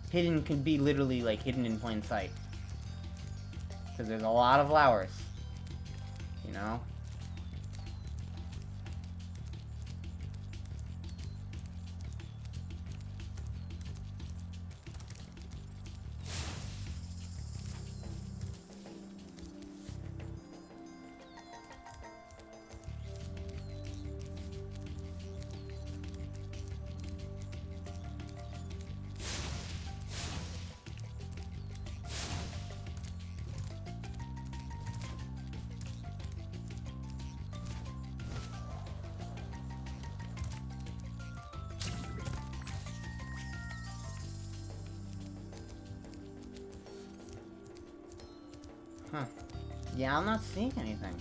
hidden can be literally, like, hidden in plain sight. Because there's a lot of flowers. You know? Huh. Yeah, I'm not seeing anything.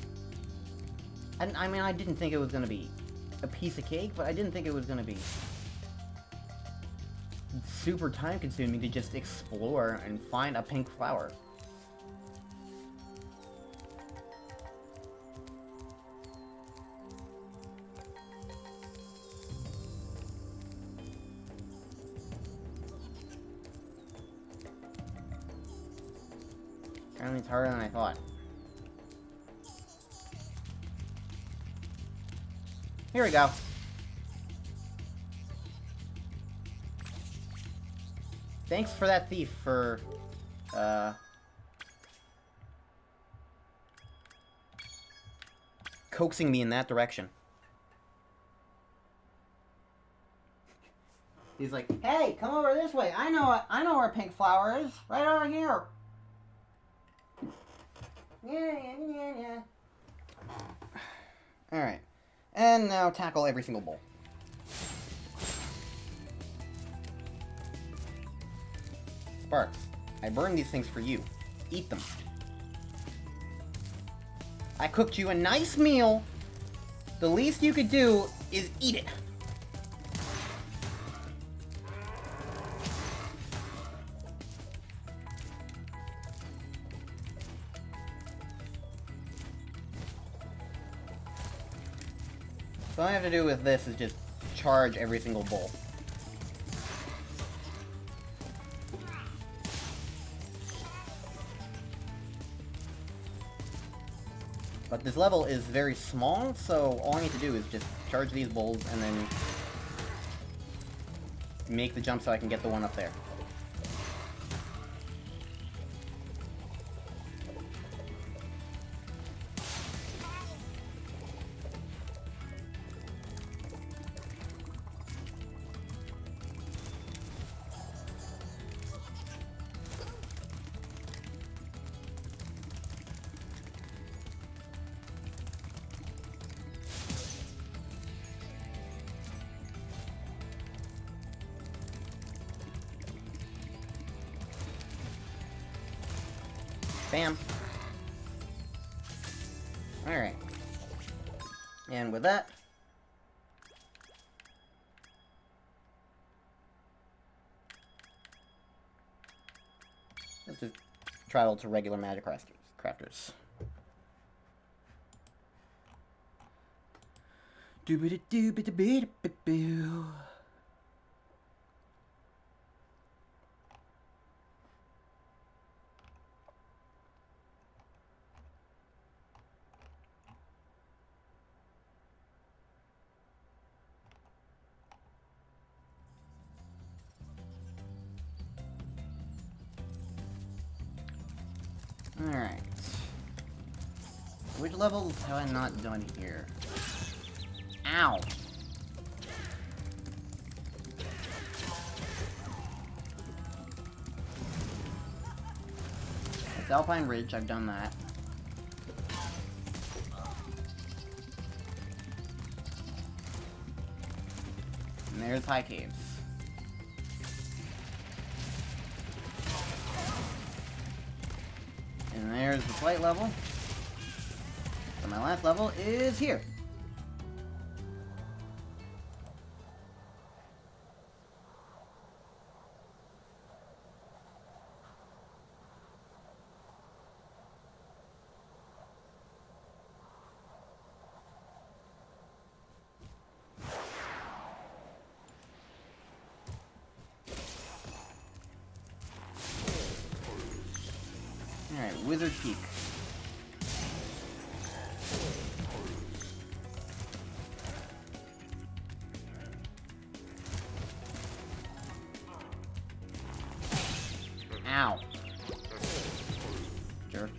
I mean, I didn't think it was gonna be a piece of cake, but I didn't think it was gonna be super time-consuming to just explore and find a pink flower. Apparently it's harder than I thought. Here we go. Thanks for that thief for, coaxing me in that direction. He's like, hey, come over this way. I know where pink flower is. Right over here. Yeah. Alright. And now tackle every single bowl. Sparks, I burned these things for you. Eat them. I cooked you a nice meal. The least you could do is eat it. So all I have to do with this is just charge every single bowl. But this level is very small, so all I need to do is just charge these bowls and then make the jump so I can get the one up there. Bam. Alright. And with that, let's just travel to regular magic crafters. Doobity-doobity-boo. Alright. Which levels have I not done here? Ow! It's Alpine Ridge, I've done that. And there's High Caves. And there's the flight level. So my last level is here. Alright, Wizard Peak. Ow. Jerk.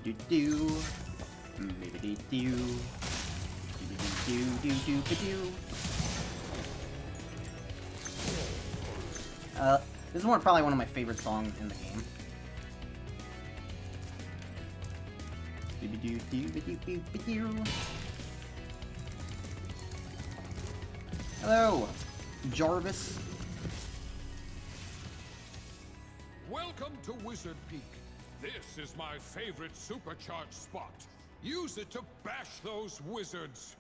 Do do do do do. This is probably one of my favorite songs in the game. Hello, Jarvis. Welcome to Wizard Peak. This is my favorite supercharged spot. Use it to bash those wizards.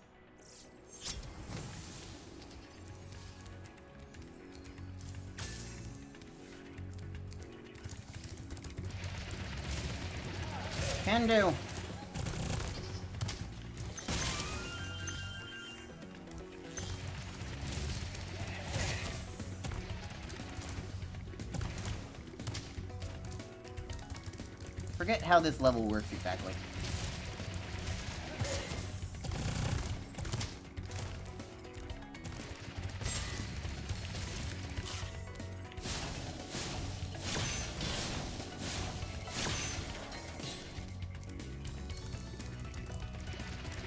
Can do. Forget how this level works exactly.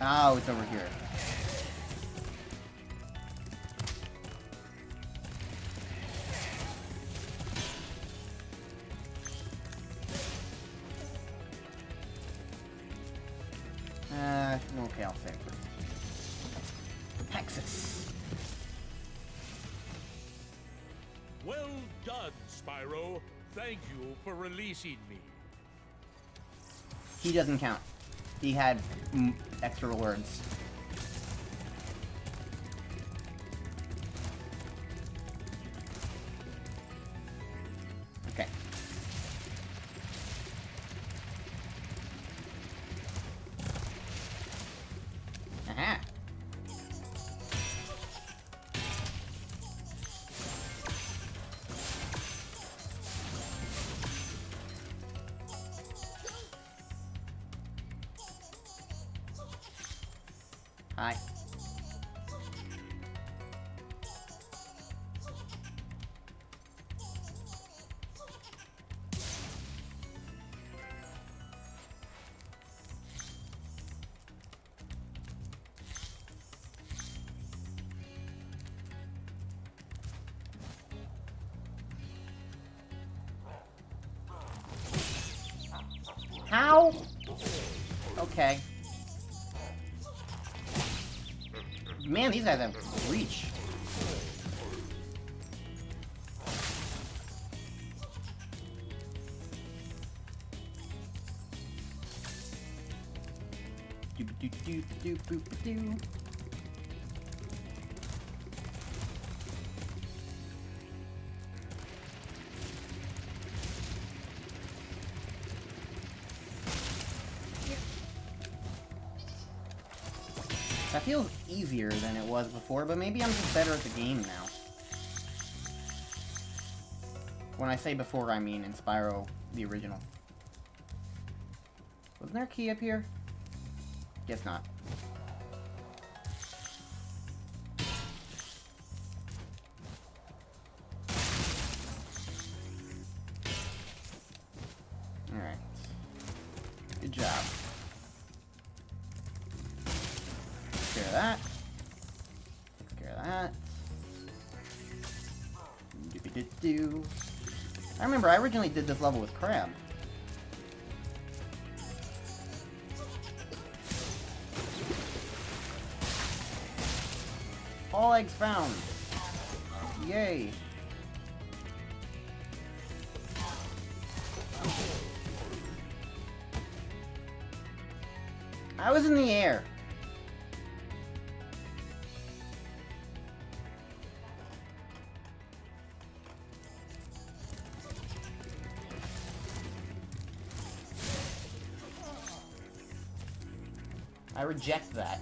Oh, it's over here. Okay, I'll save first. Texas. Well done, Spyro. Thank you for releasing me. He doesn't count. He had extra words. Okay. Aha. Hi. How? Okay. Man, these guys have reach. Do. That feels easier than it was before, but maybe I'm just better at the game now. When I say before, I mean in Spyro, the original. Wasn't there a key up here? Guess not. Alright. Good job. Take care of that. Take care of that. Do-do-do-do. I remember I originally did this level with Crab. All eggs found. Yay. I was in the air. I reject that.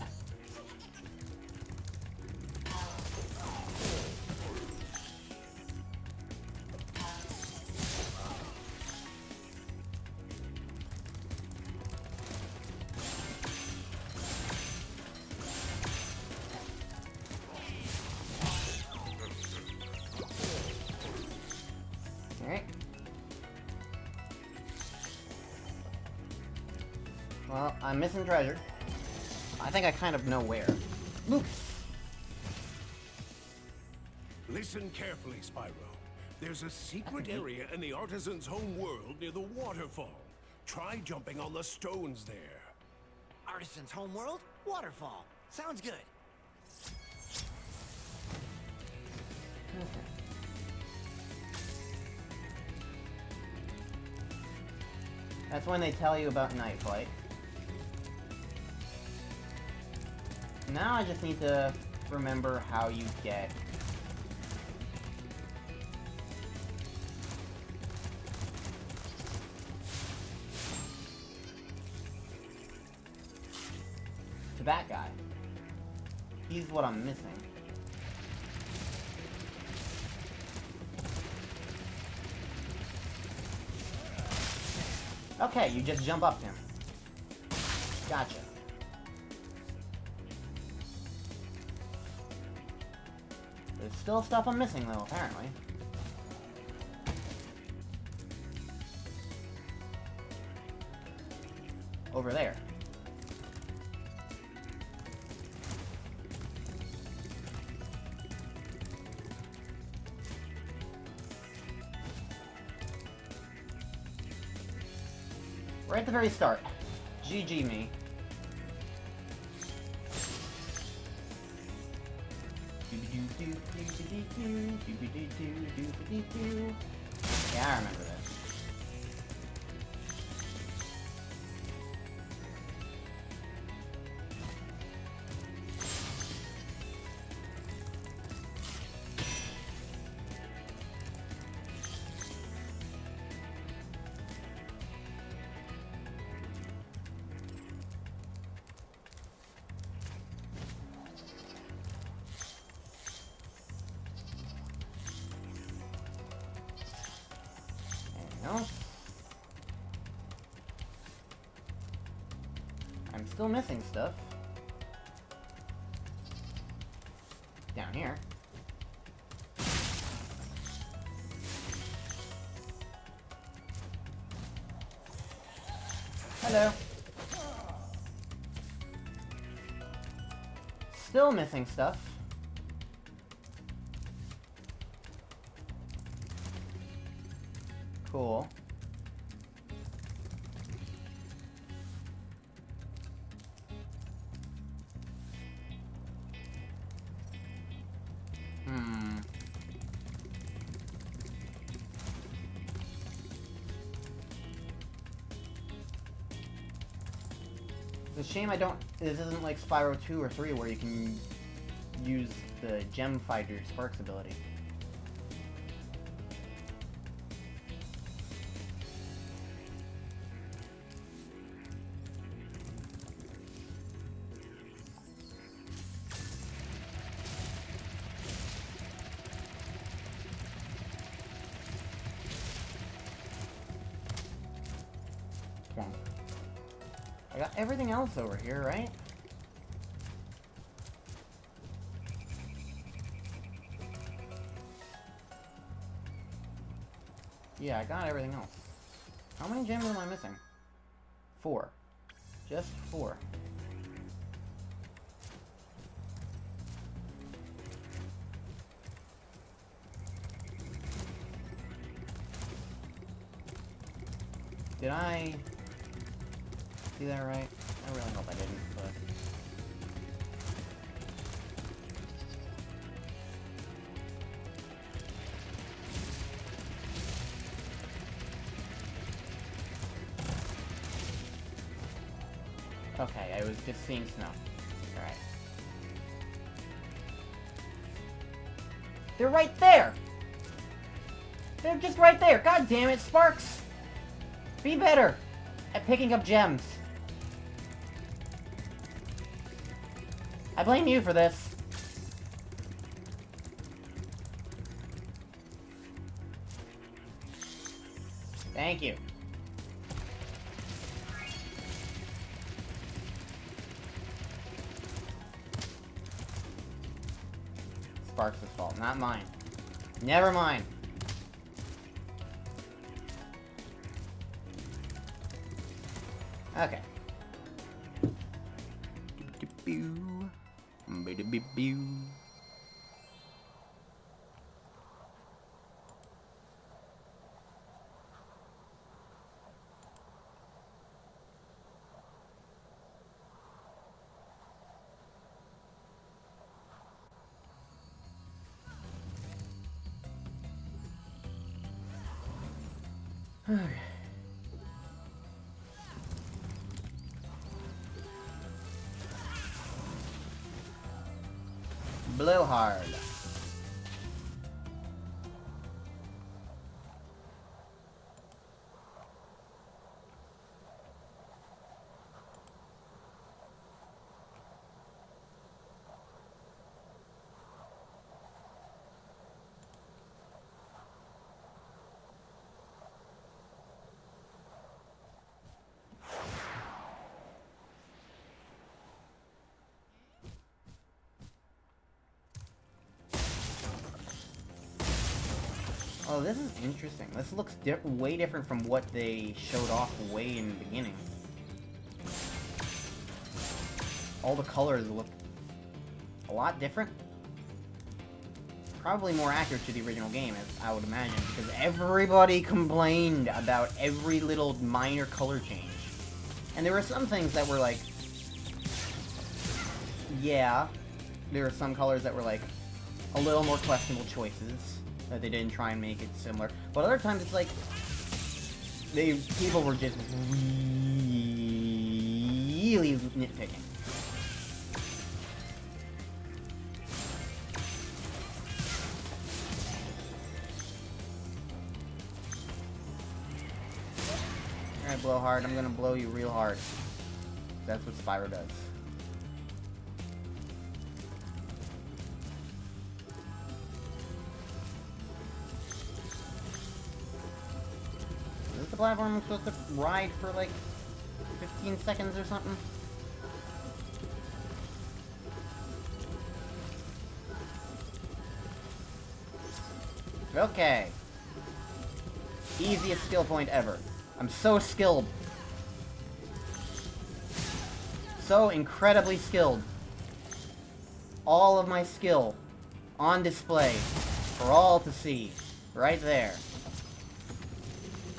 Alright. Well, I'm missing treasure. I think I kind of know where. Luke! Listen carefully, Spyro. There's a secret area in the artisan's home world near the waterfall. Try jumping on the stones there. Artisan's homeworld? Waterfall. Sounds good. That's when they tell you about Night Flight. Now I just need to remember how you get to that guy. He's what I'm missing. Okay, you just jump up to him. Gotcha. There's still stuff I'm missing, though, apparently. Over there. Right at the very start. GG me. Yeah, I remember this. No. I'm still missing stuff. Down here. Hello. Still missing stuff. Cool. It's a shame I don't. This isn't like Spyro 2 or 3 where you can use the Gem Fighter Sparks ability. I got everything else over here, right? Yeah, I got everything else. How many gems am I missing? 4. Just 4. Did I see that right? I really hope I didn't, but... Okay, I was just seeing snow. Alright. They're right there! They're just right there! God damn it, Sparks! Be better at picking up gems. I blame you for this. Thank you. Sparks' fault, not mine. Never mind. Okay. Blowhard. Oh, this is interesting. This looks way different from what they showed off way in the beginning. All the colors look a lot different. Probably more accurate to the original game, as I would imagine, because everybody complained about every little minor color change. And there were some things that were like, yeah, there were some colors that were like a little more questionable choices, that they didn't try and make it similar. But other times it's like, people were just really nitpicking. Alright, Blowhard, I'm gonna blow you real hard. That's what Spyro does. Is this the platform I'm supposed to ride for like 15 seconds or something? Okay. Easiest skill point ever. I'm so skilled. So incredibly skilled. All of my skill on display for all to see. Right there.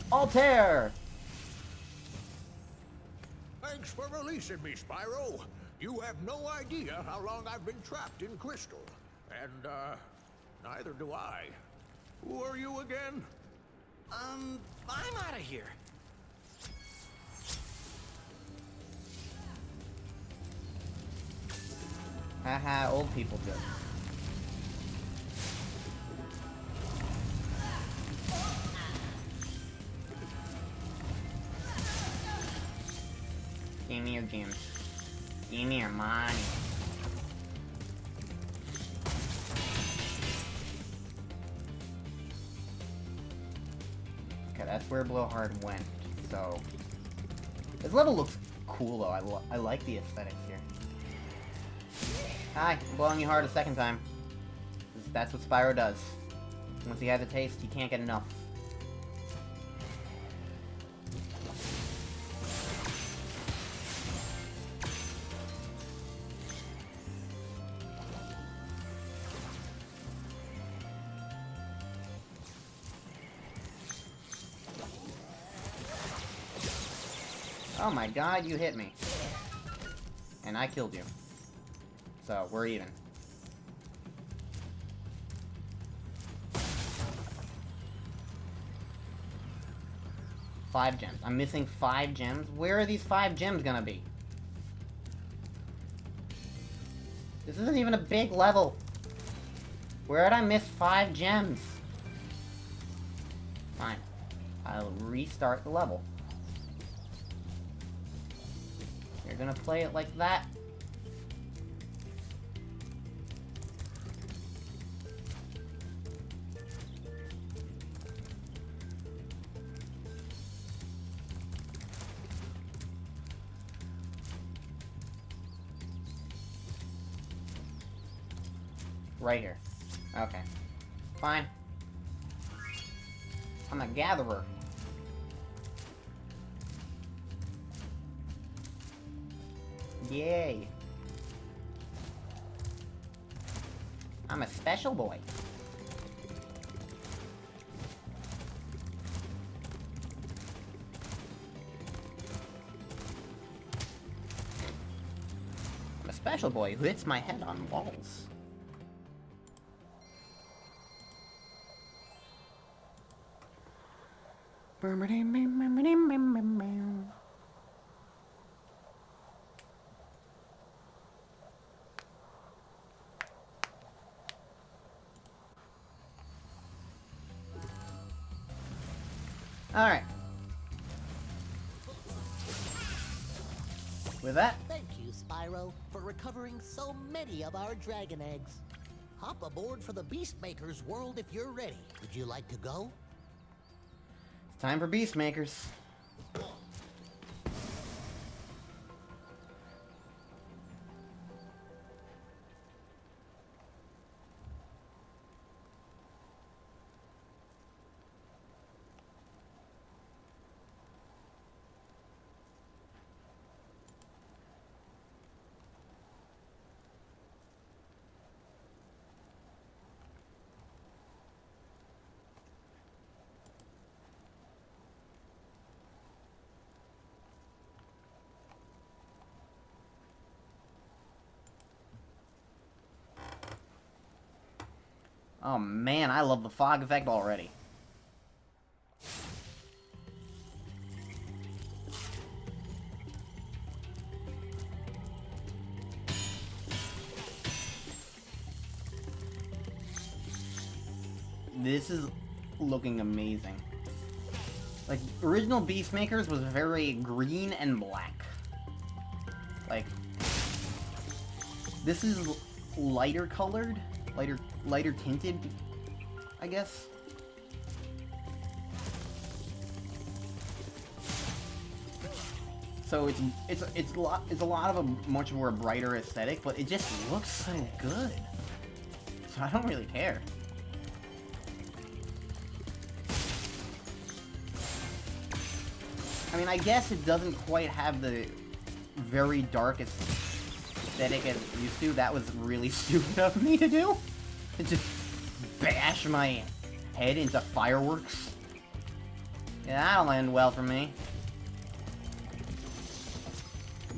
Altair! Thanks for releasing me, Spyro. You have no idea how long I've been trapped in Crystal. And, neither do I. Who are you again? I'm out of here. Haha, old people joke. Give me your gems. Give me your money. Okay, that's where Blowhard went, so... This level looks cool, though. I like the aesthetics here. Hi, I'm blowing you hard a second time. That's what Spyro does. Once he has a taste, he can't get enough. Oh my god, you hit me. And I killed you. So, we're even. Five gems. I'm missing 5 gems? Where are these 5 gems gonna be? This isn't even a big level. Where did I miss 5 gems? Fine. I'll restart the level. You're gonna play it like that? Right here. Okay. Fine. I'm a gatherer. Yay. I'm a special boy. I'm a special boy who hits my head on walls. Alright. With that, Thank you, Spyro, for recovering so many of our dragon eggs. Hop aboard for the Beastmaker's world if you're ready. Would you like to go? it's time for Beastmakers. Oh man, I love the fog effect already. This is looking amazing. Like, original Beastmakers was very green and black. Like, this is lighter colored, lighter tinted, I guess. So it's a lot of a much more brighter aesthetic, but it just looks so good. So I don't really care. I mean, I guess it doesn't quite have the very dark aesthetic as it used to. That was really stupid of me to do. To just bash my head into fireworks. Yeah, that'll end well for me.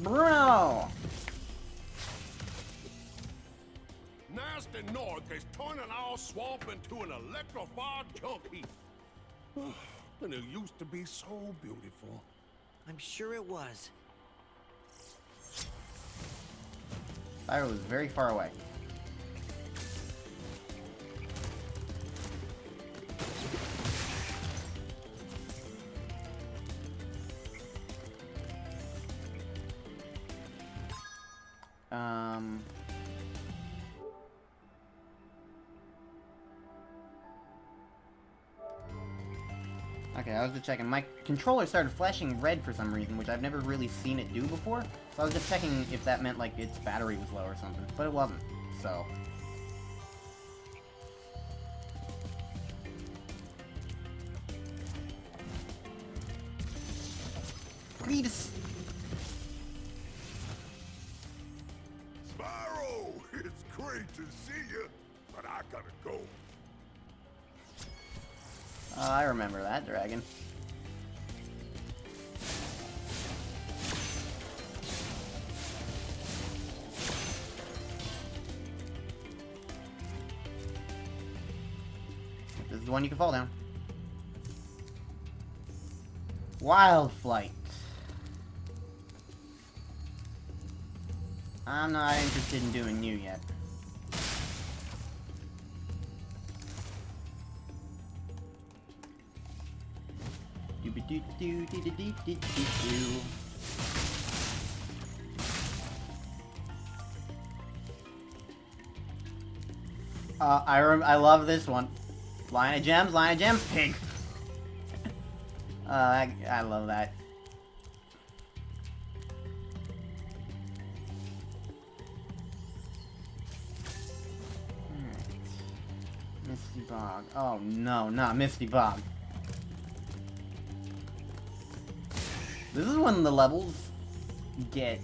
Bruno! Nasty North is turning our swamp into an electrified junk heap. And it used to be so beautiful. I'm sure it was. Spyro was very far away. Okay, I was just checking. My controller started flashing red for some reason, which I've never really seen it do before. So I was just checking if that meant, like, its battery was low or something. But it wasn't, so... Please! Spyro, it's great to see you, but I gotta go. I remember that dragon. This is the one you can fall down. Wild Flight. I'm not interested in doing you yet. I love this one. Line of gems, pig. I love that. Misty Bog. Oh no, not Misty Bog. This is when the levels get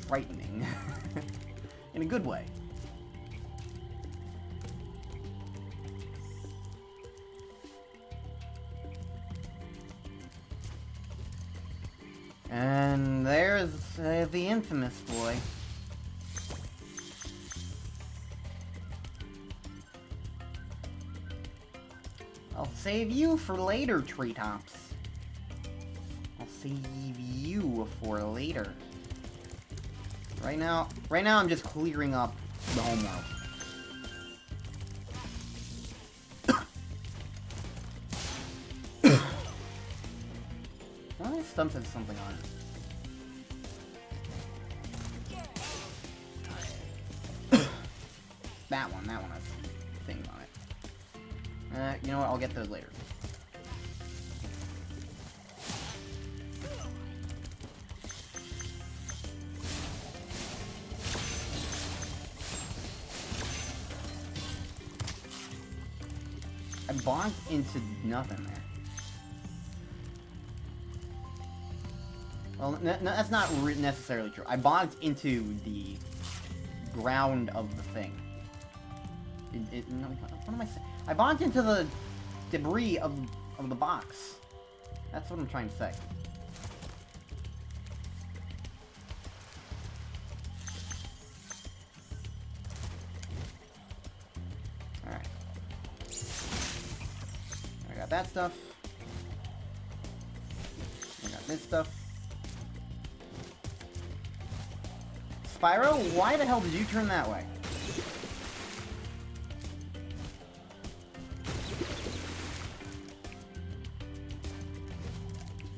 frightening. In a good way. And there's the infamous boy. I'll save you for later, treetops. I'll save you for later. Right now I'm just clearing up the homeworld. Why Stump has something on it? That one has things on it. You know what? I'll get those later. I bonked into nothing there. Well, that's not necessarily true. I bonked into the ground of the thing. No, what am I saying? I bonked into the debris of the box. That's what I'm trying to say. Alright. I got that stuff. I got this stuff. Spyro, why the hell did you turn that way?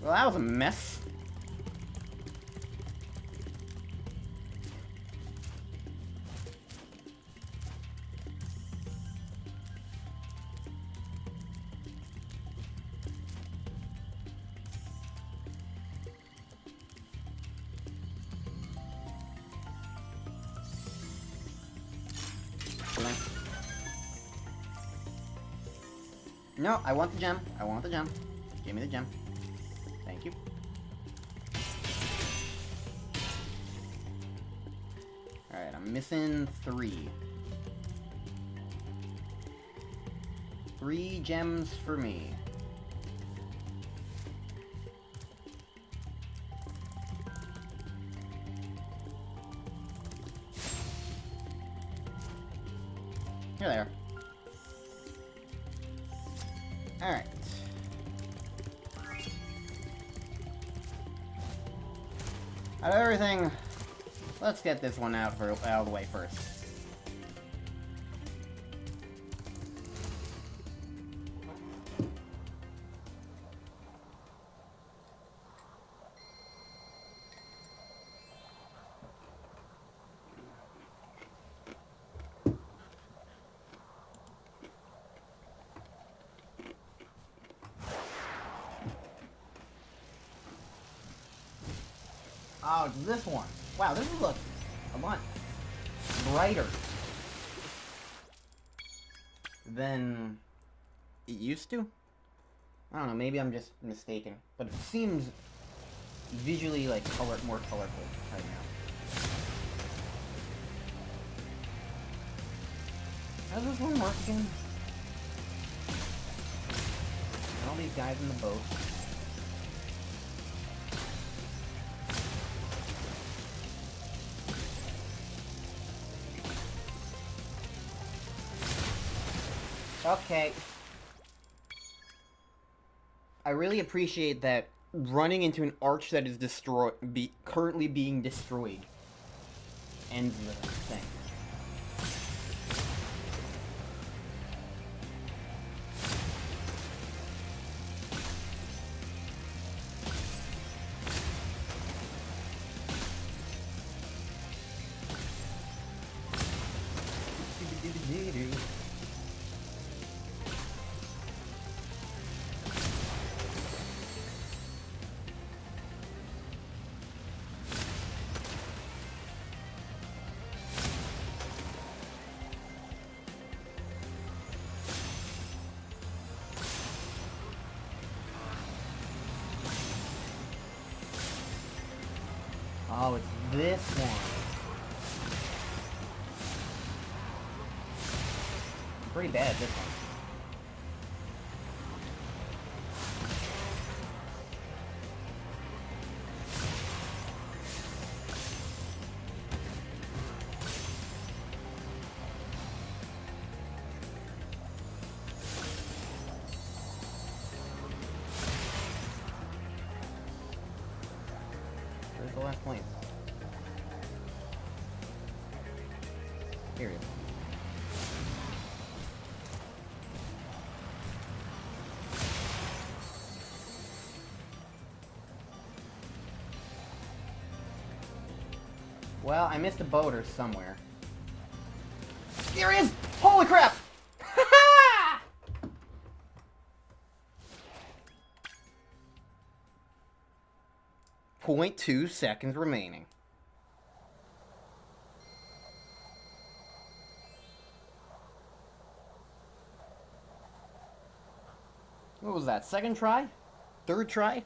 Well, that was a mess. No, I want the gem. I want the gem. Give me the gem. Thank you. Alright, I'm missing 3. 3 gems for me. Here they are. Alright. Out of everything, let's get this one out of the way first. Oh, this one. Wow, this will look a lot brighter than it used to. I don't know, maybe I'm just mistaken. But it seems visually like more colorful right now. How does this one work again? All these guys in the boat. Okay. I really appreciate that running into an arch that is currently being destroyed ends the thing. Oh, it's this one. Pretty bad, this one. Where's the last point? Here it is. Well, I missed a boat or somewhere. Here he is! Holy crap! 0.2 seconds remaining. What was that? Second try? Third try?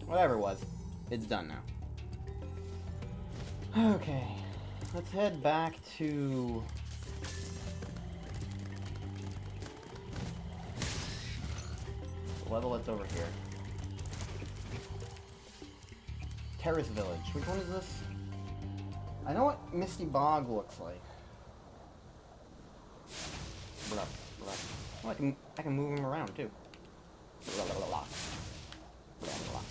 Whatever it was, it's done now. Okay, let's head back to... the level that's over here. Terrace Village. Which one is this? I know what Misty Bog looks like. Blah, blah. Oh, I can move him around too. Blah, blah, blah, blah. Blah, blah, blah.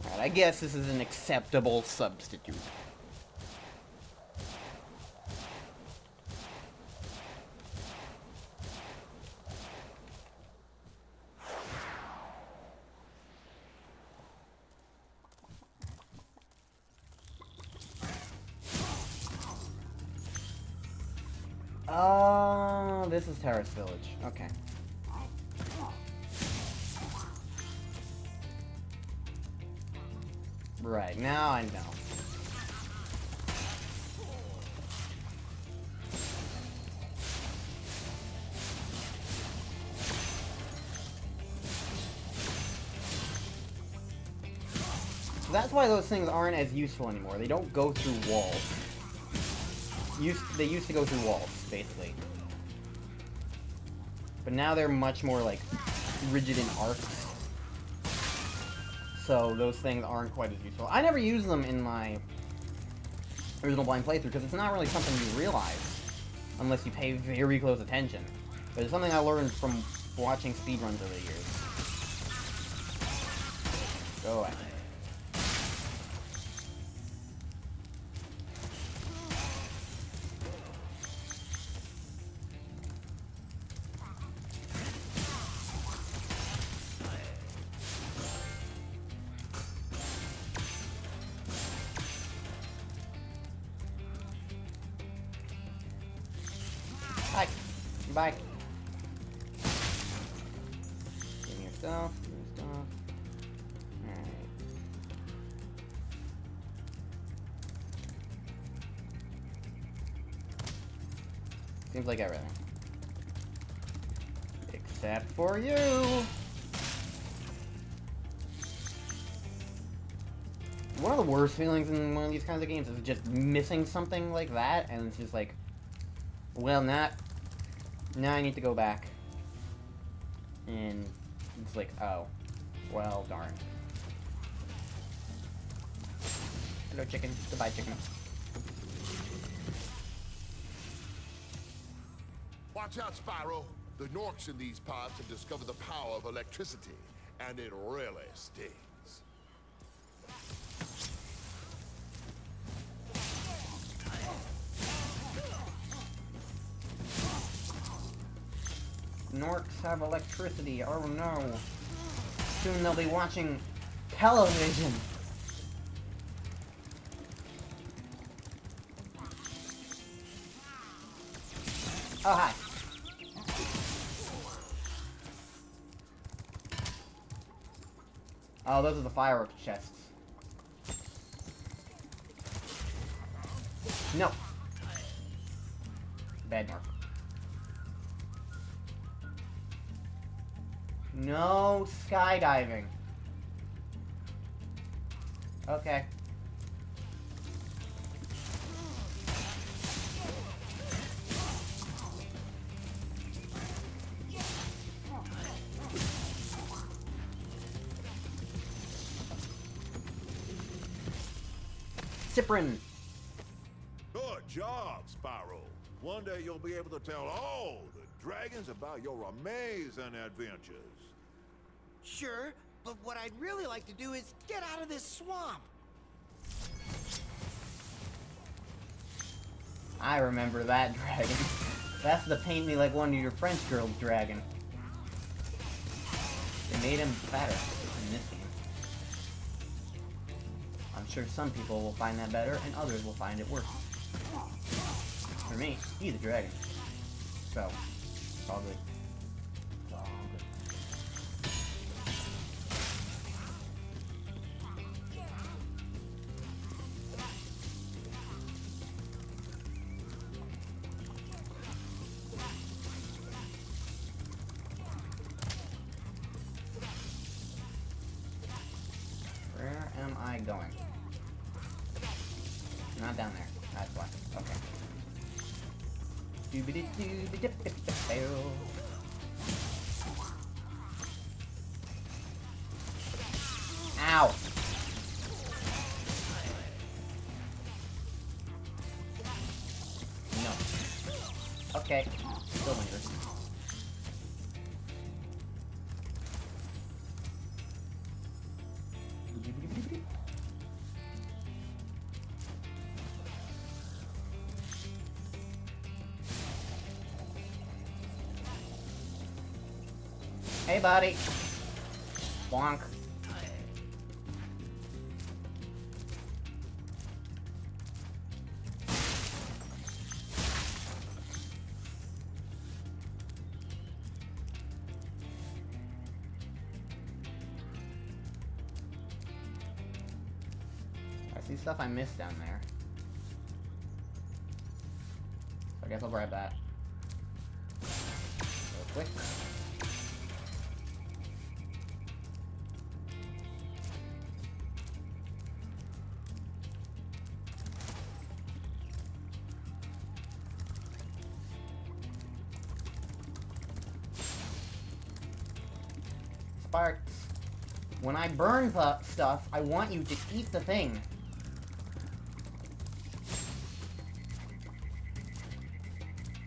Alright, I guess this is an acceptable substitute. Oh, this is Terrace Village. Okay. Right, now I know. That's why those things aren't as useful anymore. They don't go through walls. They used to go through walls, basically. But now they're much more, like, rigid in arcs. So those things aren't quite as useful. I never used them in my original blind playthrough, because it's not really something you realize unless you pay very close attention. But it's something I learned from watching speedruns over the years. Go away. Bye. Bye. Give me your stuff. Give me your stuff. Alright. Seems like everything. Except for you! One of the worst feelings in one of these kinds of games is just missing something like that, and it's just like, well, now I need to go back. And it's like, oh, well, darn. Hello, chicken. Goodbye, chicken. Watch out, Spyro. The Norks in these parts have discovered the power of electricity, and it really stings. Norks have electricity. Oh no. Soon they'll be watching television. Oh, hi. Oh, those are the fireworks chests. No. Bad mark. No skydiving. Okay. Cyprin. Good job, Spyro. One day you'll be able to tell all the dragons about your amazing adventures. Sure, but what I'd really like to do is get out of this swamp. I remember that dragon. That's the paint me like one of your French girls dragon. They made him fatter in this game. I'm sure some people will find that better and others will find it worse. For me, he's a dragon. So, it's all good. It's all good. Where am I going? Not down there. That's why. Okay. Ow! No. Okay. Still lingers. Hey, buddy. Bonk. I see stuff I missed down there. So I guess I'll grab that. Real quick. Sparks. When I burn stuff, I want you to eat the thing.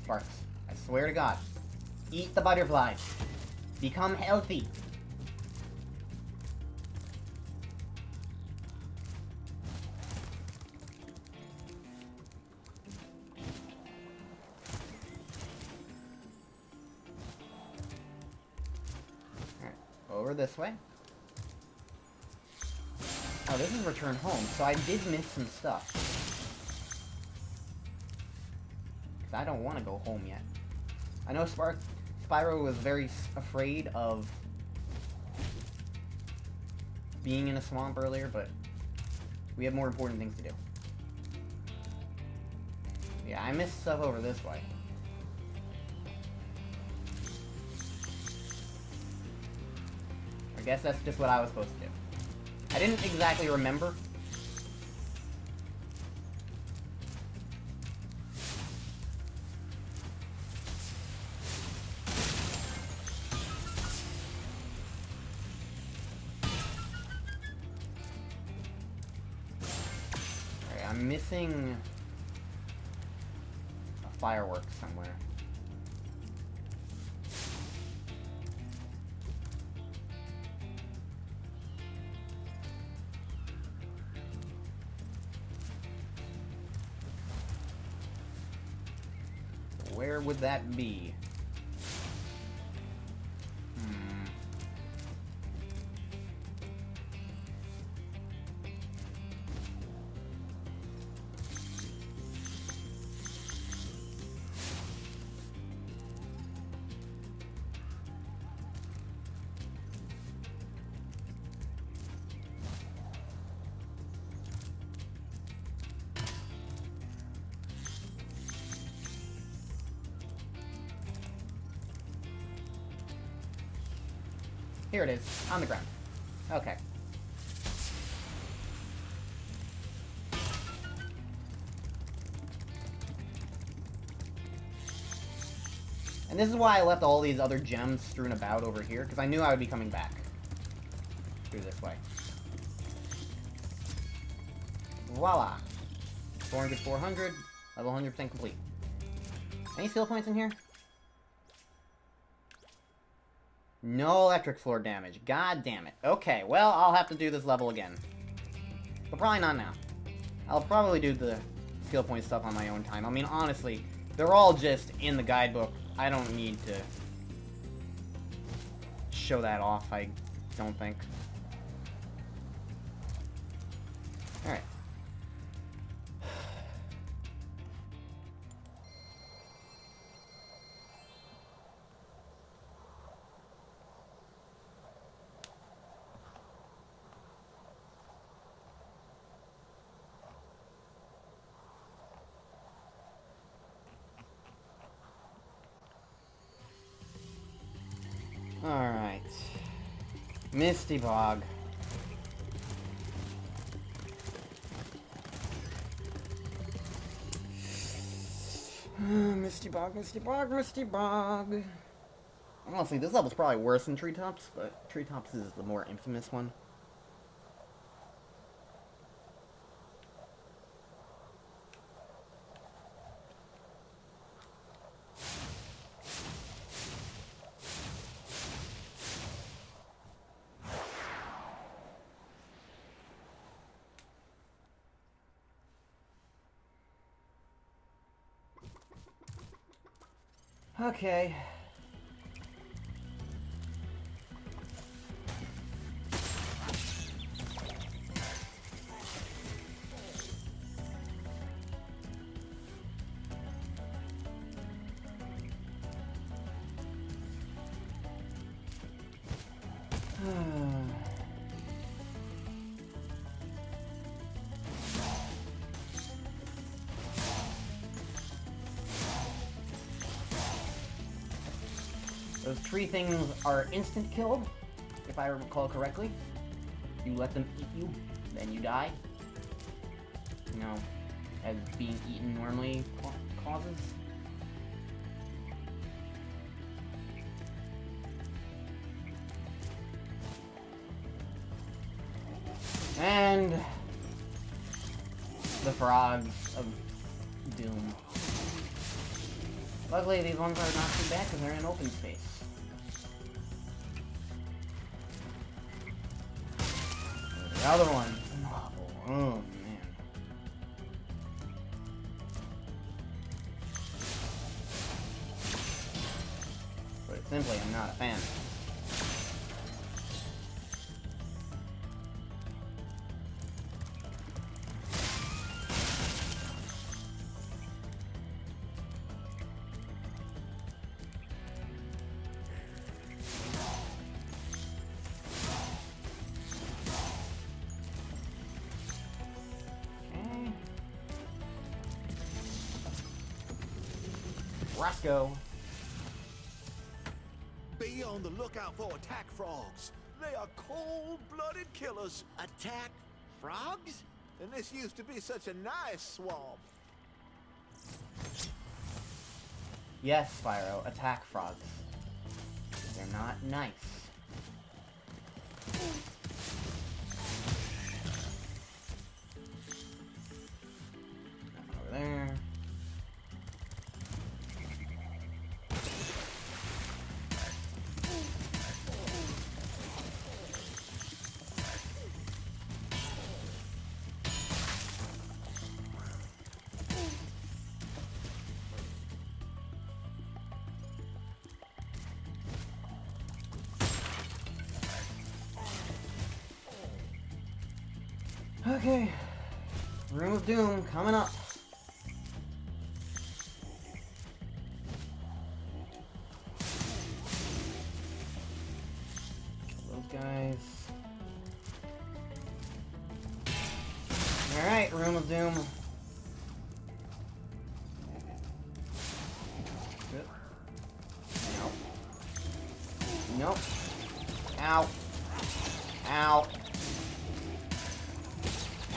Sparks. I swear to God. Eat the butterfly. Become healthy. Over this way. Oh, this is Return Home, so I did miss some stuff. Because I don't want to go home yet. I know Spyro was very afraid of being in a swamp earlier, but we have more important things to do. Yeah, I missed stuff over this way. I guess that's just what I was supposed to do. I didn't exactly remember. Alright, I'm missing a firework somewhere. Where would that be? Here it is, on the ground. Okay. And this is why I left all these other gems strewn about over here, because I knew I would be coming back. Through this way. Voila! 400, 400, level 100% complete. Any skill points in here? No electric floor damage. God damn it. Okay, well, I'll have to do this level again. But probably not now. I'll probably do the skill point stuff on my own time. I mean, honestly, they're all just in the guidebook. I don't need to show that off, I don't think. Alright. Alright. Misty Bog. Misty Bog, Misty Bog, Misty Bog. Honestly, this level's probably worse than Treetops, but Treetops is the more infamous one. Okay. Those tree things are instant killed, if I recall correctly. You let them eat you, then you die. You know, as being eaten normally causes. And the frogs of doom. Luckily, these ones are not too bad because they're in open space. The other one. Oh, man. But simply, I'm not a fan. Roscoe. Be on the lookout for attack frogs. They are cold-blooded killers. Attack frogs? And this used to be such a nice swamp. Yes, Spyro, attack frogs. They're not nice. Over there. Okay, Room of Doom coming up. Those guys. Alright, Room of Doom. Nope. Nope. Ow. Ow.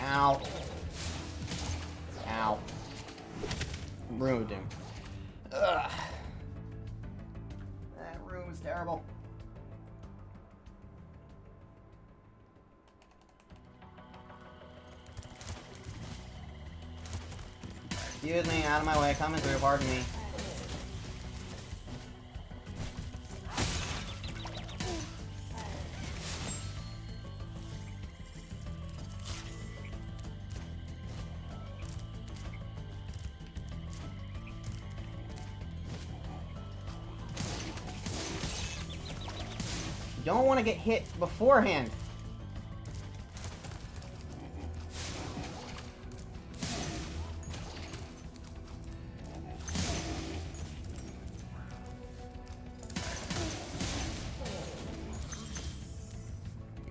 Ow. Ow. Room of Doom. Ugh. That room is terrible. Excuse me, out of my way, coming through, pardon me. You don't want to get hit beforehand.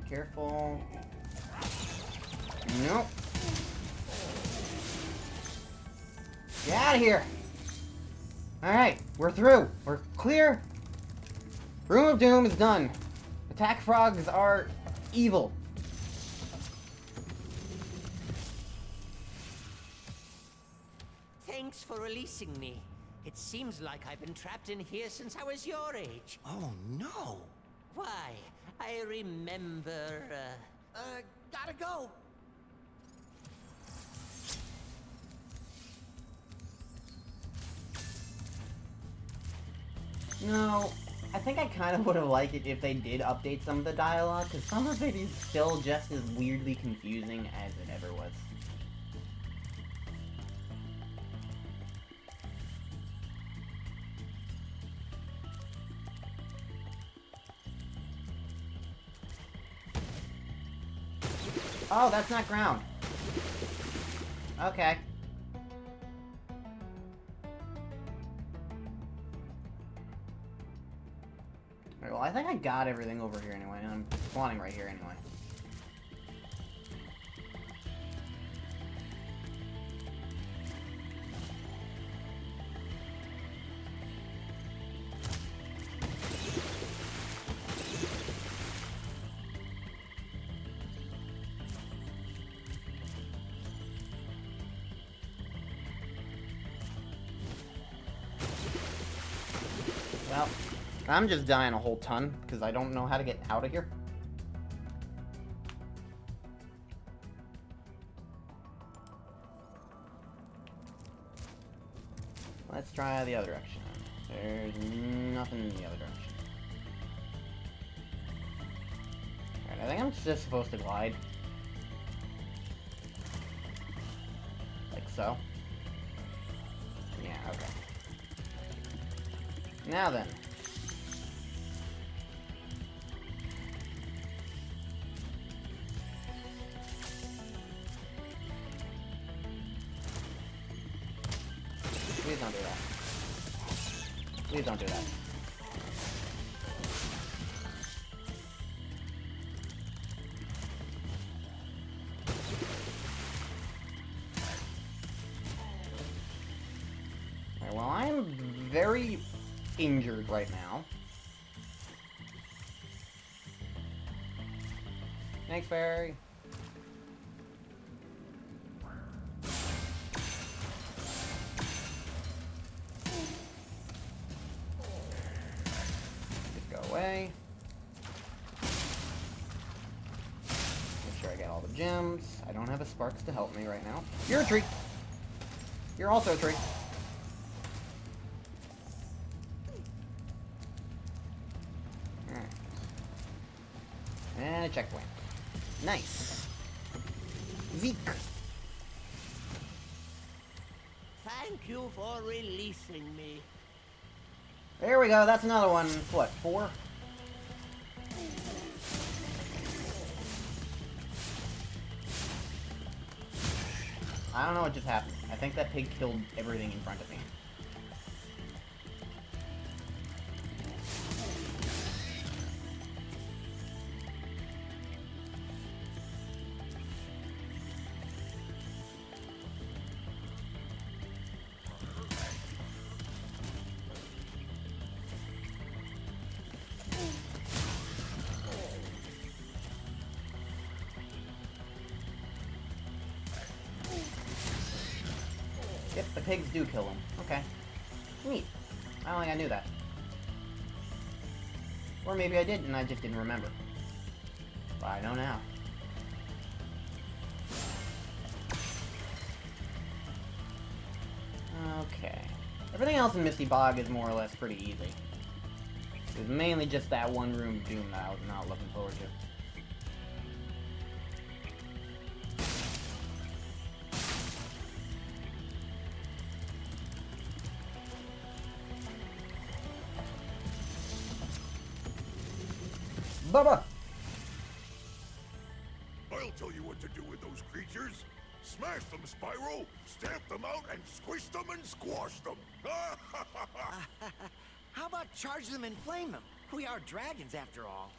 Careful. Nope. Get out of here. Alright, we're through. We're clear. Room of Doom is done. Attack frogs are evil. Thanks for releasing me. It seems like I've been trapped in here since I was your age. Oh, no. Why? I remember, Gotta go. No, I think I kind of would have liked it if they did update some of the dialogue, because some of it is still just as weirdly confusing as it ever was. Oh, that's not ground. Okay. Alright, well, I think I got everything over here anyway, and I'm spawning right here anyway. Well, I'm just dying a whole ton, because I don't know how to get out of here. Let's try the other direction. There's nothing in the other direction. Alright, I think I'm just supposed to glide. Like so. Yeah, okay. Now then. Please don't do that. Please don't do that. Alright, well, I'm very injured right now. Thanks, Barry. Just go away. Make sure I get all the gems. I don't have a Sparks to help me right now. You're a tree. You're also a tree. And a checkpoint. Nice. Zeke. thank you for releasing me. There we go, that's another one. What, 4? I don't know what just happened. I think that pig killed everything in front of me. Yep, the pigs do kill them. Okay. Neat. I don't think I knew that. Or maybe I did and I just didn't remember. But I know now. Okay. Everything else in Misty Bog is more or less pretty easy. It's mainly just that one room of Doom that I was not looking forward to. Bubba! I'll tell you what to do with those creatures. Smash them, Spyro! Stamp them out and squish them and squash them! How about charge them and flame them? We are dragons, after all.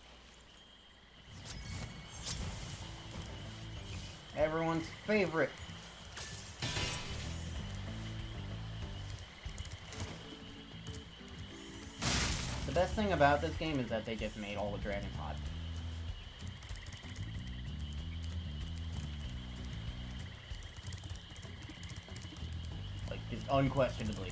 Everyone's favorite. The best thing about this game is that they just made all the dragons hot. Like, just unquestionably.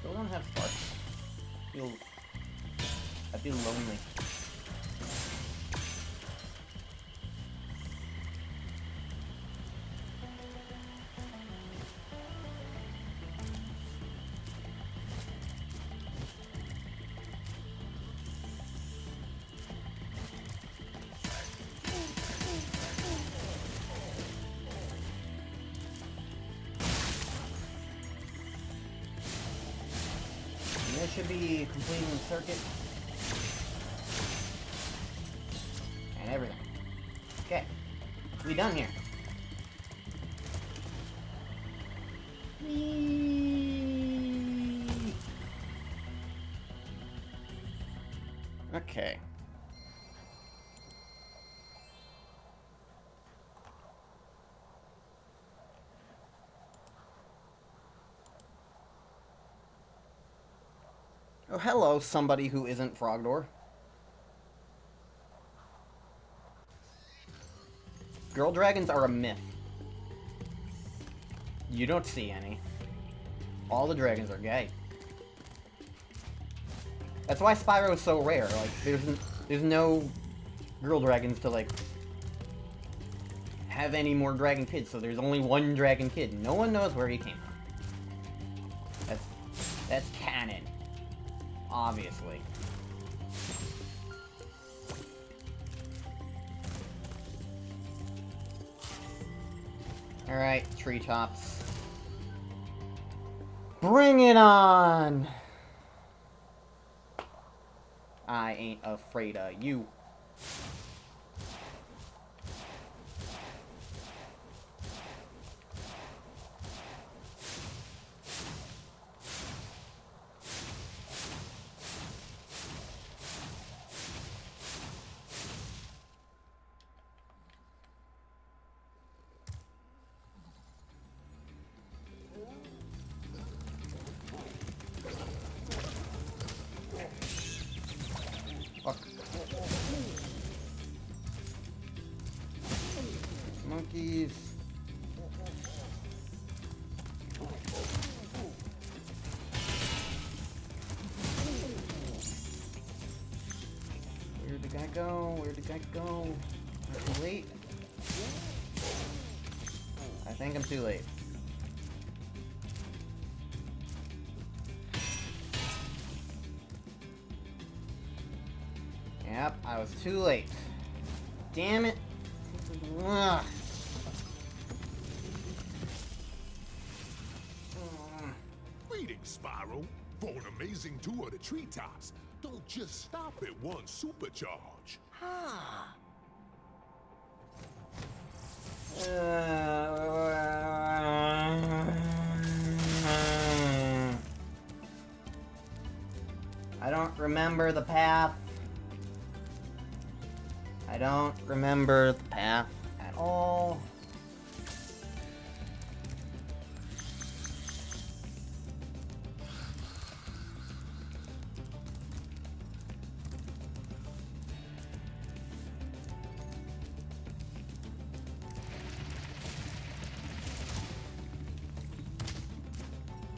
Still don't have sparks. I feel lonely. And this should be completing the circuit. And everything. Okay. We done here. Whee! Okay. Oh, hello, somebody who isn't Frogdor. Girl dragons are a myth. You don't see any. All the dragons are gay. That's why Spyro is so rare. Like, there's no girl dragons to, like, have any more dragon kids, so there's only one dragon kid. No one knows where he came from. That's canon. Obviously. Alright, treetops. Bring it on! I ain't afraid of you. Fuck. Monkeys. Where'd the guy go? Where'd the guy go? I'm too late. I think I'm too late. Yep, I was too late. Damn it. Ugh. Greetings, Spyro. For an amazing tour of the treetops, don't just stop at one supercharge. I don't remember the path. I don't remember the path at all.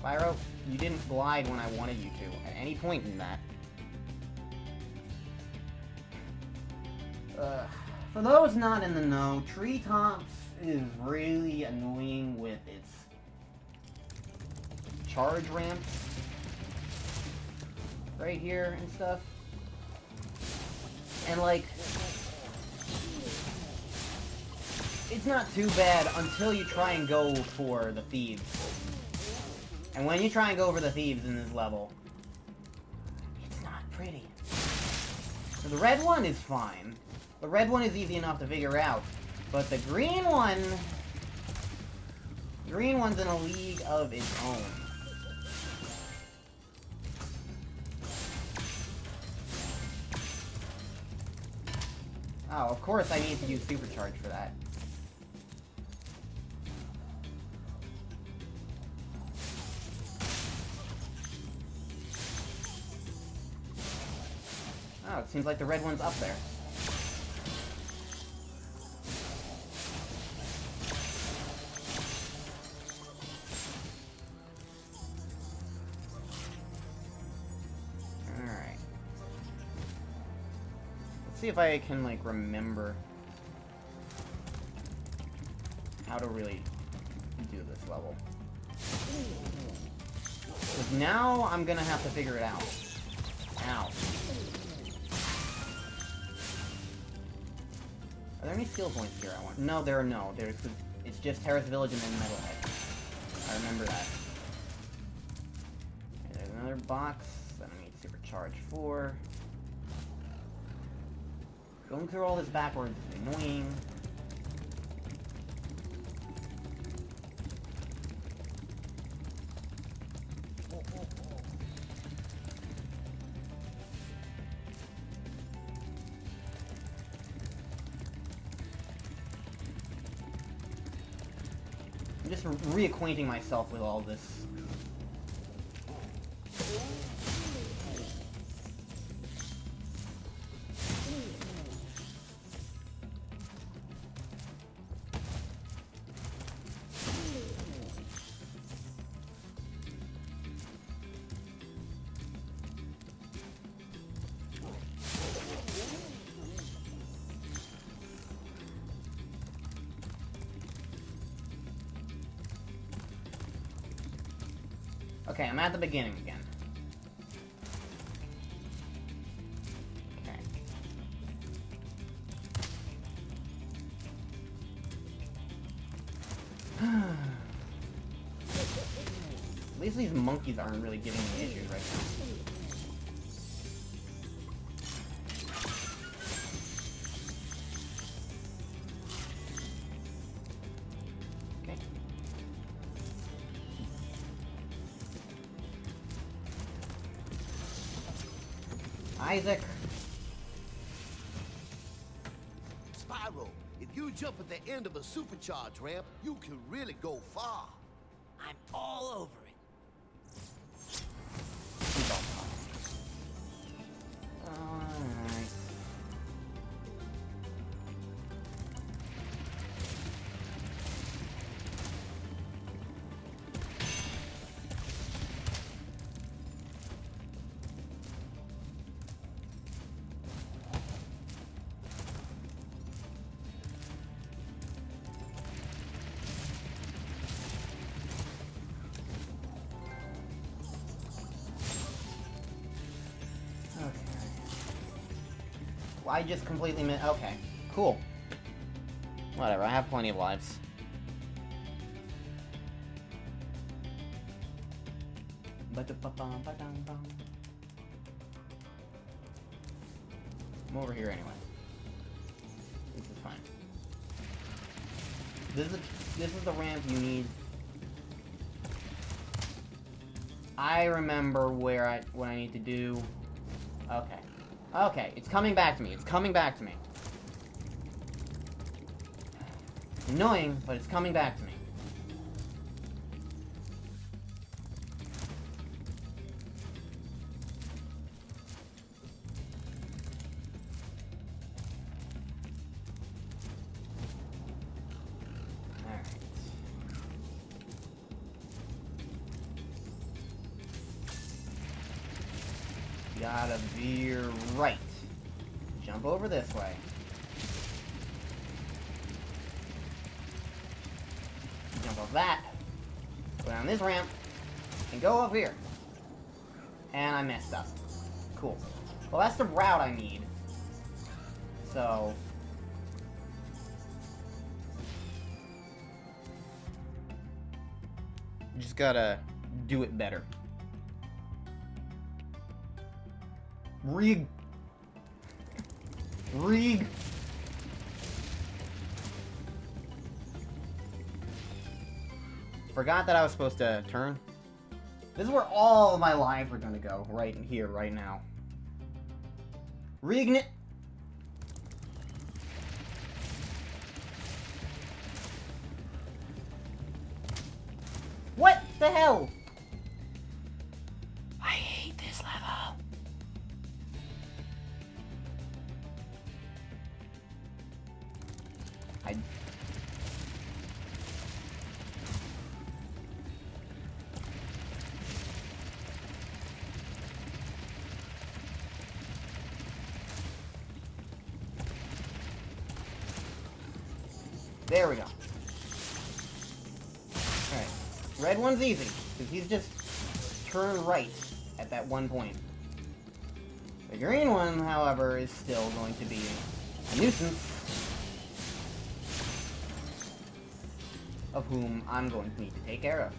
Spyro, you didn't glide when I wanted you to, at any point in that. For those not in the know, Treetops is really annoying with its charge ramps right here and stuff. And like, it's not too bad until you try and go for the thieves. And when you try and go for the thieves in this level, it's not pretty. So the red one is fine. The red one is easy enough to figure out. But the green one's in a league of its own. Oh, of course I need to use Supercharge for that. Oh, it seems like the red one's up there. Alright. Let's see if I can, like, remember how to really do this level. Because now I'm gonna have to figure it out. Ow. Are there any skill points here I want? No, there are no. It's just Terrace Village and then Metalhead. I remember that. Okay, there's another box that I need to supercharge for. Going through all this backwards is annoying. I'm just reacquainting myself with all this. Okay, I'm at the beginning again. Okay. At least these monkeys aren't really giving me issues right now. Isaac. Spyro, if you jump at the end of a supercharge ramp, you can really go far. I'm all over it. Alright. I just completely missed. Okay, cool. Whatever, I have plenty of lives. I'm over here anyway. This is fine. This is the ramp you need. I remember what I need to do. Okay. Okay, it's coming back to me. It's coming back to me. Annoying, but it's coming back to me. Gotta veer right. Jump over this way. Jump off that. Go down this ramp. And go up here. And I messed up. Cool. Well, that's the route I need. So... just gotta do it better. Rig. Forgot that I was supposed to turn. This is where all of my lives are gonna go. Right here, right now. Reignite. What the hell? I hate this level. There we go. Alright. Red one's easy, because he's just turn right at that one point. The green one, however, is still going to be a nuisance, of whom I'm going to need to take care of.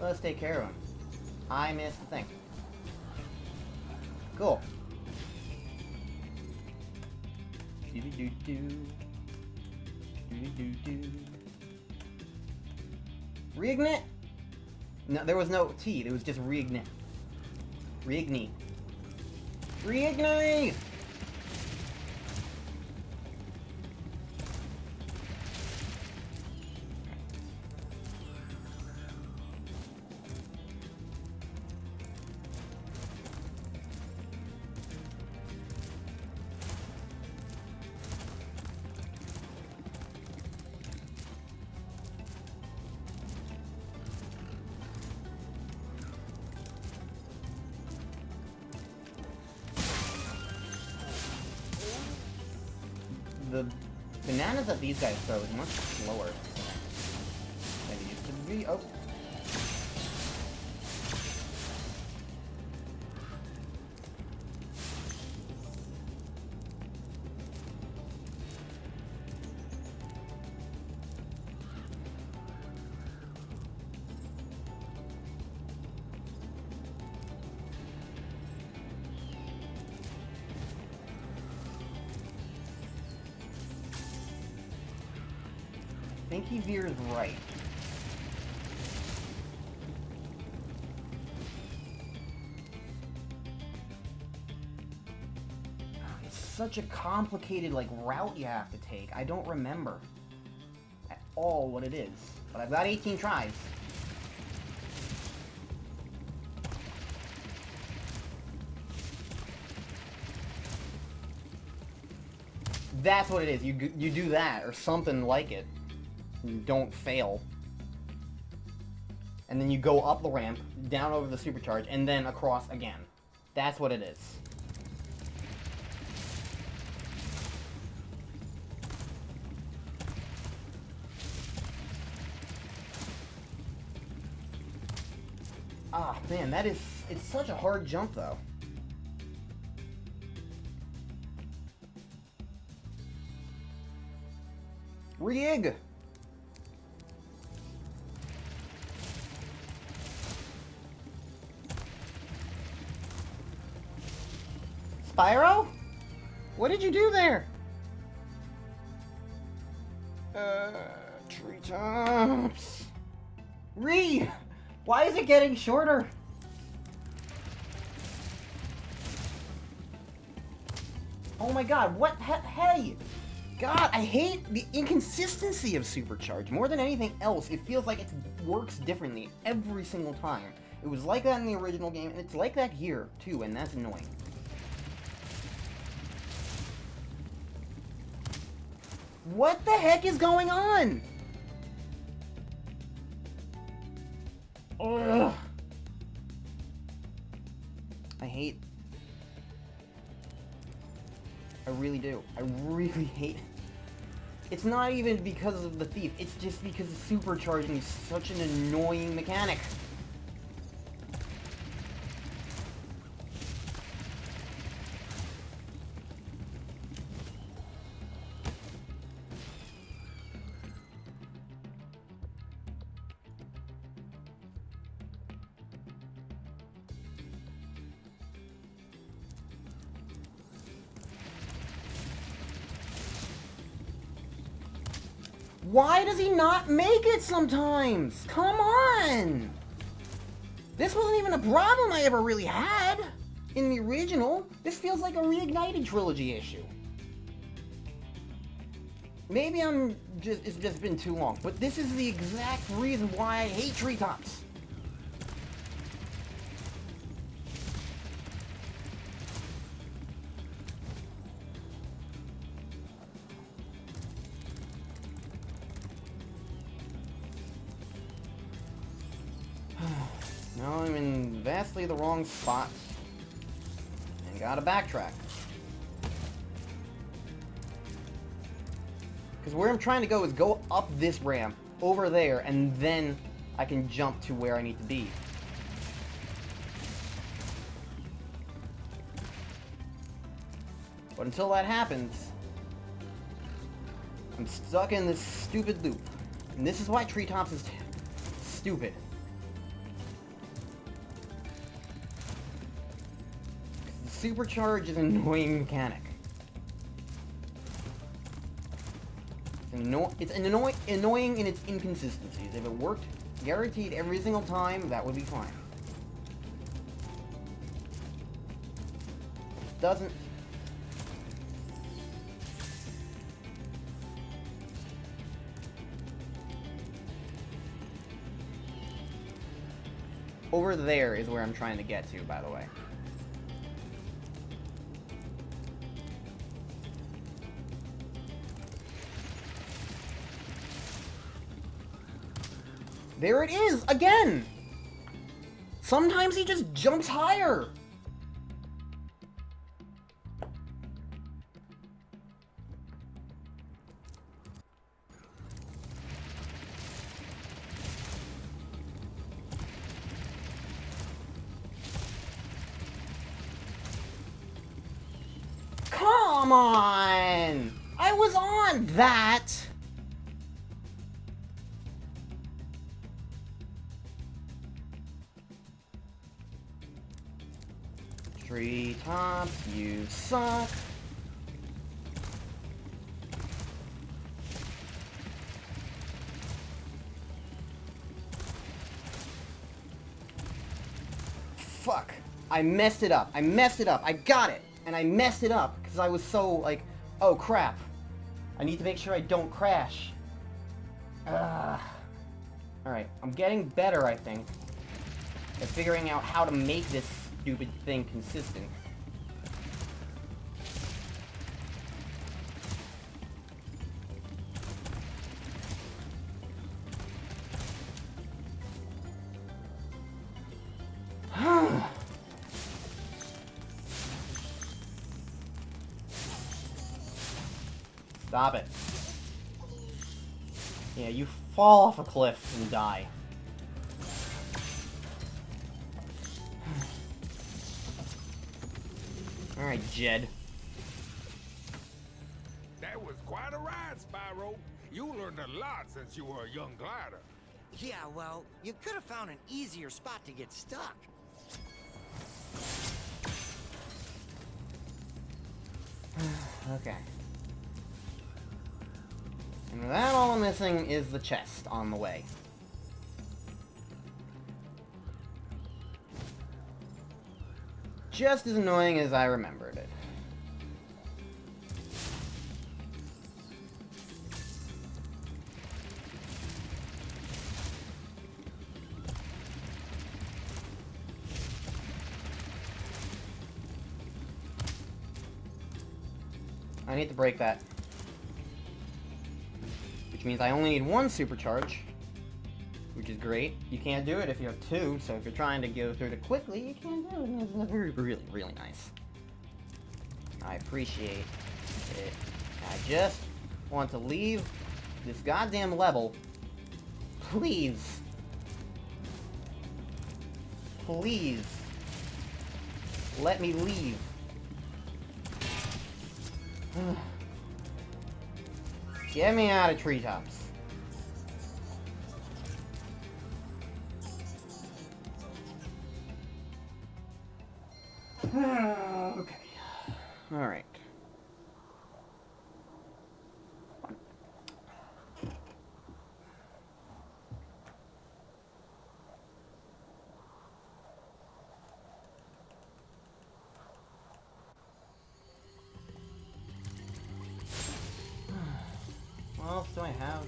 Let's take care of him. I missed the thing. Cool. Reignite? No, there was no T. It was just reignite. Reignite. Reignite! The bananas that these guys throw is much slower than it used to be. Oh. I think he veers right. It's such a complicated, like, route you have to take. I don't remember at all what it is. But I've got 18 tries. That's what it is. You do that, or something like it. You don't fail. And then you go up the ramp, down over the supercharge, and then across again. That's what it is. Ah, man, that is... it's such a hard jump, though. Rig! Spyro? What did you do there? Treetops. Why is it getting shorter? Oh my god, what? Hey! God, I hate the inconsistency of Supercharge. More than anything else, it feels like it works differently every single time. It was like that in the original game, and it's like that here, too, and that's annoying. What the heck is going on? Ugh. hate... I really do. I really hate... It's not even because of the thief. It's just because supercharging is such an annoying mechanic. Why does he not make it sometimes? Come on! This wasn't even a problem I ever really had in the original. This feels like a Reignited trilogy issue. Maybe it's just been too long, but this is the exact reason why I hate treetops. Now I'm in vastly the wrong spot. And gotta backtrack. Because where I'm trying to go is go up this ramp, over there, and then I can jump to where I need to be. But until that happens, I'm stuck in this stupid loop. And this is why treetops is stupid. Supercharge is an annoying mechanic. It's annoying in its inconsistencies. If it worked guaranteed every single time, that would be fine. It doesn't. Over there is where I'm trying to get to, by the way. There it is, again! Sometimes he just jumps higher! Come on! I was on that! Treetops, you suck. Fuck. I messed it up. I messed it up. I got it. And I messed it up because I was so like, oh crap. I need to make sure I don't crash. Alright, I'm getting better, I think, at figuring out how to make this stupid thing consistent. Stop it. Yeah, you fall off a cliff and die. Alright, Jed. That was quite a ride, Spyro. You learned a lot since you were a young glider. Yeah, well, you could have found an easier spot to get stuck. Okay. And with that, all I'm missing is the chest on the way. Just as annoying as I remembered it. I need to break that. Which means I only need one supercharge. which is great. You can't do it if you have 2, so if you're trying to go through it quickly, you can't do it. It's really, really nice. I appreciate it. I just want to leave this goddamn level. Please. Please. Let me leave. Get me out of treetops. Okay. Alright. What else do I have?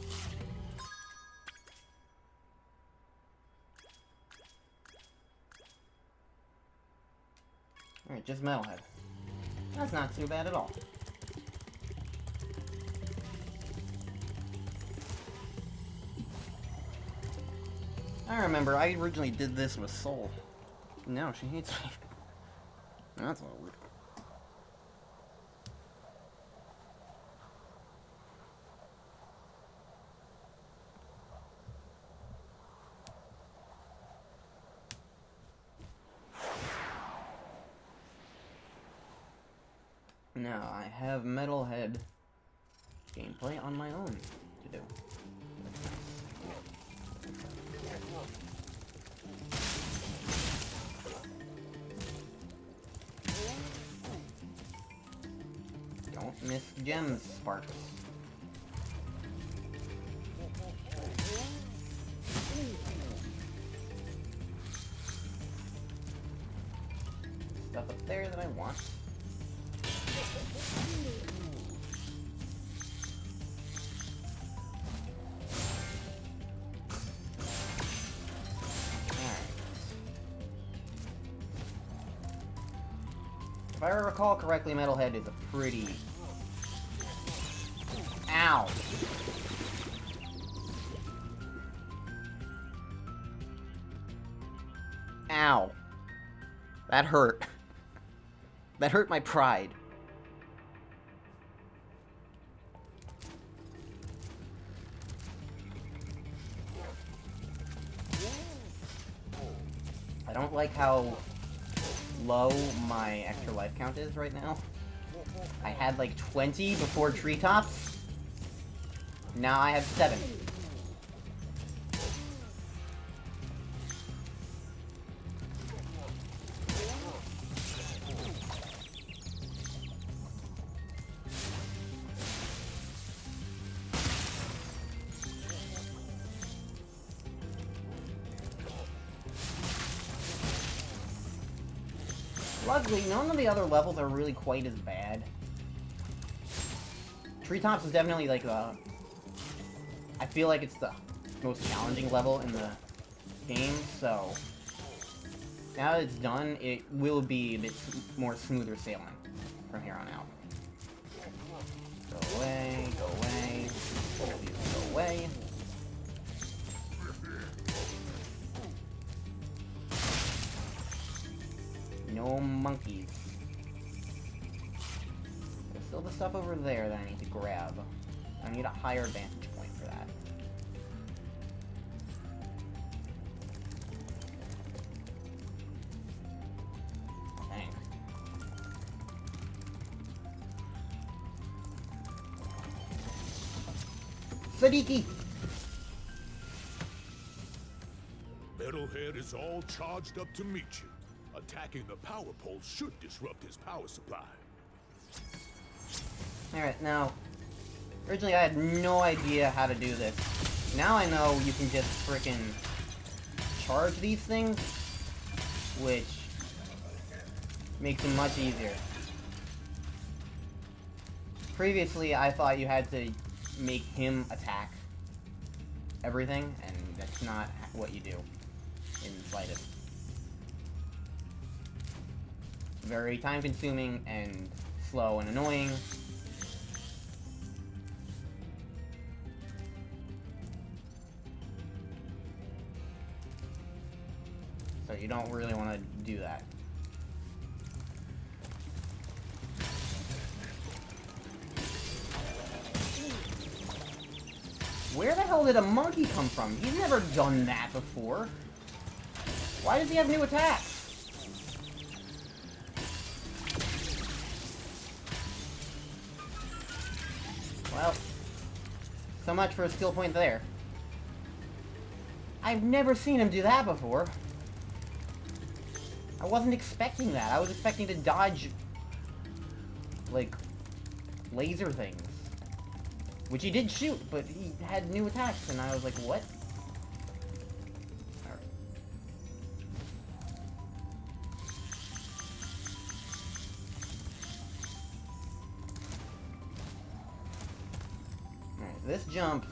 Alright, just Metalhead. That's not too bad at all. I remember, I originally did this with Soul. No, she hates me. That's a little weird. Now, I have Metalhead gameplay on my own to do. Don't miss gems, Sparks. Stuff up there that I want. If I recall correctly, Metalhead is a pretty... Ow! Ow. That hurt. That hurt my pride. I don't like how low my extra life count is right now. I had like 20 before treetops. Now I have 7. Luckily, none of the other levels are really quite as bad. Treetops is definitely like the... I feel like it's the most challenging level in the game, so... Now that it's done, it will be a bit more smoother sailing from here on out. Go away, go away, please go away. No monkeys. There's still the stuff over there that I need to grab. I need a higher vantage point for that. Dang. Sadiki! Metalhead is all charged up to meet you. Attacking the power pole should disrupt his power supply. Alright, now, originally I had no idea how to do this. Now I know you can just frickin' charge these things, which makes it much easier. Previously, I thought you had to make him attack everything, and that's not what you do in the slightest. Very time-consuming and slow and annoying. So you don't really want to do that. Where the hell did a monkey come from? He's never done that before. Why does he have new attacks? Well, so much for a skill point there. I've never seen him do that before. I wasn't expecting that. I was expecting to dodge, like, laser things. Which he did shoot, but he had new attacks, and I was like, what? Alright. Alright, this jump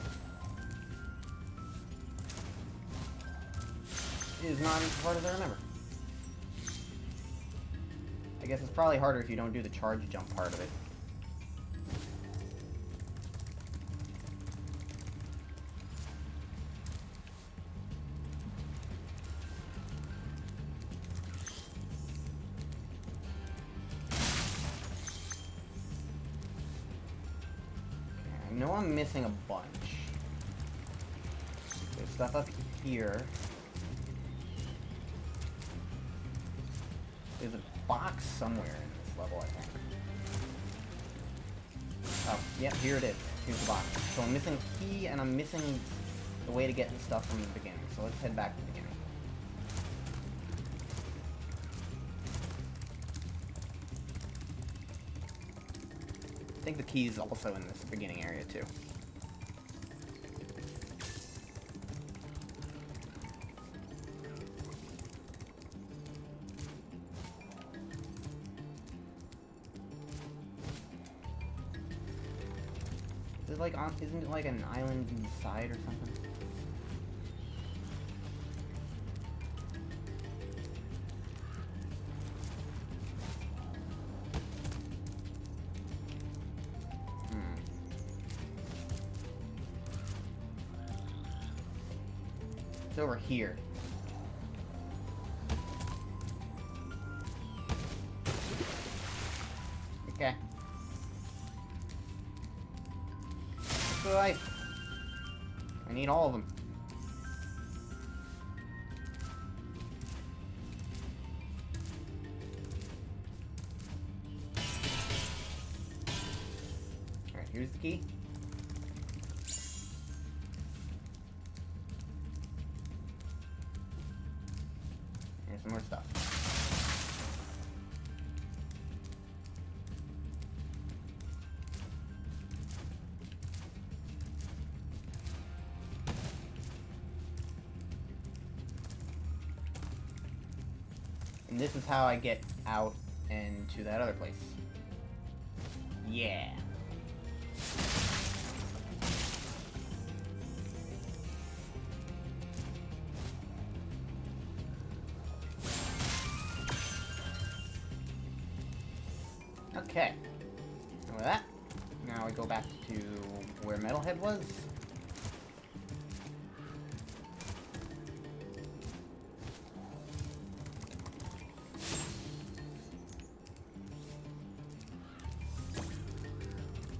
is not as hard as I remember. I guess it's probably harder if you don't do the charge jump part of it. I know I'm missing a bunch. There's stuff up here. There's a box somewhere in this level, I think. Oh, yep, here it is. Here's the box. So I'm missing a key, and I'm missing the way to get the stuff from the beginning. So let's head back to the beginning. I think the key is also in this beginning area, too. Is it like isn't it like an island inside or something? It's over here. Okay. Life. I need all of them. Alright, here's the key. Here's some more stuff. And this is how I get out and to that other place. Yeah. Okay. And with that, now I go back to where Metalhead was.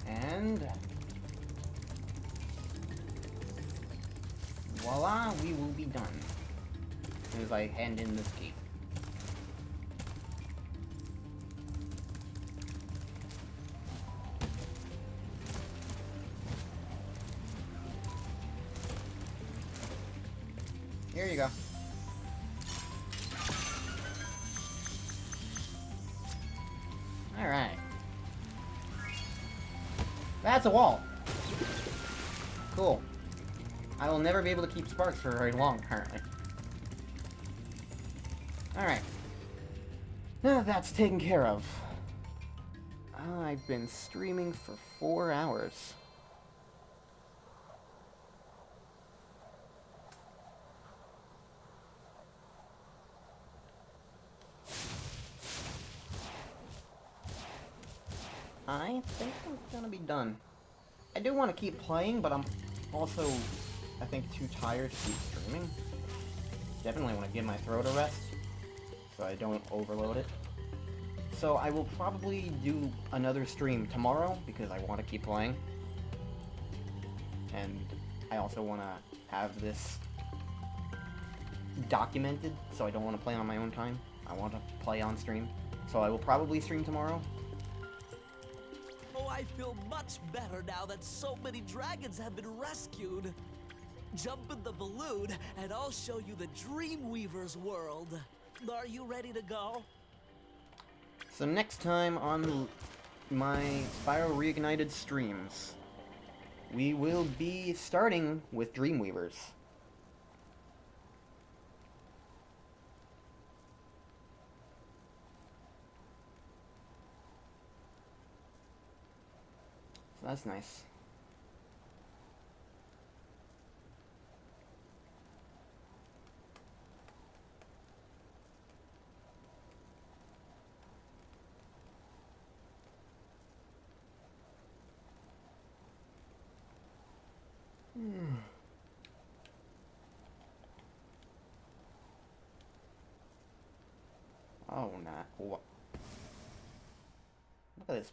And voila, we will be done as soon as I hand in this key. Here you go. Alright. That's a wall. Cool. I will never be able to keep sparks for very long, apparently. Alright. Now that's taken care of. I've been streaming for 4 hours. I think I'm gonna be done. I do want to keep playing, but I'm also, I think, too tired to keep streaming. Definitely want to give my throat a rest. so I don't overload it. So I will probably do another stream tomorrow because I want to keep playing. And I also want to have this documented, so I don't want to play on my own time. I want to play on stream. So I will probably stream tomorrow. Oh, I feel much better now that so many dragons have been rescued. Jump in the balloon, and I'll show you the Dreamweaver's world. Are you ready to go? So next time on my Spyro Reignited streams, we will be starting with Dreamweavers. So that's nice. Oh, nah. Look at this.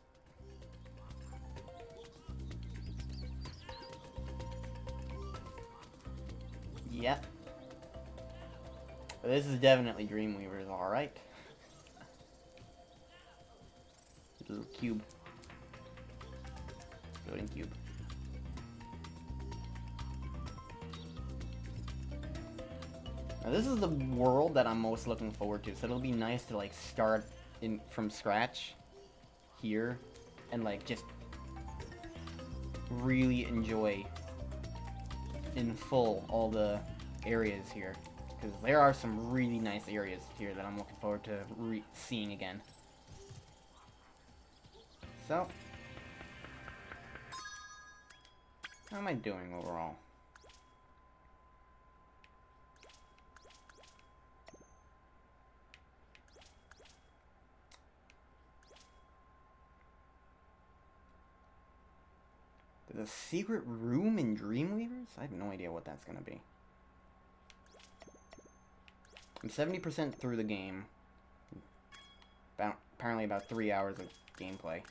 Yep. This is definitely Dreamweavers, alright. Little cube. Floating cube. Now this is the world that I'm most looking forward to, so it'll be nice to like start in from scratch here and like just really enjoy in full all the areas here, because there are some really nice areas here that I'm looking forward to seeing again. So, how am I doing overall? There's a secret room in Dreamweavers? I have no idea what that's gonna be. I'm 70% through the game. Apparently about 3 hours of gameplay.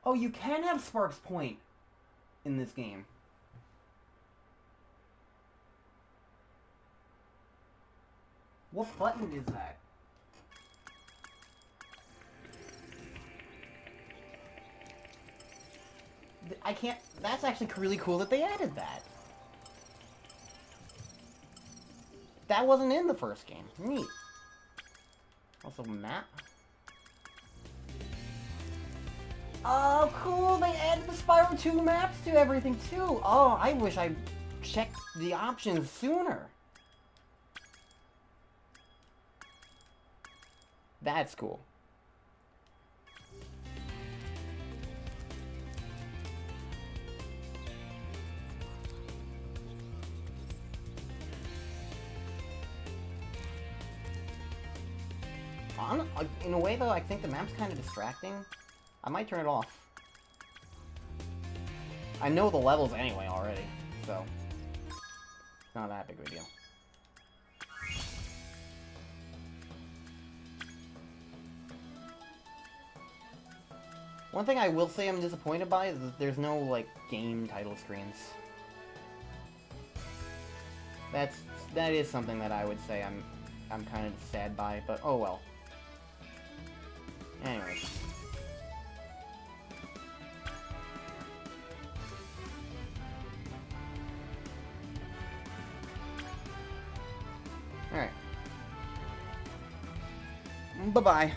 Oh, you can have Sparks Point in this game. What button is that? I can't... That's actually really cool that they added that. That wasn't in the first game. Neat. Also, map. Oh, cool! They added the Spyro 2 maps to everything, too! Oh, I wish I checked the options sooner. That's cool. In a way, though, I think the map's kind of distracting. I might turn it off. I know the levels anyway already, so it's not that big of a deal. One thing I will say I'm disappointed by is that there's no, like, game title screens. That is something that I would say I'm kind of sad by, but oh well. Anyways. Alright. Bye-bye.